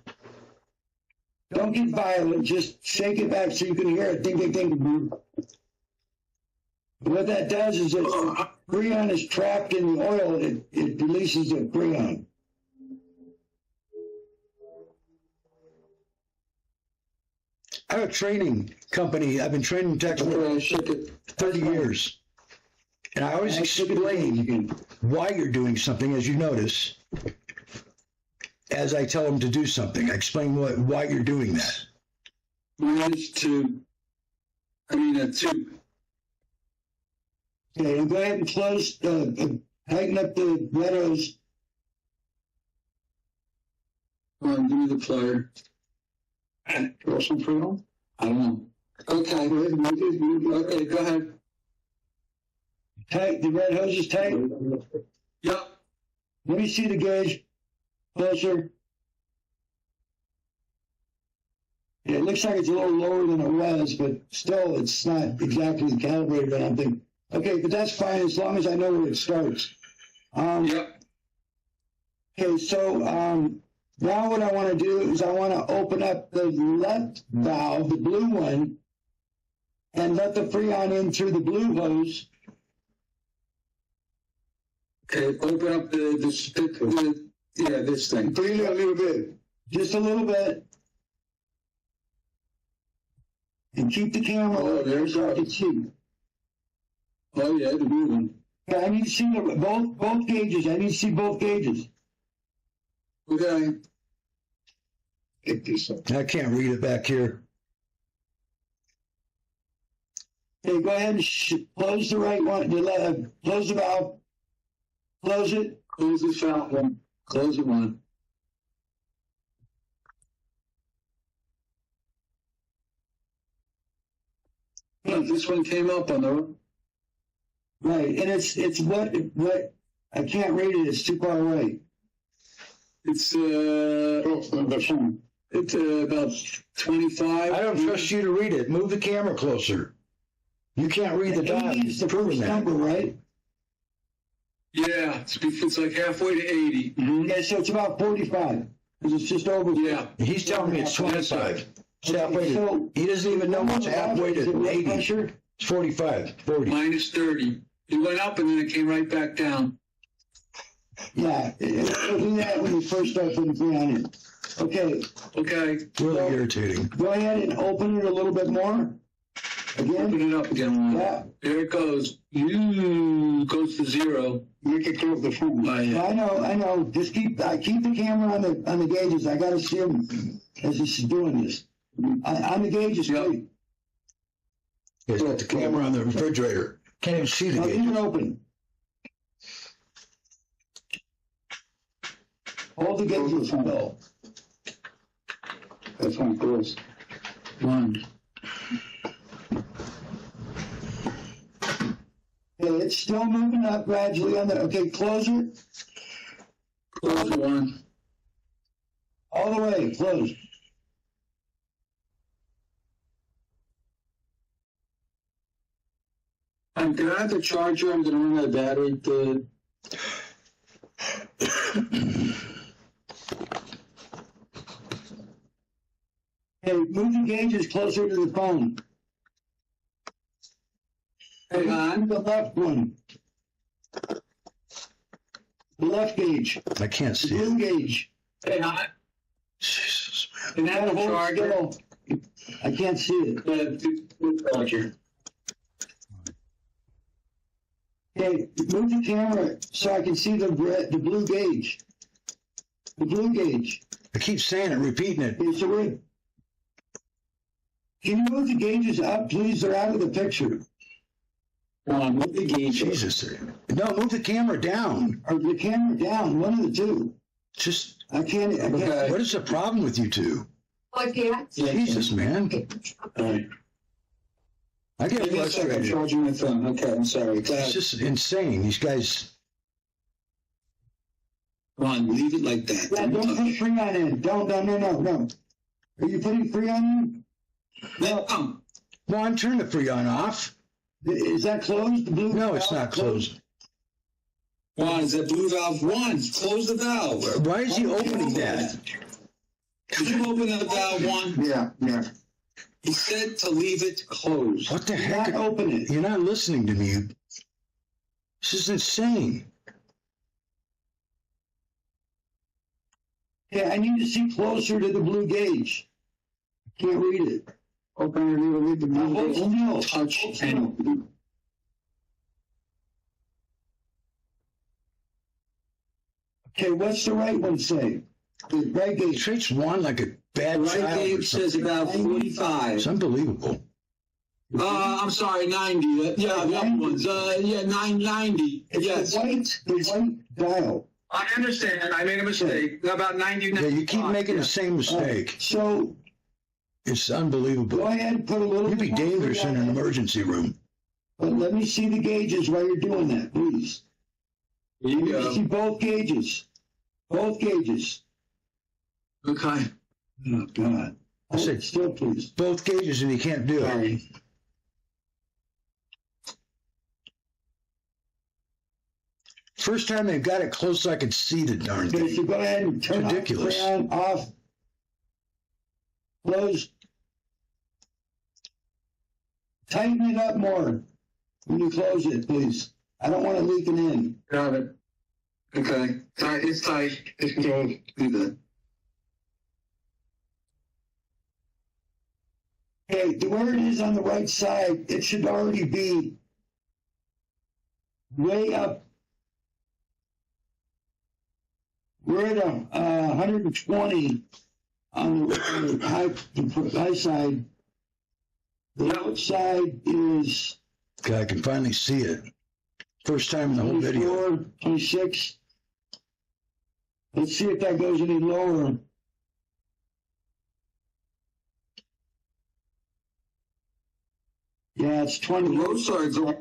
Don't get violent, just shake it back so you can hear it ding, ding, ding. What that does is if Freon is trapped in the oil, it releases the Freon. I have a training company. I've been training techs for Shake it. 30 years. And I always explain why you're doing something, as you notice, as I tell them to do something. I explain why you're doing that. Mine is 2. I mean, 2. Okay, and go ahead and close, tighten up the red hose. Come on, give me the plier. Throw some Freon? I don't know. Okay. Okay, go ahead. Tight, the red hose is tight. Yep. Let me see the gauge closer. Yeah, it looks like it's a little lower than it was, but still it's not exactly calibrated, I don't think. Okay, but that's fine as long as I know where it starts. Yep. Okay, so Now what I want to do is I want to open up the left valve, the blue one, and let the Freon in through the blue hose. Okay, open up this thing. Freely a little bit. Just a little bit. And keep the camera Oh, over there's so I our- can see. Oh yeah, the blue one. Yeah, I need to see both gauges. I need to see both gauges. Okay. Take this up. I can't read it back here. Okay, go ahead and close the right one. Close the valve. Close it. Close this out one. Close it one. Yeah, this one came up on the. Right, and it's what I can't read it. It's too far away. It's The phone. it's about 25. I don't trust you to read it. Move the camera closer. You can't read the dial. 80 is the Proving first that. number, right? Yeah, it's like halfway to 80. Yeah, so it's about 45. Because it's just over. Yeah. He's telling me it's 25. It's halfway to, So- he doesn't even know what's halfway Is it to low 80. pressure? It's 45, 40. Minus 30. It went up and then it came right back down. Yeah, it'll do that when you first start putting Freon in. Okay, Okay, Really irritating. go ahead and open it a little bit more. open Again, it up again. yeah. There it goes. Goes to 0. Make it close the phone. I know. Just keep the camera on the gauges. I gotta see them as this is doing this. On the gauges, Yep. please. He's got the camera on the refrigerator. Can't even see the Now leave gauge. it open. Hold the gauges. No. That's one close. 1. Okay, it's still moving up gradually on the. Okay, close it Close 1. all the way. Close. Can I have the charger? I'm going to run my battery to. Okay, move the gauges closer to the phone. Hang on. The left one. The left gauge. I can't The see it. blue gauge. Hang on. Jesus, man. Can I have the Hold charger? still. I can't see it. The charger. Okay, move the camera so I can see the blue gauge. The blue gauge. I keep saying it, repeating it. Okay, so we're. Can you move the gauges up, please? They're out of the picture. Come on, move the gauge. Jesus. No, move the camera down. Or the camera down, one of the two. Just, I can't. Okay. what is the problem with you two? Jesus, man. All right. I get Give me a second. I'm frustrated. charging my phone. Okay, I'm sorry. Go It's ahead. just insane. These guys, Come on, leave it like that. Yeah, don't put Freon in. Don't, no. Are you putting Freon in? No. well, I'm turning the Freon off. Is that closed? The blue No, it's valve not closed. Juan, is that blue valve 1? Close the valve. Why is he opening that? Could you open the valve 1? Yeah. He said to leave it closed. What the Do heck? not open it. You're not listening to me. This is insane. Okay, I need to see closer to the blue gauge. I can't read it. Open it a little bit. The Hold blue still. Touch Hold still. and Okay, what's the right one say? The right He gauge. treats one like a bad right child. or gauge says something. about 45. It's unbelievable. I'm sorry, 90. Yeah, the other ones. 990. It's Yes. the white dial. I understand. I made a mistake. About 90. Yeah, you keep making the same mistake. So It's go unbelievable. ahead and put a little. You'd be bit more dangerous in Freon an emergency room. But let me see the gauges while you're doing that, please. There you Let me see go. both gauges. Both gauges. Okay. Oh, God. I said- Still, please. Both gauges and he can't do it. Sorry. first time they've got it close so I could see the darn Okay, so thing. go ahead and turn off the Ridiculous. fan, off, close. Tighten it up more when you close it, please. I don't want it leaking in. Got it. Okay. Tight. It's tight. It's good. Do that. Okay, where it is on the right side, it should already be way up. We're at 120 on the high side. The outside is Okay, I can finally see it. First time in the whole video. 24, 26. Let's see if that goes any lower. Yeah, it's 20. Both sides are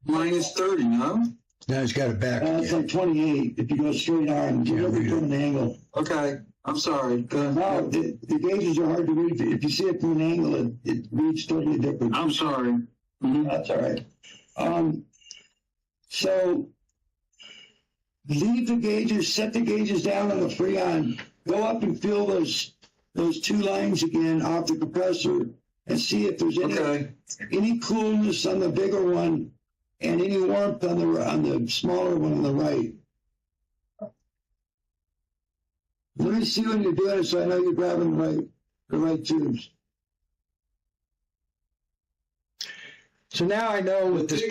minus 30, no? Now he's got it back It's again. like 28 if you go straight on. You're looking from an angle. Okay. I'm sorry. Go ahead. No, the gauges are hard to read. If you see it from an angle, it reads totally different. I'm sorry. Mhm. That's all right. So leave the gauges, set the gauges down on the Freon. Go up and feel those two lines again off the compressor and see if there's any coolness on the bigger one and any warmth on the smaller one on the right. Let me see when you're doing it so I know you're grabbing the right tubes. So now I know with this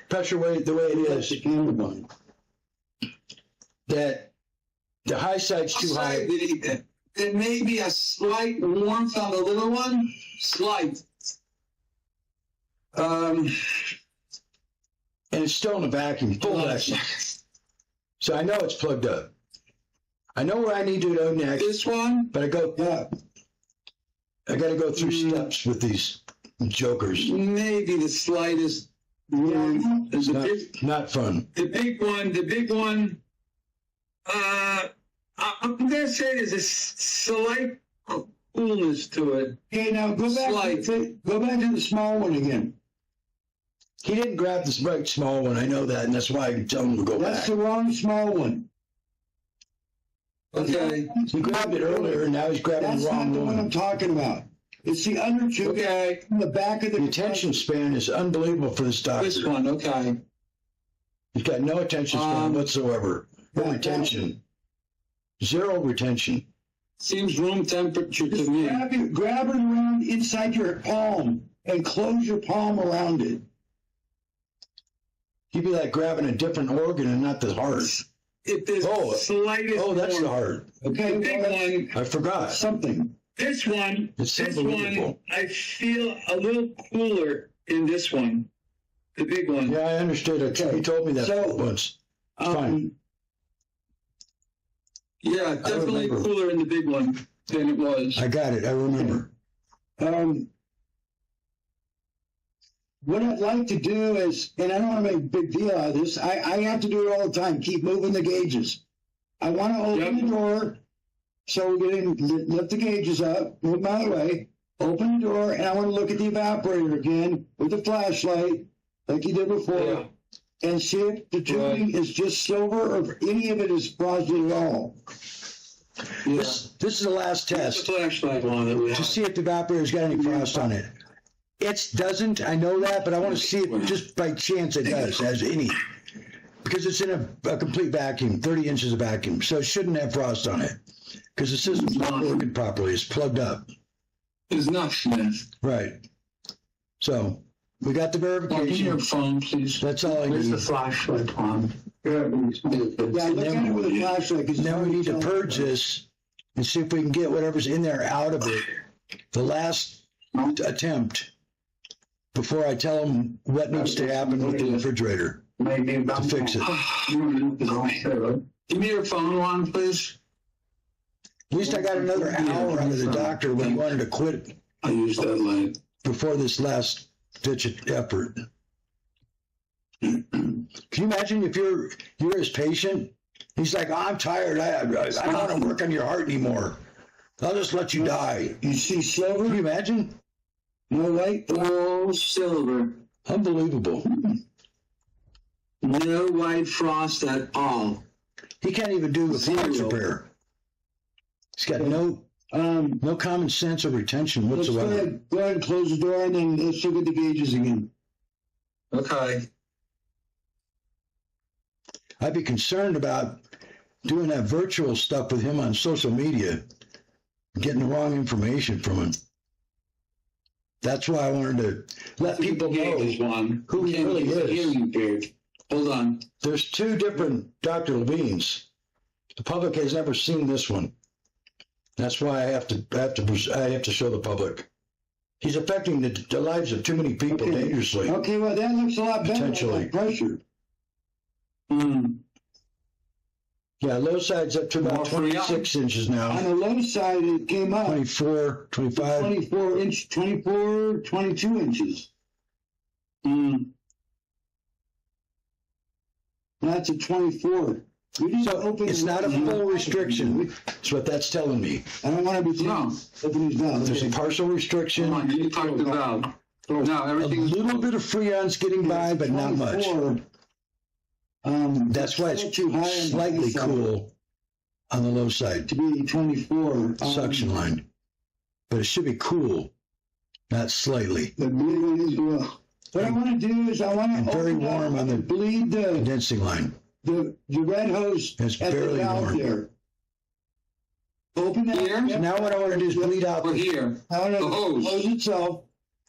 pressure weight, the way it That's the is, camera one. that the high side's too high. There may be a slight warmth on the little one. Slight. And it's still in a vacuum, full vacuum. So I know it's plugged up. I know where I need to go next, This one? but I got to go through steps with these jokers. Maybe the slightest warmth. There's a Not fun. The big one, I'm gonna say there's a slight coolness to it. Okay, now go back to the small one again. He didn't grab this right small one. I know that, and that's why I tell him to go That's back. the wrong small one. Okay. He grabbed it earlier, and now he's grabbing That's the not wrong the one I'm one. talking about. It's the under tube Okay. in the back of the The attention span is unbelievable for this doctor. This one, okay. He's got no attention span whatsoever. No retention. Zero retention. Seems room temperature to me. Grab it around inside your palm and close your palm around it. He'd be like grabbing a different organ and not the heart. If there's slightest Oh, that's the warmth. heart. Okay, The big one, I forgot. something. this one, It's this one, unbelievable. I feel a little cooler in this one. The big one. Yeah, I understood it. Okay. He told me that So, once. It's fine. Yeah, definitely remember. cooler in the big one than it was. I got it. I remember. What I'd like to do is, and I don't want to make a big deal out of this, I have to do it all the time, keep moving the gauges. I want to open the door, so we're going to lift the gauges up, move them out of the way, open the door, and I want to look at the evaporator again with the flashlight, like you did before, and see if the tubing is just silver or if any of it is frosted at all. Yeah. This is the last That's test the flashlight one that we to have. see if the evaporator's got any frost on it. It doesn't. I know that, but I want to see it just by chance it does, has any. Because it's in a complete vacuum, 30 inches of vacuum, so it shouldn't have frost on it. Because the system's not working properly. It's plugged up. It's not Smith. Right. So we got the Well, give me verification. your phone, please. That's all I Where's the need. flashlight one? Yeah, look at it with a flashlight. 'Cause it's Now we need to already purge this and see if we can get whatever's in there out of it. The last attempt before I tell them what needs to happen with the refrigerator to fix it. Give me your phone one, please. At least I got another hour out of the doctor when he wanted to quit I use that light. before this last ditch effort. Can you imagine if you're his patient? He's like, I'm tired. I don't want to work on your heart anymore. I'll just let you die. You see silver? Can you imagine? No light? Oh, silver. Unbelievable. No white frost at all. He can't even do the flex Zero. repair. He's got no common sense or retention Let's whatsoever. go ahead and close the door, and then let's look at the gauges again. Okay. I'd be concerned about doing that virtual stuff with him on social media, getting the wrong information from him. That's why I wanted to let people know who he really is. Hold on. There's two different Dr. Levines. The public has never seen this one. That's why I have to show the public. He's affecting the lives of too many people dangerously. Okay, well, that looks a lot better. Potentially. Pressure. Yeah, low side's up to about 26 inches On now. the low side, it came up 24, 25. 22 inches. That's a 24. We didn't So open it's the- not a full restriction. That's what that's telling me. I don't want to be No. open his mouth. There's a partial restriction. Come on, you talked about. No, A everything's little bit of freon's getting by, but not much. 24. That's why still it's too high on the slightly high side cool on the low side. to be 24. Suction line. But it should be cool, not slightly. The bleeding is well. What I want to do is I want And to very open up warm on the and bleed the condensing line. red hose It's at the barely valve warm. there. Open that. Here? So now what I want to do is bleed out We're here. I want to The hose. hose itself.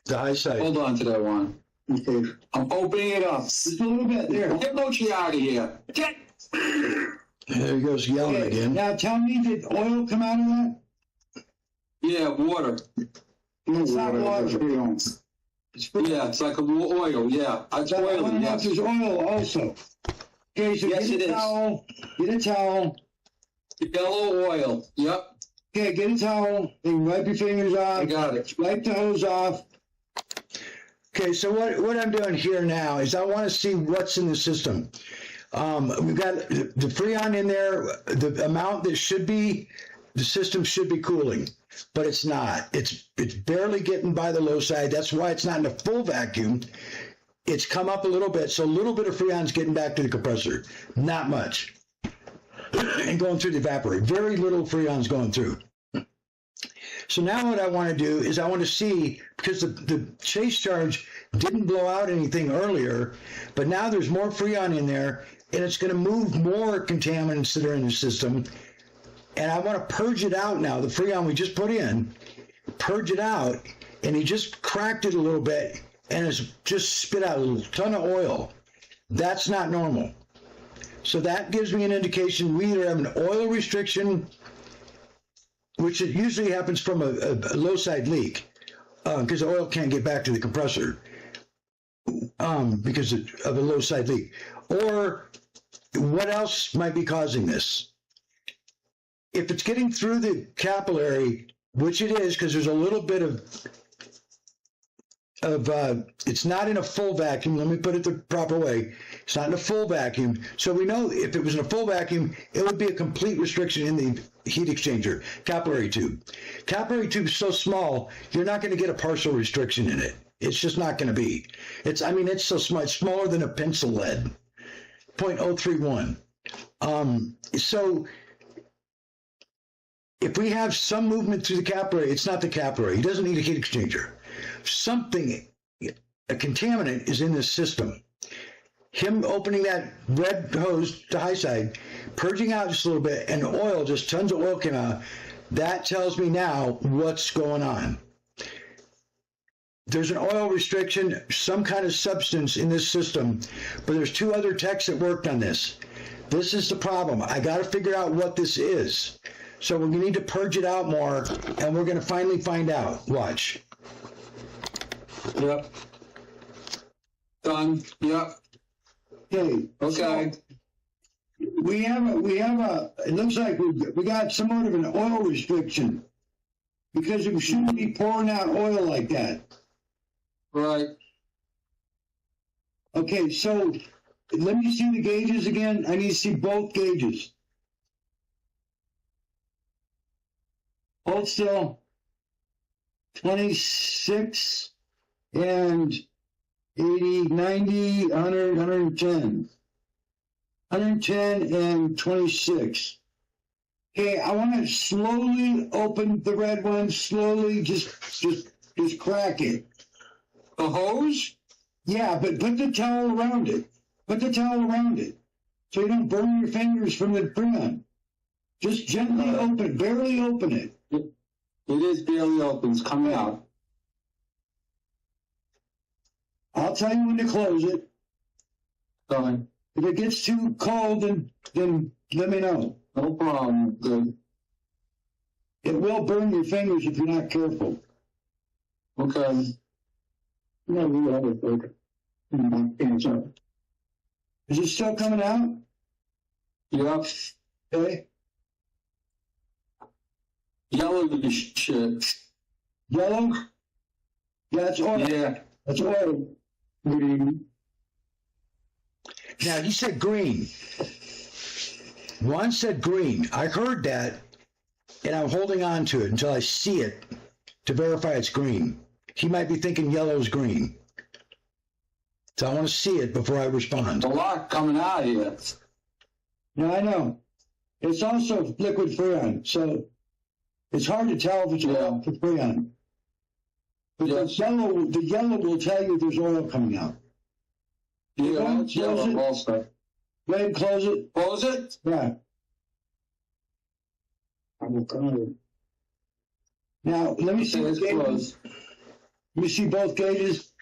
the high side. Hold on to that one. Okay. I'm opening it up. Just a little bit there. Get Mochi out of here. Get. There he goes yelling Okay, again. now tell me, did oil come out of that? Yeah, water. It's not water. It's free. Yeah, it's like a oil. Yeah, it's I want oily. to know if Yes. there's oil also. Okay, so Yes, get it a is. towel. Get a towel. Yellow oil. Yep, Okay, get a towel and wipe your fingers off. I got it. Wipe the hose off. Okay, so what I'm doing here now is I want to see what's in the system. We've got the Freon in there, the amount that should be, the system should be cooling, but it's not. It's barely getting by the low side. That's why it's not in a full vacuum. It's come up a little bit, so a little bit of Freon's getting back to the compressor. Not much. And going through the evaporator. Very little Freon's going through. So now what I want to do is I want to see, because the chase charge didn't blow out anything earlier, but now there's more Freon in there, and it's going to move more contaminants that are in the system. And I want to purge it out now. The Freon we just put in, purge it out, and he just cracked it a little bit, and it's just spit out a ton of oil. That's not normal. So that gives me an indication we either have an oil restriction, which it usually happens from a low side leak, because the oil can't get back to the compressor because of a low side leak. Or what else might be causing this? If it's getting through the capillary, which it is, because there's a little bit of it's not in a full vacuum. Let me put it the proper way. It's not in a full vacuum. So we know if it was in a full vacuum, it would be a complete restriction in the heat exchanger, capillary tube. Capillary tube is so small, you're not going to get a partial restriction in it. It's just not going to be. It's so small, it's smaller than a pencil lead, 0.031. So if we have some movement through the capillary, it's not the capillary. He doesn't need a heat exchanger. Something, a contaminant is in this system. Him opening that red hose to high side, purging out just a little bit, and oil, just tons of oil came out. That tells me now what's going on. There's an oil restriction, some kind of substance in this system, but there's two other techs that worked on this. This is the problem. I got to figure out what this is. So we're going to need to purge it out more, and we're going to finally find out. Watch. Yep. Done. Yep. Okay. Okay. So we have a, it looks like we got somewhat of an oil restriction because it shouldn't be pouring out oil like that. Right. Okay, so let me see the gauges again. I need to see both gauges. Hold still. 26 and 80, 90, 100, 110. 110 and 26. Okay, I want to slowly open the red one. Slowly, just crack it. The hose? Yeah, but put the towel around it. Put the towel around it, so you don't burn your fingers from the Freon. Just gently open it, barely open it. It is barely open. It's coming out. I'll tell you when to close it. Fine. If it gets too cold, then let me know. No problem. Good. It will burn your fingers if you're not careful. Okay. No, we have it. Okay. Is it still coming out? Yep. Okay. Yellow shit. Yellow? Yeah, it's oil. Yeah. That's oil. Green. Now, you said green. Juan said green. I heard that, and I'm holding on to it until I see it to verify it's green. He might be thinking yellow's green. So I want to see it before I respond. A lot coming out here. No, I know. It's also liquid Freon, so it's hard to tell if it's oil for Freon. But the yellow will tell you there's oil coming out. Yeah, it's yellow also. Go ahead and close it. Close it? Yeah. Now, let me see Okay, the it's gauges. closed. Let me see both gauges.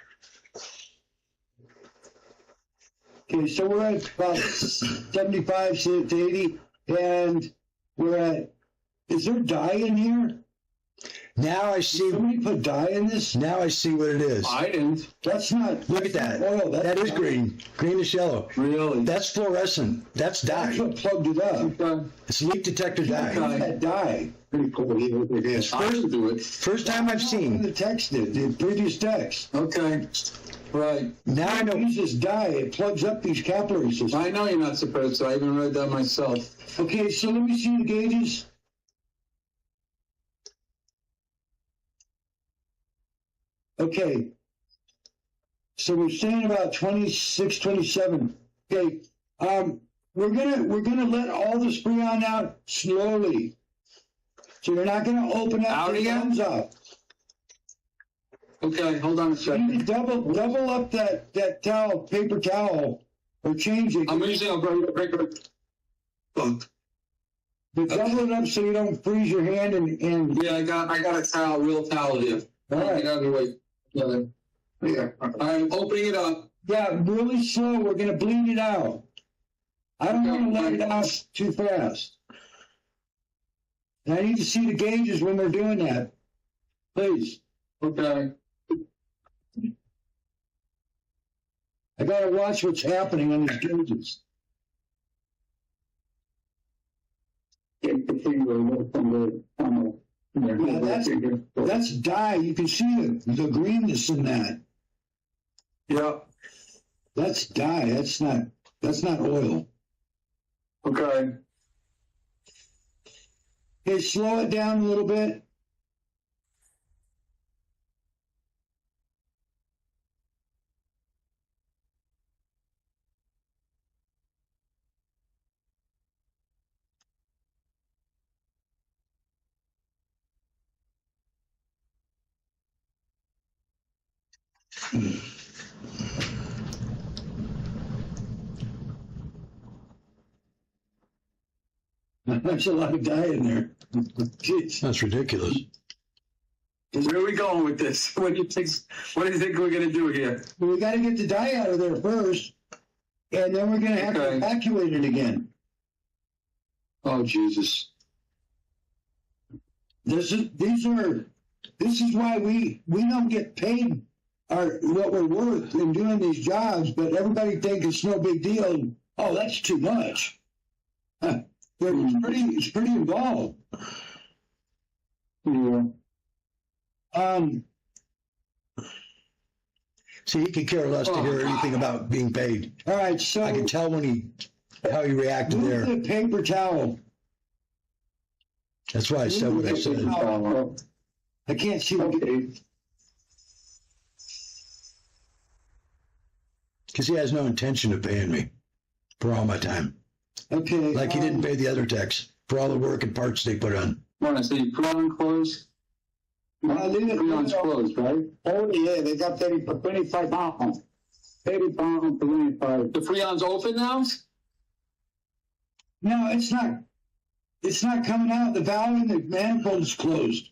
Okay, so we're at about 75 to 80, and we're at, is there dye in here? Now I see. Somebody put dye in this? Now I see what it is. I didn't. That's not. Look at that. Oil. That is green. Greenish yellow. Really? That's fluorescent. That's That's dye. what plugged it up. Okay. It's leak detector dye. Okay. That dye. Pretty cool. I can do it. First time I've The seen. text did, the previous text. Okay. Right. Now I know. Use this dye, it plugs up these capillary systems. I know you're not supposed to. I even read that myself. Okay, so let me see the gauges. Okay. So we're saying about 26, 27. Okay. We're gonna let all this Freon out slowly. So you're not gonna open up Out the again? thumbs up. Okay, hold on a You second. need to double up that towel, paper towel, or change it. I'm using a regular book. But double it up so you don't freeze your hand and Yeah, I got a towel, real towel here. All right. Get out of the way. Yeah. I'm opening it up. yeah, really slow. We're gonna bleed it out. I don't want to let it out too fast. And I need to see the gauges when we're doing that. Please. Okay. I gotta watch what's happening on these gauges. Yeah, that's dye. You can see the greenness in that. Yeah. That's dye. That's not oil. Okay. Okay, slow it down a little bit. There's a lot of dye in there. Jeez. That's ridiculous. Where are we going with this? What do you think we're gonna do here? Well, we got to get the dye out of there first, and then we're going to have to Okay. evacuate it again. Oh Jesus. This is why we don't get paid what we're worth in doing these jobs, but everybody thinks it's no big deal. Oh, that's too much. Huh. But it's pretty involved. Yeah. See, he could care less to hear anything about being paid. All right, so I can tell how he reacted move there. the paper towel. That's why I said what I said. I can't see the Because he has no intention of paying me. for all my time. Okay. Like he didn't pay the other techs for all the work and parts they put on. When I say Freon closed, Leave it. Freon's closed, right? Oh, yeah, they got 25 pounds. 30 pounds, 25. The Freon's open now? No, it's not. It's not coming out. The valve in the manifold is closed.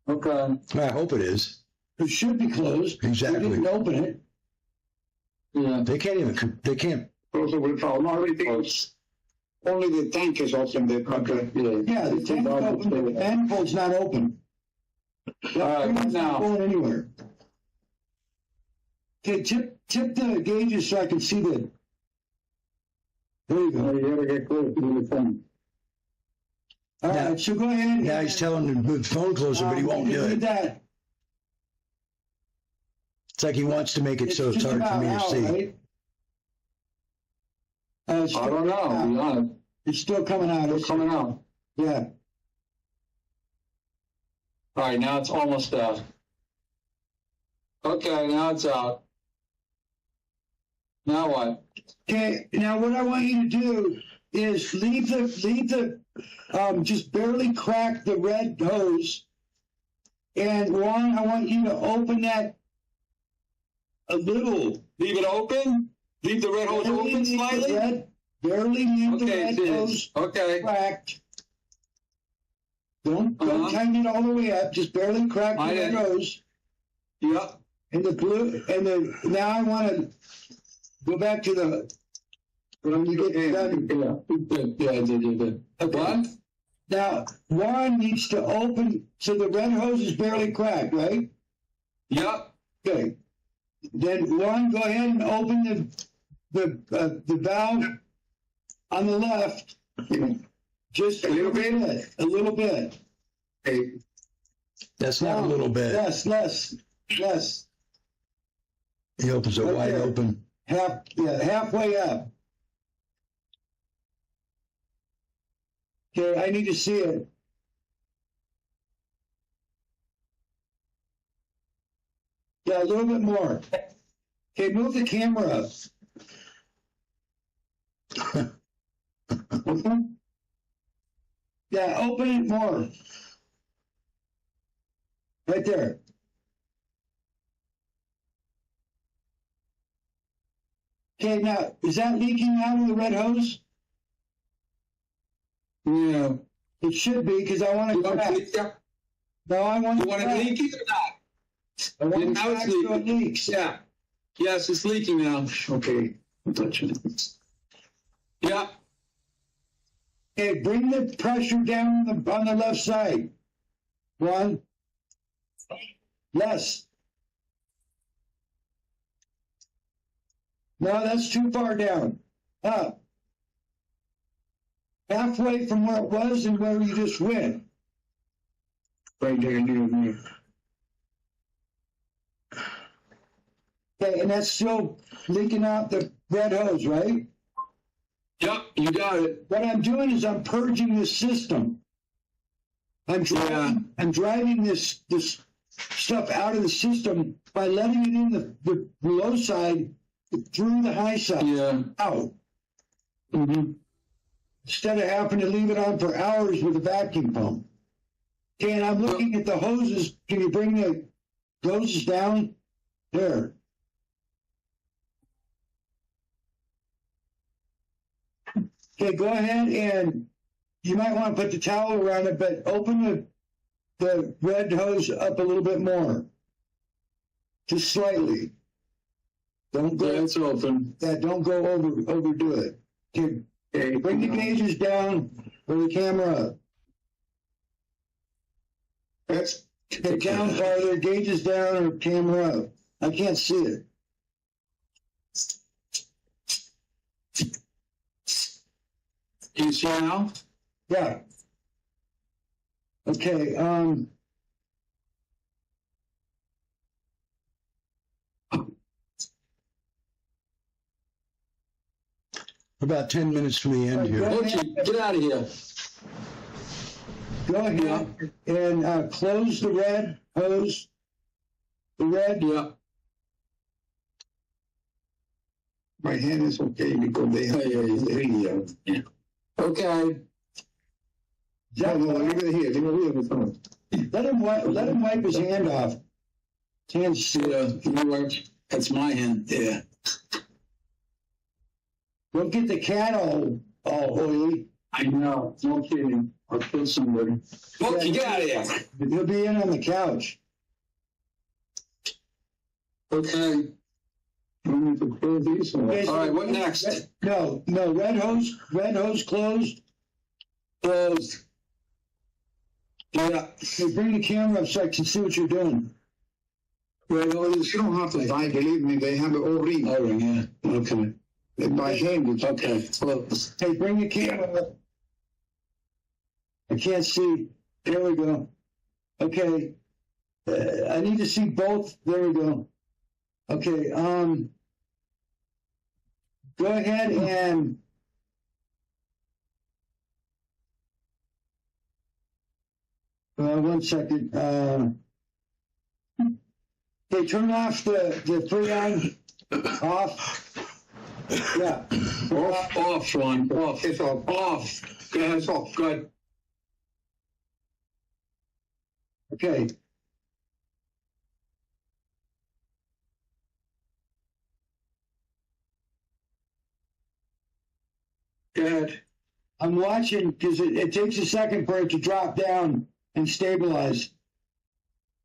Okay. I hope it is. It should be closed. Exactly. We didn't open it. Yeah. They can't. Also with valve, no, everything is, only the tank is open, the contract. Yeah, the tank's open, but the manifold's not open. All right, It's not now, going anywhere. Okay, tip the gauges so I can see the. There you go. You gotta get close to the phone. All Now- right, so go ahead. Now he's telling him to move the phone closer, but he won't do Read it. that. It's like he wants to make it so it's just hard for about me to out, see. right? It's I still don't know, coming to be out. honest. It's still coming out. It's coming out. Yeah. All right, now it's almost out. Okay, now it's out. Now what? Okay, now what I want you to do is leave the just barely crack the red hose. And Juan, I want you to open that a little. Leave it open? Leave the red hose Barely open leave the slightly? barely leave the Okay, red it hose is. Okay. cracked. Don't Uh-huh. tighten it all the way up, just barely crack the I red didn't. hose. Yeah. And the blue, now I want to go back to the, when you get done. Yeah, I did. Okay. What? Now, Juan needs to open, so the red hose is barely cracked, right? Yep. Okay. Then Juan, go ahead and open the valve on the left. Just a little bit. A little bit. Hey, That's not a little bit. Less. He opens it Right wide there. open. Halfway up. Okay, I need to see it. Yeah, a little bit more. Okay, move the camera up. Yeah, open it more. Right there. Okay, now, is that leaking out of the red hose? Yeah. It should be, because I want You to want crack. it leaked up? No, I want You to want it crack. leaking or not? I want to Now it's crack so it leaking. leaks. Yeah. Yes, it's leaking now. okay, I'm touching it. Yeah. Okay, bring the pressure down on the left side. One. Less. No, that's too far down. Up. Halfway from where it was and where you just went. Right there near me. Okay, and that's still leaking out the red hose, right? Yep, you got it. What I'm doing is I'm purging this system. I'm driving this stuff out of the system by letting it in the low side through the high side Yeah. out. Mm-hmm. Instead of having to leave it on for hours with a vacuum pump. Okay, and I'm looking at the hoses. Can you bring the hoses down? There. Okay, go ahead and you might want to put the towel around it, but open the red hose up a little bit more. Just slightly. Don't go. Yeah, it's open. Don't go overdo it. Okay, bring the gauges down or the camera up. That's Okay, down farther, gauges down or camera up. I can't see it. Can you see now? Yeah. Okay, About 10 minutes from the end here. Loki, get out of here. go ahead and close the red hose. The red, Yeah. My hand is okay because they have the radio. Yeah. Okay. No, leave it here. Leave it here. Come on. Let him wipe his hand off. His hand's You know what? That's my hand. Yeah. Don't get the cat all oily. I know. No kidding. I'll kill somebody. Oh, you got it. He'll be in on the couch. Okay. I need to close these. Okay, All right. What next? No, red hose closed. Closed. Yeah. Hey, bring the camera up so I can see what you're doing. Well, you don't have to die. Believe me, they have it all read. Oh, yeah. Okay. By hand, it's Okay. Close. Hey, bring the camera up. I can't see. There we go. Okay. I need to see both. There we go. Okay. Go ahead and one second. Okay, turn off the Freon. Off. Yeah. Off, Sean. Off. It's off. Off. Go ahead. It's off. Go ahead. Okay. Go ahead. I'm watching because it takes a second for it to drop down and stabilize.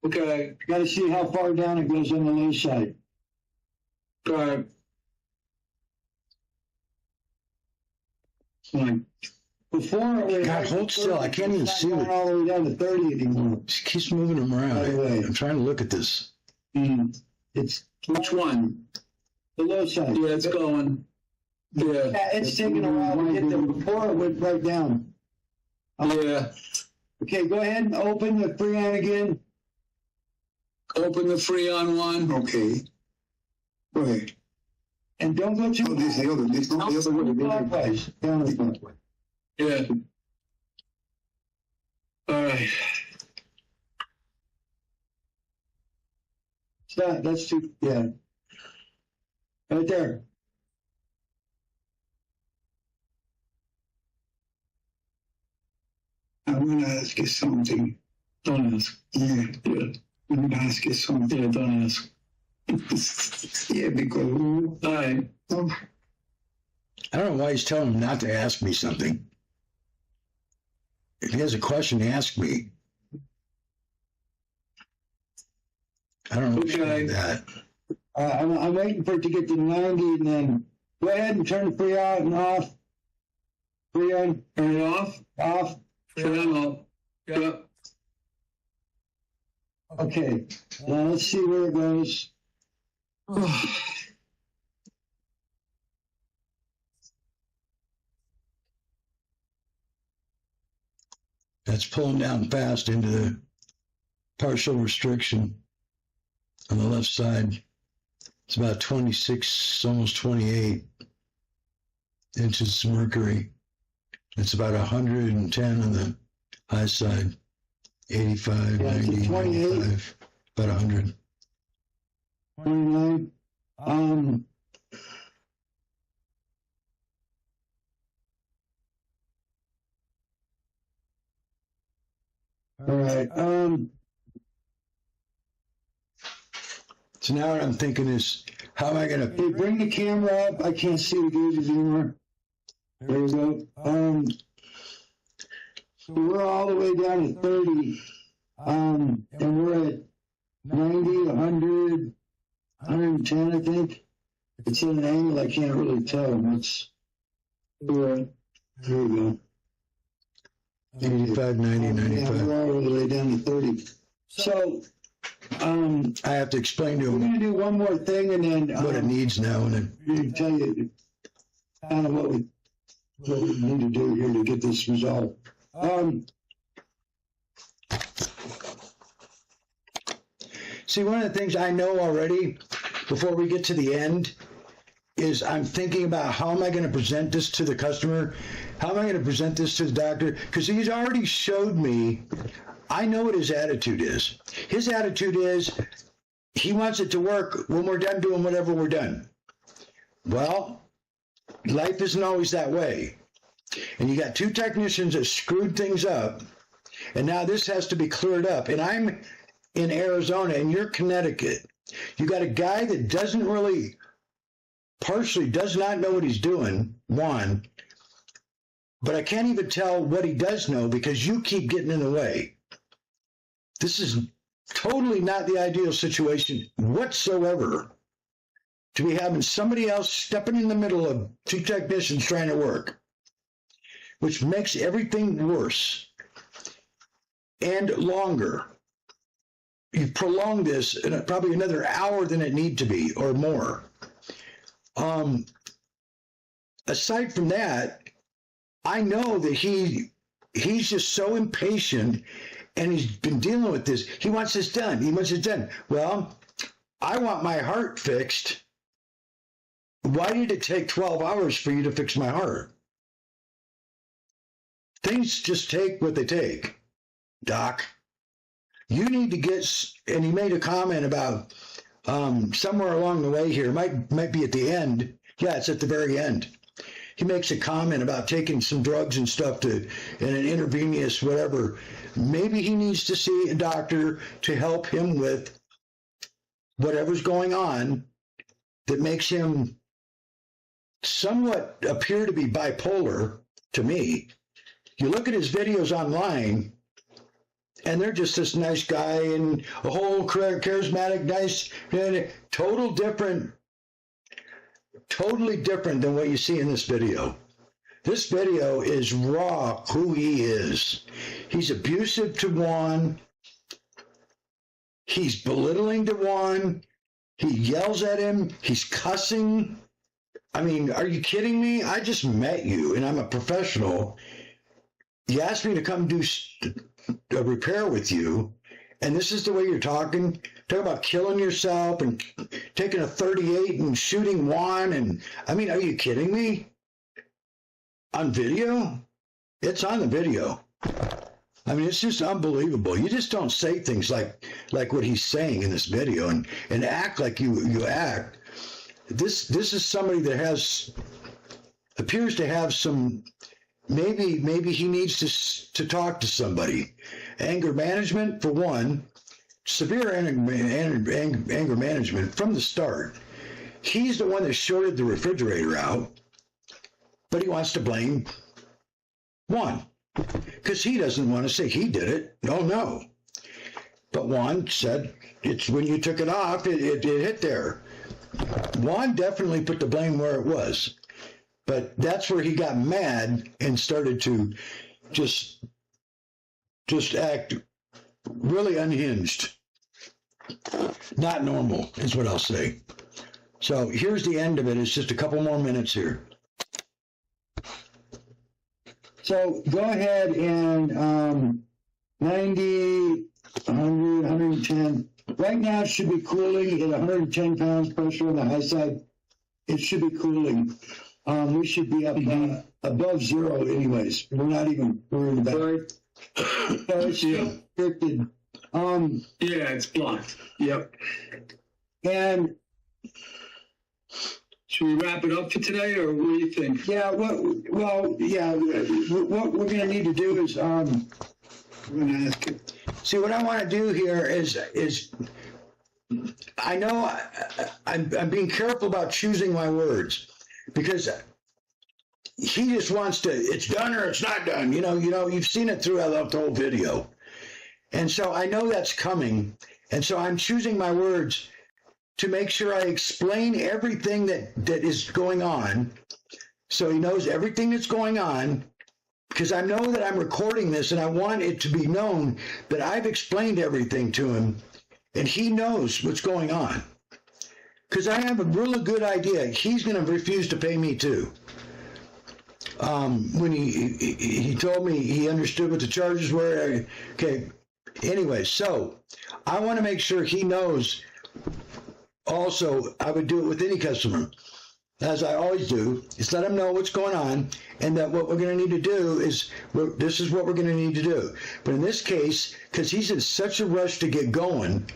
Okay. Got to see how far down it goes on the low side. Go ahead. Fine. Before it was God, hold still. I can't even see it. it. All the way down to 30 anymore. She keeps moving them around. By the way. I'm trying to look at this. It's Which one? the low side. Yeah, it's going. Yeah. Yeah, it's taking a while to get there. Before it went right down. Yeah. Okay, go ahead and open the Freon again. Open the Freon one. Okay. Go ahead. And don't go too Oh, this is the other. This is not the other one. clockwise. Down the clockwise. Yeah. All right. Stop. That's too. Yeah. Right there. I'm going to ask you something. Don't ask. Yeah. Yeah. I'm going to ask you something. Yeah, don't ask. Yeah, because All right. I don't know why he's telling him not to ask me something. If he has a question, ask me. I don't understand that. I'm waiting for it to get to 90 and then go ahead and turn the Freon off. Freon Turn it off. off. Turn it off. Yeah. Okay. Now let's see where it goes. That's pulling down fast into the partial restriction on the left side. It's about 26, almost 28 inches mercury. It's about 110 on the high side, 85, Yeah, it's 90, 28. 95, about 100. 29. All right. So now what I'm thinking is, how am I going Hey, bring the camera up. I can't see the gauges anymore. There we go. So we're all the way down to 30. And we're at 90, 100, 110, I think. It's at an angle I can't really tell. It's there we go. 85, 90, Yeah, 95? we're all the way down to 30. So I have to explain to we're him gonna do one more thing and then what it needs now, and then I'm gonna tell you kind of what we need to do here to get this resolved. see, one of the things I know already before we get to the end is I'm thinking about how am I going to present this to the customer? How am I going to present this to the doctor? Because he's already showed me, I know what his attitude is. His attitude is he wants it to work when we're done doing whatever we're done. Well, life isn't always that way. And you got two technicians that screwed things up, and now this has to be cleared up. And I'm in Arizona, and you're Connecticut. You got a guy that doesn't really, partially does not know what he's doing, one, but I can't even tell what he does know because you keep getting in the way. This is totally not the ideal situation whatsoever to be having somebody else stepping in the middle of two technicians trying to work, which makes everything worse and longer. You've prolonged this in probably another hour than it need to be or more. Aside from that, I know that he's just so impatient, and he's been dealing with this. He wants this done. He wants it done. Well, I want my heart fixed. Why did it take 12 hours for you to fix my heart? Things just take what they take, Doc. You need to get, and he made a comment about somewhere along the way here, might be at the end. Yeah, it's at the very end. He makes a comment about taking some drugs and stuff and an intravenous whatever. Maybe he needs to see a doctor to help him with whatever's going on that makes him somewhat appear to be bipolar to me. You look at his videos online, and they're just this nice guy and a whole charismatic, nice, totally different than what you see in this video. This video is raw who he is. He's abusive to one. He's belittling to one. He yells at him. He's cussing. I mean, are you kidding me? I just met you, and I'm a professional. You asked me to come do a repair with you, and this is the way you're talking? Talk about killing yourself and taking a 38 and shooting one, and I mean, are you kidding me? On video? It's on the video. I mean, it's just unbelievable. You just don't say things like what he's saying in this video and act like you act. This is somebody that appears to have some, maybe he needs to talk to somebody. Anger management, for one, severe anger management from the start. He's the one that shorted the refrigerator out, but he wants to blame Juan because he doesn't want to say he did it. No. But Juan said it's when you took it off, it hit there. Juan definitely put the blame where it was, but that's where he got mad and started to just act really unhinged. Not normal is what I'll say. So here's the end of it. It's just a couple more minutes here. So go ahead and 90, 100, 110. Right now it should be cooling at 110 pounds pressure on the high side. It should be cooling. We should be up above zero anyways. We're not even worried about it. So it's restricted. Yeah, it's blocked. Yep. And Should we wrap it up for today, or what do you think? yeah, what we're going to need to do is I'm going to ask you. See, what I want to do here is I know I'm being careful about choosing my words because he just wants to, it's done or it's not done. You know, you've seen it throughout the whole video. And so I know that's coming. And so I'm choosing my words to make sure I explain everything that is going on. So he knows everything that's going on, because I know that I'm recording this and I want it to be known that I've explained everything to him and he knows what's going on. Because I have a really good idea. He's going to refuse to pay me too. When he told me he understood what the charges were. Okay. Anyway, so I want to make sure he knows. Also, I would do it with any customer, as I always do, is let them know what's going on and that what we're going to need to do is, this is what we're going to need to do. But in this case, because he's in such a rush to get going,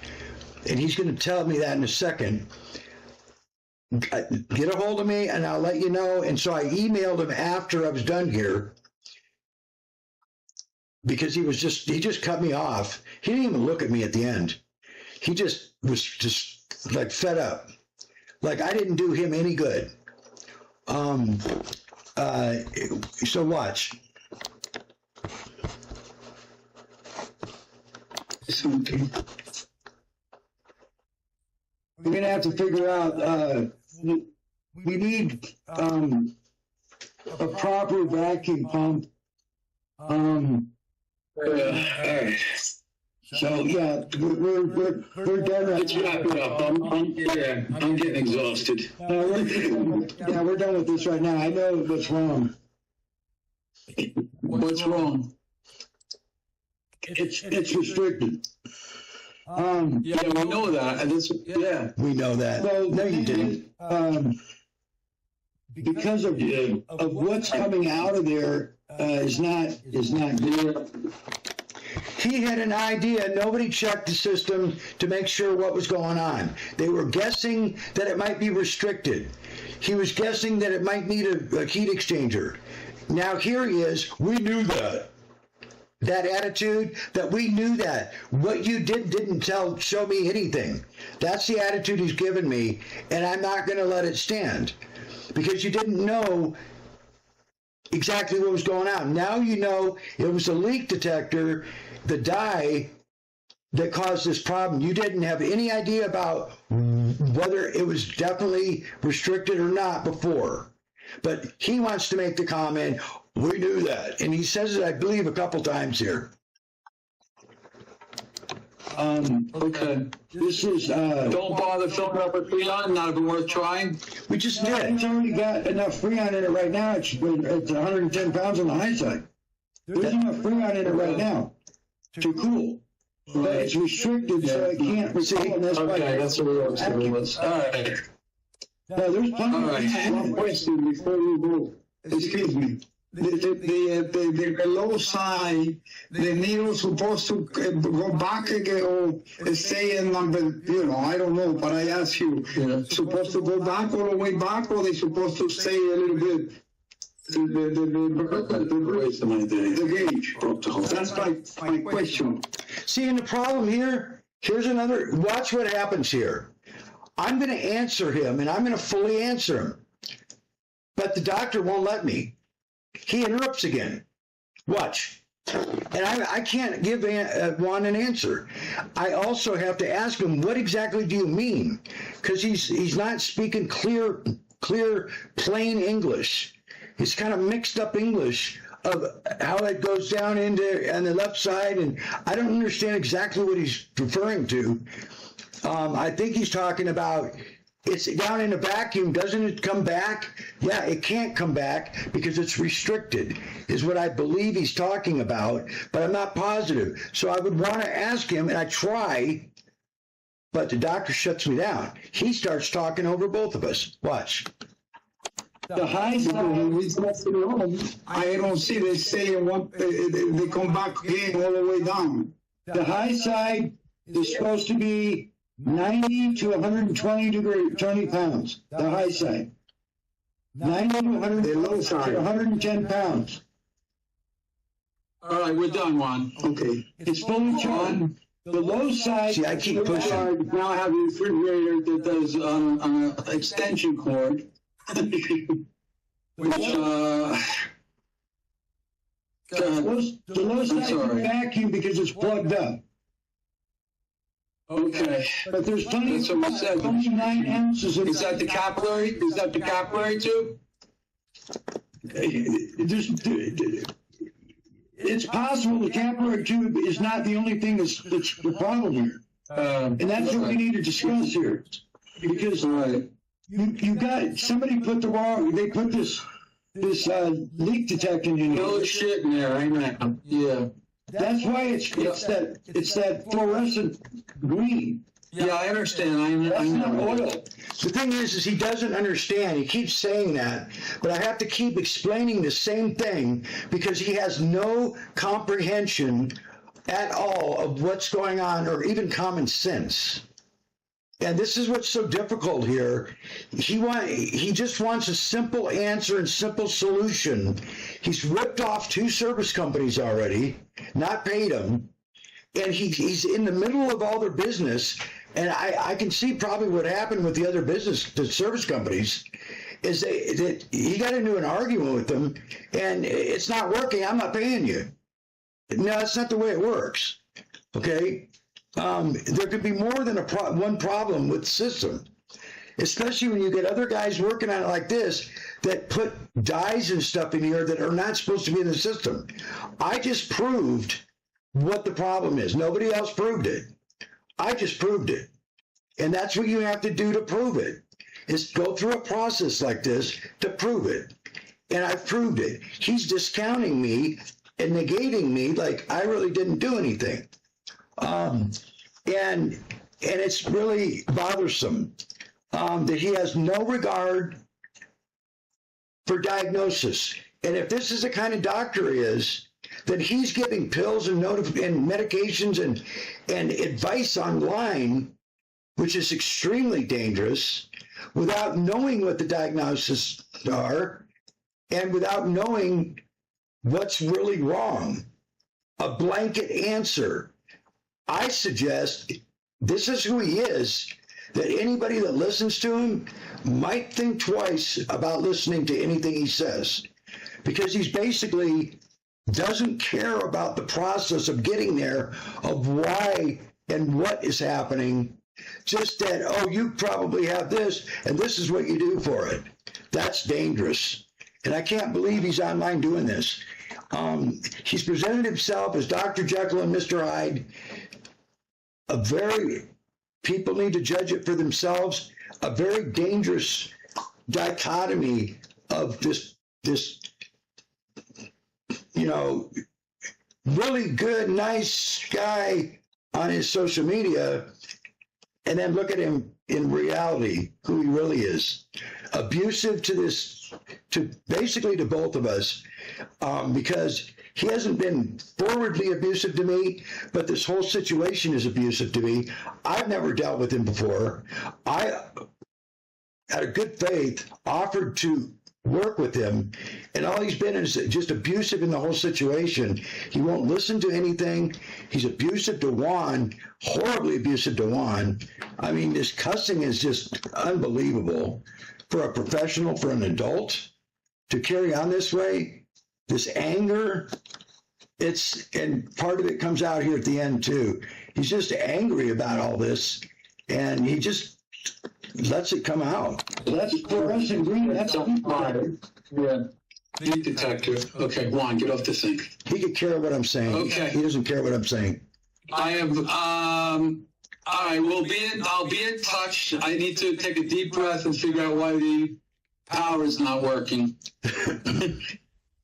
and he's going to tell me that in a second, get a hold of me and I'll let you know. And so I emailed him after I was done here because he just cut me off. He didn't even look at me at the end. He just was just like fed up. Like I didn't do him any good. So watch. Something. We're gonna have to figure out. We need a proper vacuum pump. So yeah, we're done right Let's wrap it up. I'm getting exhausted. we're done with this right now. I know what's wrong. What's wrong? It's restricted. Yeah, we know that. Yeah. We know that. Well, No, you didn't. Because of what's coming out of there is not good. He had an idea. Nobody checked the system to make sure what was going on. They were guessing that it might be restricted. He was guessing that it might need a heat exchanger. Now here he is. We knew that. That attitude that we knew that. What you didn't show me anything. That's the attitude he's given me, and I'm not going to let it stand because you didn't know exactly what was going on. Now you know it was a leak detector, the dye that caused this problem. You didn't have any idea about whether it was definitely restricted or not before. But he wants to make the comment, we knew that. And he says it, I believe, a couple times here. Okay. This is Don't bother filling up with Freon. Not even worth trying. We just did. it's already got enough Freon in it right now. It's 110 pounds on the high side. There's enough Freon in it right now to cool. But it's restricted, so it can't recool. And that's why Okay, that's what we're all right. no, there's plenty All of right. Freon. One question before we go. Excuse me. The low side, the needle supposed to go back again or stay in number, I don't know, but I ask you, Yeah. supposed to go back all the way back, or they supposed to stay a little bit, the gauge? That's my question. See, and the problem here, here's another, watch what happens here. I'm going to answer him, and I'm going to fully answer him. But the doctor won't let me. He interrupts again. Watch. And I can't give Juan an answer. I also have to ask him, what exactly do you mean? Because he's not speaking clear, plain English. It's kind of mixed up English of how it goes down into on the left side, and I don't understand exactly what he's referring to. I think he's talking about it's down in a vacuum. Doesn't it come back? Yeah, it can't come back because it's restricted, is what I believe he's talking about, but I'm not positive. So I would want to ask him, and I try, but the doctor shuts me down. He starts talking over both of us. Watch. The high side, I don't see they say they come back again all the way down. the high side is supposed to be 90 to 120 pounds. The high side. 90 to 100 The low side. 110 pounds. All right, we're done, Juan. Okay. It's fully charged. The low side. See, I keep pushing. Now I have a refrigerator that does an extension cord, which go ahead. The low side sorry. is vacuum because it's plugged up. Okay. But there's plenty. That's what we said. 29 ounces of. Is that the capillary? Is that the capillary tube? It's possible the capillary tube is not the only thing that's the problem here. And that's what we need to discuss here. Because Right. you got, somebody put the wrong, they put this leak detecting in No here. shit in there, amen. Yeah. That's why it's that fluorescent green. Yeah, I understand. I That's not know. oil. The thing is he doesn't understand. He keeps saying that, but I have to keep explaining the same thing because he has no comprehension at all of what's going on or even common sense. And this is what's so difficult here. He just wants a simple answer and simple solution. He's ripped off 2 service companies already, not paid them, and he's in the middle of all their business. And I can see probably what happened with the other the service companies, is that he got into an argument with them, and it's not working. I'm not paying you. No, that's not the way it works. Okay. There could be more than one problem with the system, especially when you get other guys working on it like this that put dyes and stuff in here that are not supposed to be in the system. I just proved what the problem is. Nobody else proved it. I just proved it. And that's what you have to do to prove it, is go through a process like this to prove it. And I've proved it. He's discounting me and negating me like I really didn't do anything. And it's really bothersome that he has no regard for diagnosis. And if this is the kind of doctor he is, then he's giving pills and medications and advice online, which is extremely dangerous, without knowing what the diagnoses are and without knowing what's really wrong. A blanket answer. I suggest this is who he is, that anybody that listens to him might think twice about listening to anything he says, because he's basically doesn't care about the process of getting there, of why and what is happening. Just that, oh, you probably have this, and this is what you do for it. That's dangerous. And I can't believe he's online doing this. He's presented himself as Dr. Jekyll and Mr. Hyde. People need to judge it for themselves, a very dangerous dichotomy of this, really good, nice guy on his social media, and then look at him in reality, who he really is. Abusive to basically to both of us, because he hasn't been forwardly abusive to me, but this whole situation is abusive to me. I've never dealt with him before. I, out of good faith, offered to work with him, and all he's been is just abusive in the whole situation. He won't listen to anything. He's abusive to Juan, horribly abusive to Juan. I mean, this cussing is just unbelievable for a professional, for an adult to carry on this way. This anger, and part of it comes out here at the end too. He's just angry about all this, and he just lets it come out. That's fluorescent green. That's Yeah. Leak detector. Okay, Juan, get off the sink. He could care what I'm saying. Okay. He doesn't care what I'm saying. I have, all right, I'll be in touch. I need to take a deep breath and figure out why the power is not working.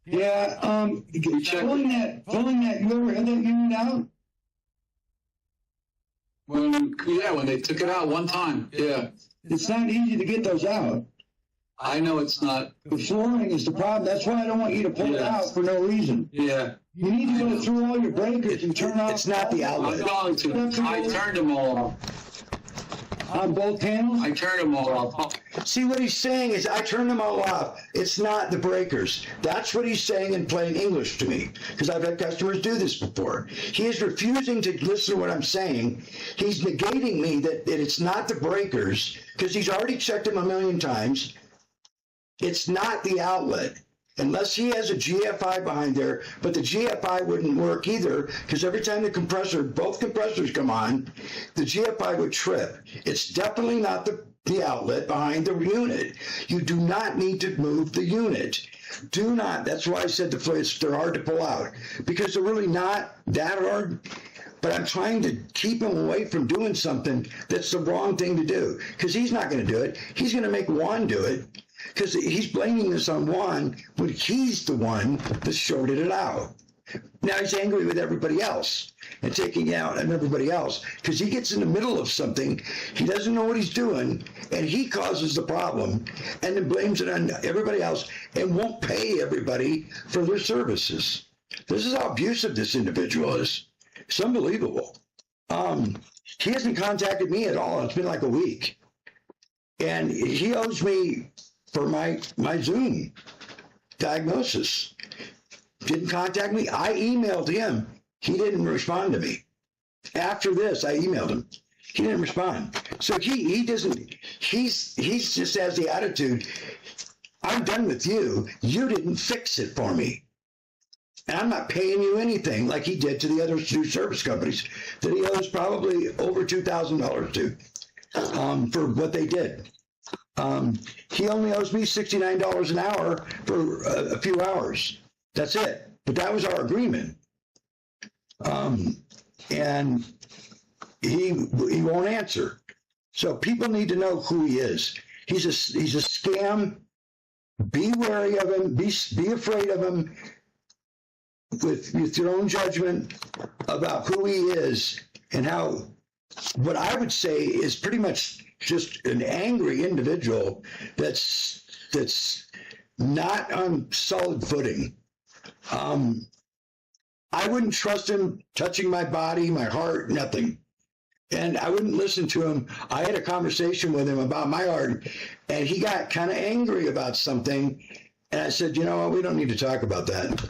Yeah, pulling that, you ever had that unit out? When they took it out one time, yeah. It's not easy to get those out. I know it's not. The flooring is the problem. That's why I don't want you to pull it out for no reason. Yeah. You need to go through all your breakers and turn off. It's not the outlet. I'm going to. I turned them all off. On both panels? I turned them all off. See, what he's saying is, I turned them all off. It's not the breakers. That's what he's saying in plain English to me, because I've had customers do this before. He is refusing to listen to what I'm saying. He's negating me that it's not the breakers, because he's already checked them a million times. It's not the outlet. Unless he has a GFI behind there, but the GFI wouldn't work either, because every time both compressors come on, the GFI would trip. It's definitely not the outlet behind the unit. You do not need to move the unit. Do not. That's why I said they're hard to pull out, because they're really not that hard. But I'm trying to keep him away from doing something that's the wrong thing to do, because he's not going to do it. He's going to make Juan do it, because he's blaming this on Juan when he's the one that shorted it out. Now he's angry with everybody else and taking out on everybody else, because he gets in the middle of something, he doesn't know what he's doing, and he causes the problem, and then blames it on everybody else and won't pay everybody for their services. This is how abusive this individual is. It's unbelievable. He hasn't contacted me at all. It's been like a week. And he owes me for my Zoom diagnosis. Didn't contact me. I emailed him. He didn't respond to me. After this, I emailed him. He didn't respond. So he doesn't, he's just has the attitude, I'm done with you. You didn't fix it for me. And I'm not paying you anything like he did to the other two service companies that he owes probably over $2,000 to for what they did. He only owes me $69 an hour for a few hours. That's it. But that was our agreement. And he won't answer. So people need to know who he is. He's a scam. Be wary of him. Be afraid of him. With your own judgment about who he is and how, what I would say is pretty much just an angry individual that's not on solid footing. I wouldn't trust him touching my body, my heart, nothing. And I wouldn't listen to him. I had a conversation with him about my heart, and he got kind of angry about something. And I said, you know what, we don't need to talk about that.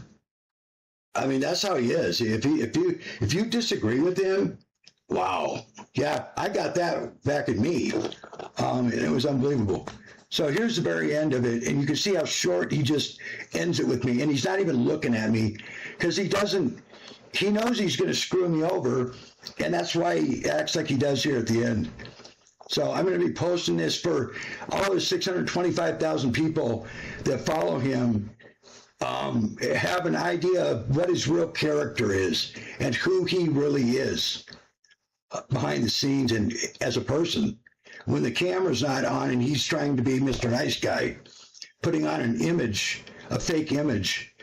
I mean, that's how he is. If you disagree with him, wow. Yeah, I got that back at me. And it was unbelievable. So here's the very end of it. And you can see how short he just ends it with me. And he's not even looking at me because he knows he's going to screw me over. And that's why he acts like he does here at the end. So I'm going to be posting this for all the 625,000 people that follow him. Have an idea of what his real character is and who he really is behind the scenes and as a person. When the camera's not on and he's trying to be Mr. Nice Guy, putting on an image, a fake image,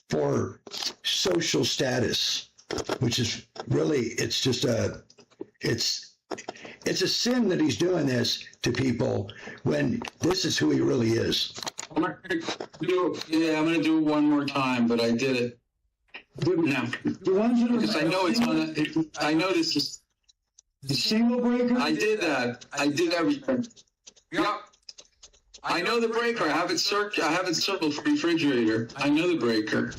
for social status, which is really, it's a sin that he's doing this to people when this is who he really is. I'm going to do it one more time, but I did it now. Because I know it's on I know this is The single breaker? I did that. I did everything. Yep. I know the breaker. I have it circled for refrigerator. I know the breaker.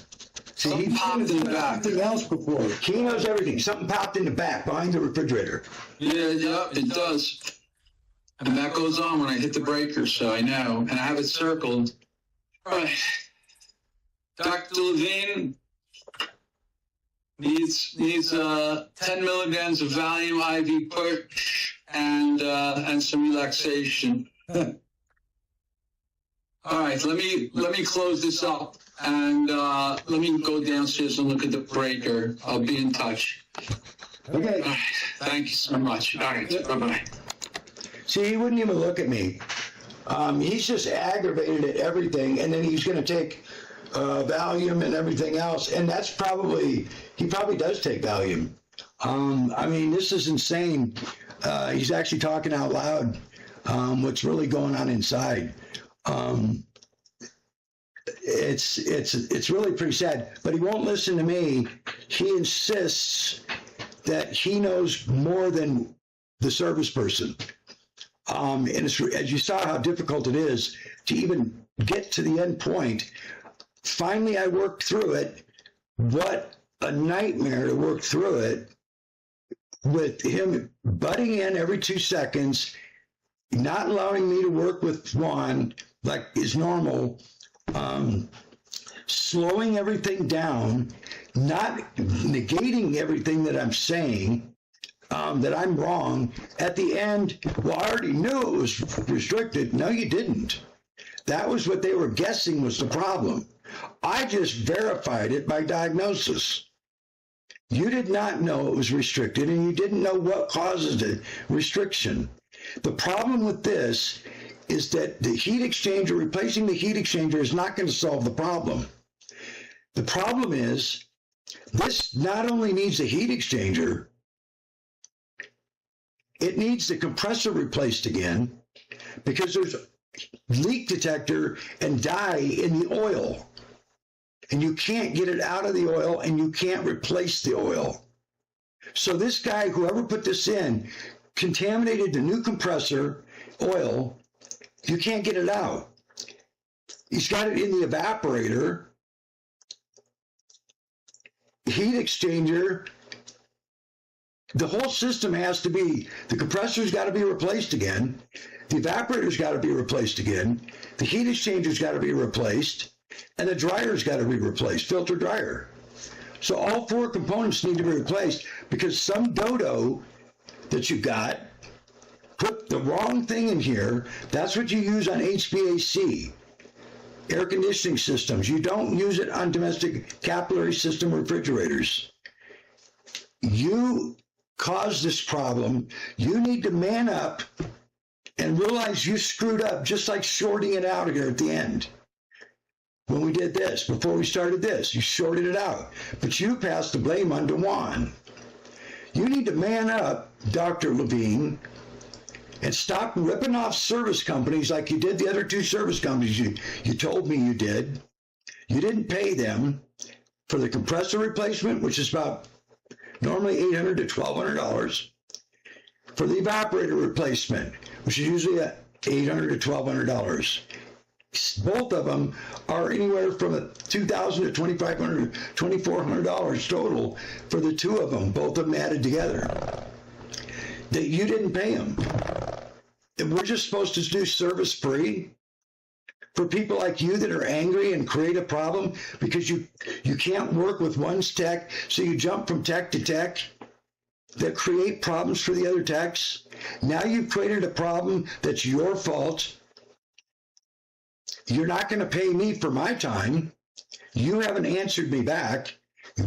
See, Something popped in the back. Something else before. He knows everything. Something popped in the back behind the refrigerator. Yeah, it does. And that goes on when I hit the breaker, so I know. And I have it circled. All right. Dr. Levine needs 10 milligrams of Valium IV push and some relaxation. All right, let me close this up and let me go downstairs and look at the breaker. I'll be in touch. Okay. All right, thank you so much. All right, bye-bye. See, he wouldn't even look at me. He's just aggravated at everything, and then he's going to take Valium and everything else, and he probably does take Valium. I mean, this is insane. He's actually talking out loud what's really going on inside. It's really pretty sad, but he won't listen to me. He insists that he knows more than the service person. And it's, as you saw how difficult it is to even get to the end point. Finally, I worked through it. What a nightmare to work through it with him butting in every 2 seconds, not allowing me to work with Juan like is normal, slowing everything down, not negating everything that I'm saying, that I'm wrong. At the end, well, I already knew it was restricted. No, you didn't. That was what they were guessing was the problem. I just verified it by diagnosis. You did not know it was restricted, and you didn't know what causes the restriction. The problem with this is that the heat exchanger, replacing the heat exchanger is not going to solve the problem. The problem is this not only needs a heat exchanger, it needs the compressor replaced again because there's leak detector and dye in the oil. And you can't get it out of the oil and you can't replace the oil. So this guy, whoever put this in, contaminated the new compressor oil. You can't get it out. He's got it in the evaporator, heat exchanger. The whole system has to be, the compressor's got to be replaced again. The evaporator's got to be replaced again. The heat exchanger's got to be replaced. And the dryer's got to be replaced, filter dryer. So all 4 components need to be replaced because some dodo that you got put the wrong thing in here. That's what you use on HVAC, air conditioning systems. You don't use it on domestic capillary system refrigerators. You caused this problem. You need to man up and realize you screwed up, just like shorting it out here at the end. When we did this, before we started this, you shorted it out. But you passed the blame on DeJuan. You need to man up, Dr. Levine, and stop ripping off service companies like you did the other 2 service companies you told me you did. You didn't pay them for the compressor replacement, which is about normally $800 to $1,200, for the evaporator replacement, which is usually $800 to $1,200. Both of them are anywhere from $2,000 to $2,500, $2,400 total for the 2 of them, both of them added together. That you didn't pay them. And we're just supposed to do service free for people like you that are angry and create a problem because you can't work with one's tech, so you jump from tech to tech that create problems for the other techs. Now you've created a problem that's your fault. You're not going to pay me for my time. You haven't answered me back.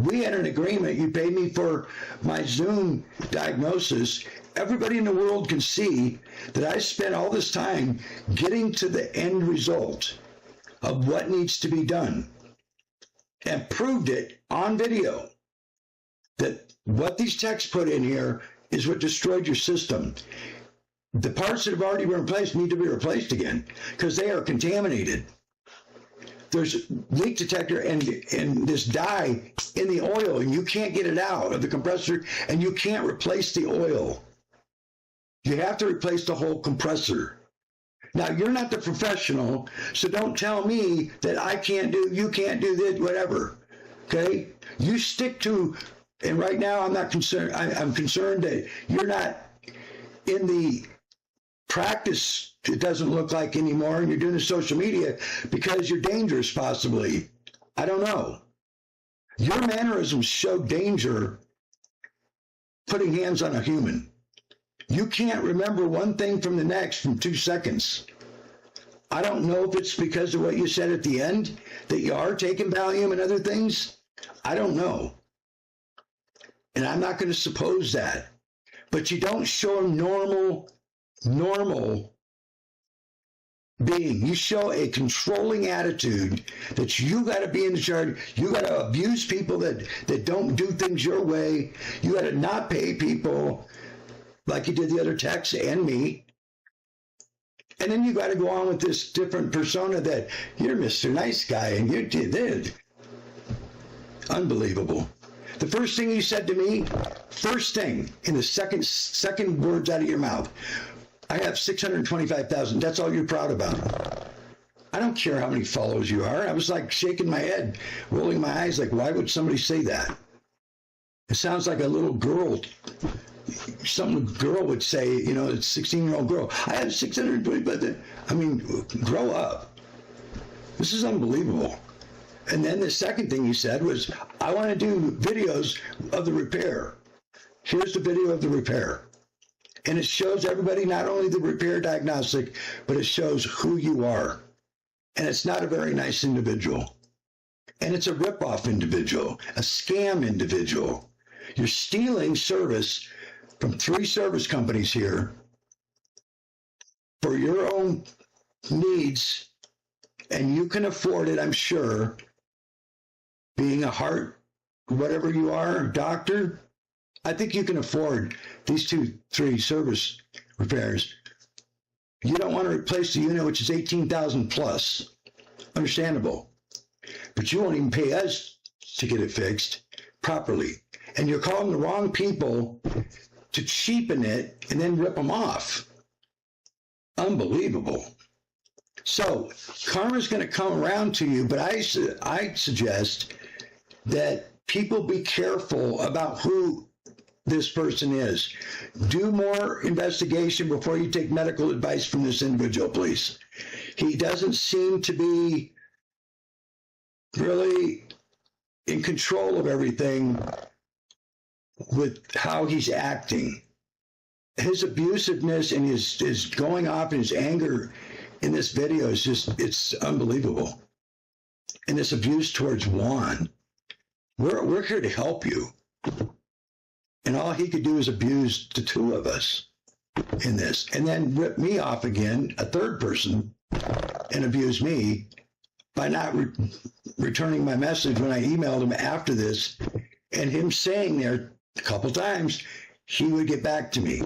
We had an agreement. You pay me for my Zoom diagnosis. Everybody in the world can see that I spent all this time getting to the end result of what needs to be done and proved it on video that what these techs put in here is what destroyed your system. The parts that have already been replaced need to be replaced again because they are contaminated. There's leak detector and this dye in the oil, and you can't get it out of the compressor, and you can't replace the oil. You have to replace the whole compressor. Now, you're not the professional, so don't tell me that you can't do this, whatever. Okay? You stick to, and right now I'm not concerned, I'm concerned that you're not in the practice, it doesn't look like anymore, and you're doing the social media because you're dangerous, possibly. I don't know. Your mannerisms show danger putting hands on a human. You can't remember one thing from the next from 2 seconds. I don't know if it's because of what you said at the end, that you are taking Valium and other things. I don't know. And I'm not going to suppose that. But you don't show a normal being. You show a controlling attitude that you got to be in charge. You got to abuse people that don't do things your way. You got to not pay people like you did the other techs and me. And then you got to go on with this different persona that you're Mr. Nice Guy and you did it. Unbelievable. The first thing you said to me, first thing in the second words out of your mouth, I have 625,000. That's all you're proud about. I don't care how many followers you are. I was like shaking my head, rolling my eyes like, why would somebody say that? It sounds like a little girl, some girl would say, you know, it's a 16-year-old girl. I have 625,000. I mean, grow up. This is unbelievable. And then the second thing you said was, I want to do videos of the repair. Here's the video of the repair. And it shows everybody not only the repair diagnostic, but it shows who you are. And it's not a very nice individual. And it's a rip-off individual, a scam individual. You're stealing service from 3 service companies here for your own needs, and you can afford it, I'm sure, being a heart, whatever you are, doctor. I think you can afford these 3 service repairs. You don't want to replace the unit, which is $18,000 plus. Understandable. But you won't even pay us to get it fixed properly. and you're calling the wrong people to cheapen it and then rip them off. Unbelievable. So karma's going to come around to you, but I suggest that people be careful about who this person is. Do more investigation before you take medical advice from this individual, please. He doesn't seem to be really in control of everything with how he's acting. His abusiveness and his going off and his anger in this video is just, it's unbelievable. And this abuse towards Juan. We're here to help you. And all he could do is abuse the two of us in this. And then rip me off again, a third person, and abuse me by not returning my message when I emailed him after this, and him saying there a couple times he would get back to me.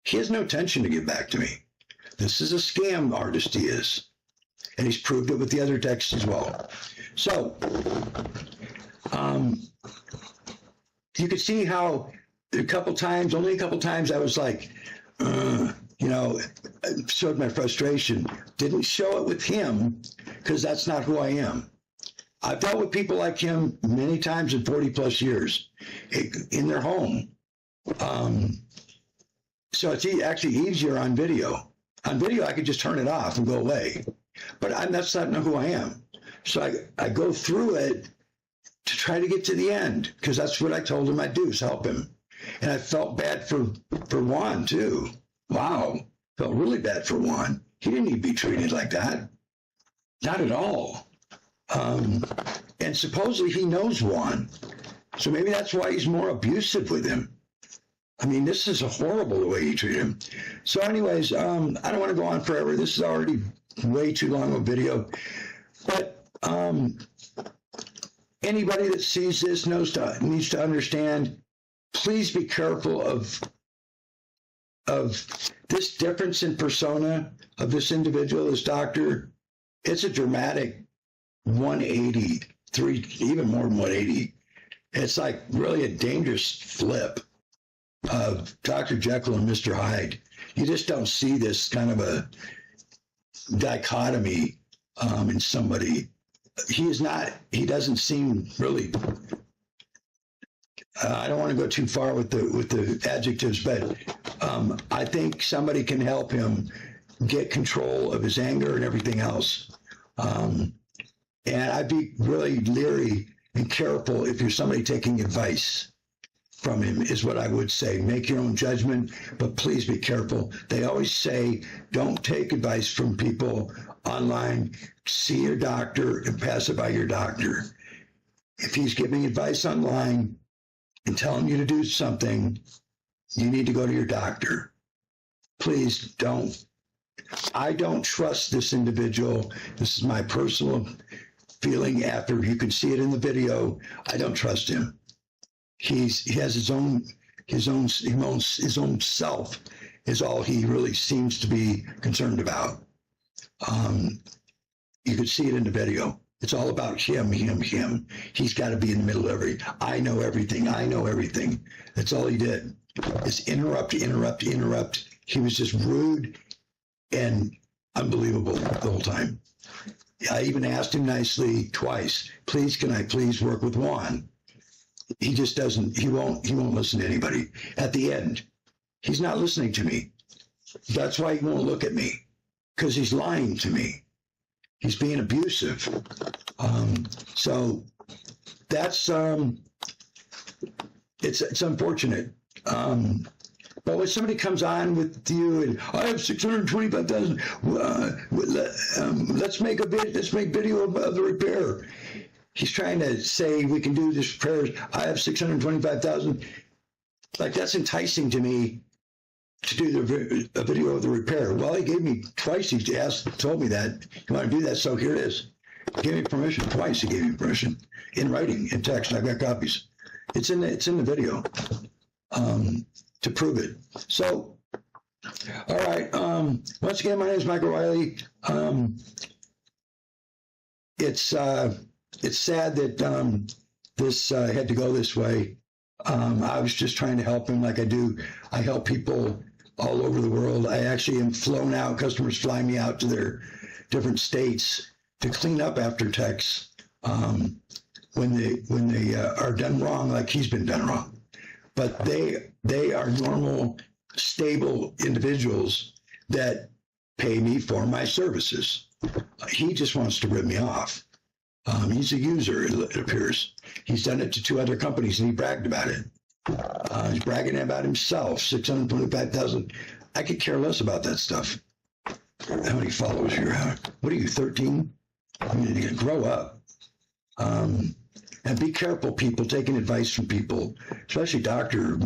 He has no intention to get back to me. This is a scam artist, he is. And he's proved it with the other texts as well. So, you could see how only a couple times I was like, showed my frustration. Didn't show it with him because that's not who I am. I've dealt with people like him many times in 40 plus years in their home. So it's actually easier on video. On video, I could just turn it off and go away. But that's not who I am. So I go through it to try to get to the end, because that's what I told him I'd do, is help him. And I felt bad for Juan, too. Wow. Felt really bad for Juan. He didn't need to be treated like that. Not at all. And supposedly he knows Juan. So maybe that's why he's more abusive with him. I mean, this is horrible the way he treated him. So anyways, I don't want to go on forever. This is already way too long a video. But anybody that sees this needs to understand, please be careful of this difference in persona of this individual, this doctor. It's a dramatic 180, even more than 180. It's like really a dangerous flip of Dr. Jekyll and Mr. Hyde. You just don't see this kind of a dichotomy in somebody. He doesn't seem really, I don't want to go too far with the adjectives, but I think somebody can help him get control of his anger and everything else. And I'd be really leery and careful if you're somebody taking advice from him, is what I would say. Make your own judgment, but please be careful. They always say, don't take advice from people online. See your doctor and pass it by your doctor. If he's giving advice online and telling you to do something, you need to go to your doctor. Please don't. I don't trust this individual. This is my personal feeling after you can see it in the video. I don't trust him. He has his own self is all he really seems to be concerned about. You could see it in the video. It's all about him. He's got to be in the middle of everything. I know everything. That's all he did. Is interrupt. He was just rude and unbelievable the whole time. I even asked him nicely twice, please, can I please work with Juan? He just doesn't, he won't listen to anybody. At the end, he's not listening to me. That's why he won't look at me, because he's lying to me. He's being abusive. So that's, it's unfortunate. But when somebody comes on with you and I have 625,000, let's make video of the repair. He's trying to say we can do this repair. I have 625,000. Like, that's enticing to me to do a video of the repair. Well, he gave me twice. He told me that you want to do that, so here it is. He gave me permission twice. He gave me permission in writing, in text. I've got copies. It's in the video to prove it. So, all right. Once again, my name is Michael Riley. It's sad that this had to go this way. I was just trying to help him like I do. I help people all over the world. I actually am flown out. Customers fly me out to their different states to clean up after techs when they are done wrong, like he's been done wrong. But they are normal, stable individuals that pay me for my services. He just wants to rip me off. He's a user, it appears. He's done it to 2 other companies, and he bragged about it. He's bragging about himself, 625,000. I could care less about that stuff. How many followers you have? What are you, 13? I mean, you can grow up. And be careful, people, taking advice from people, especially Dr.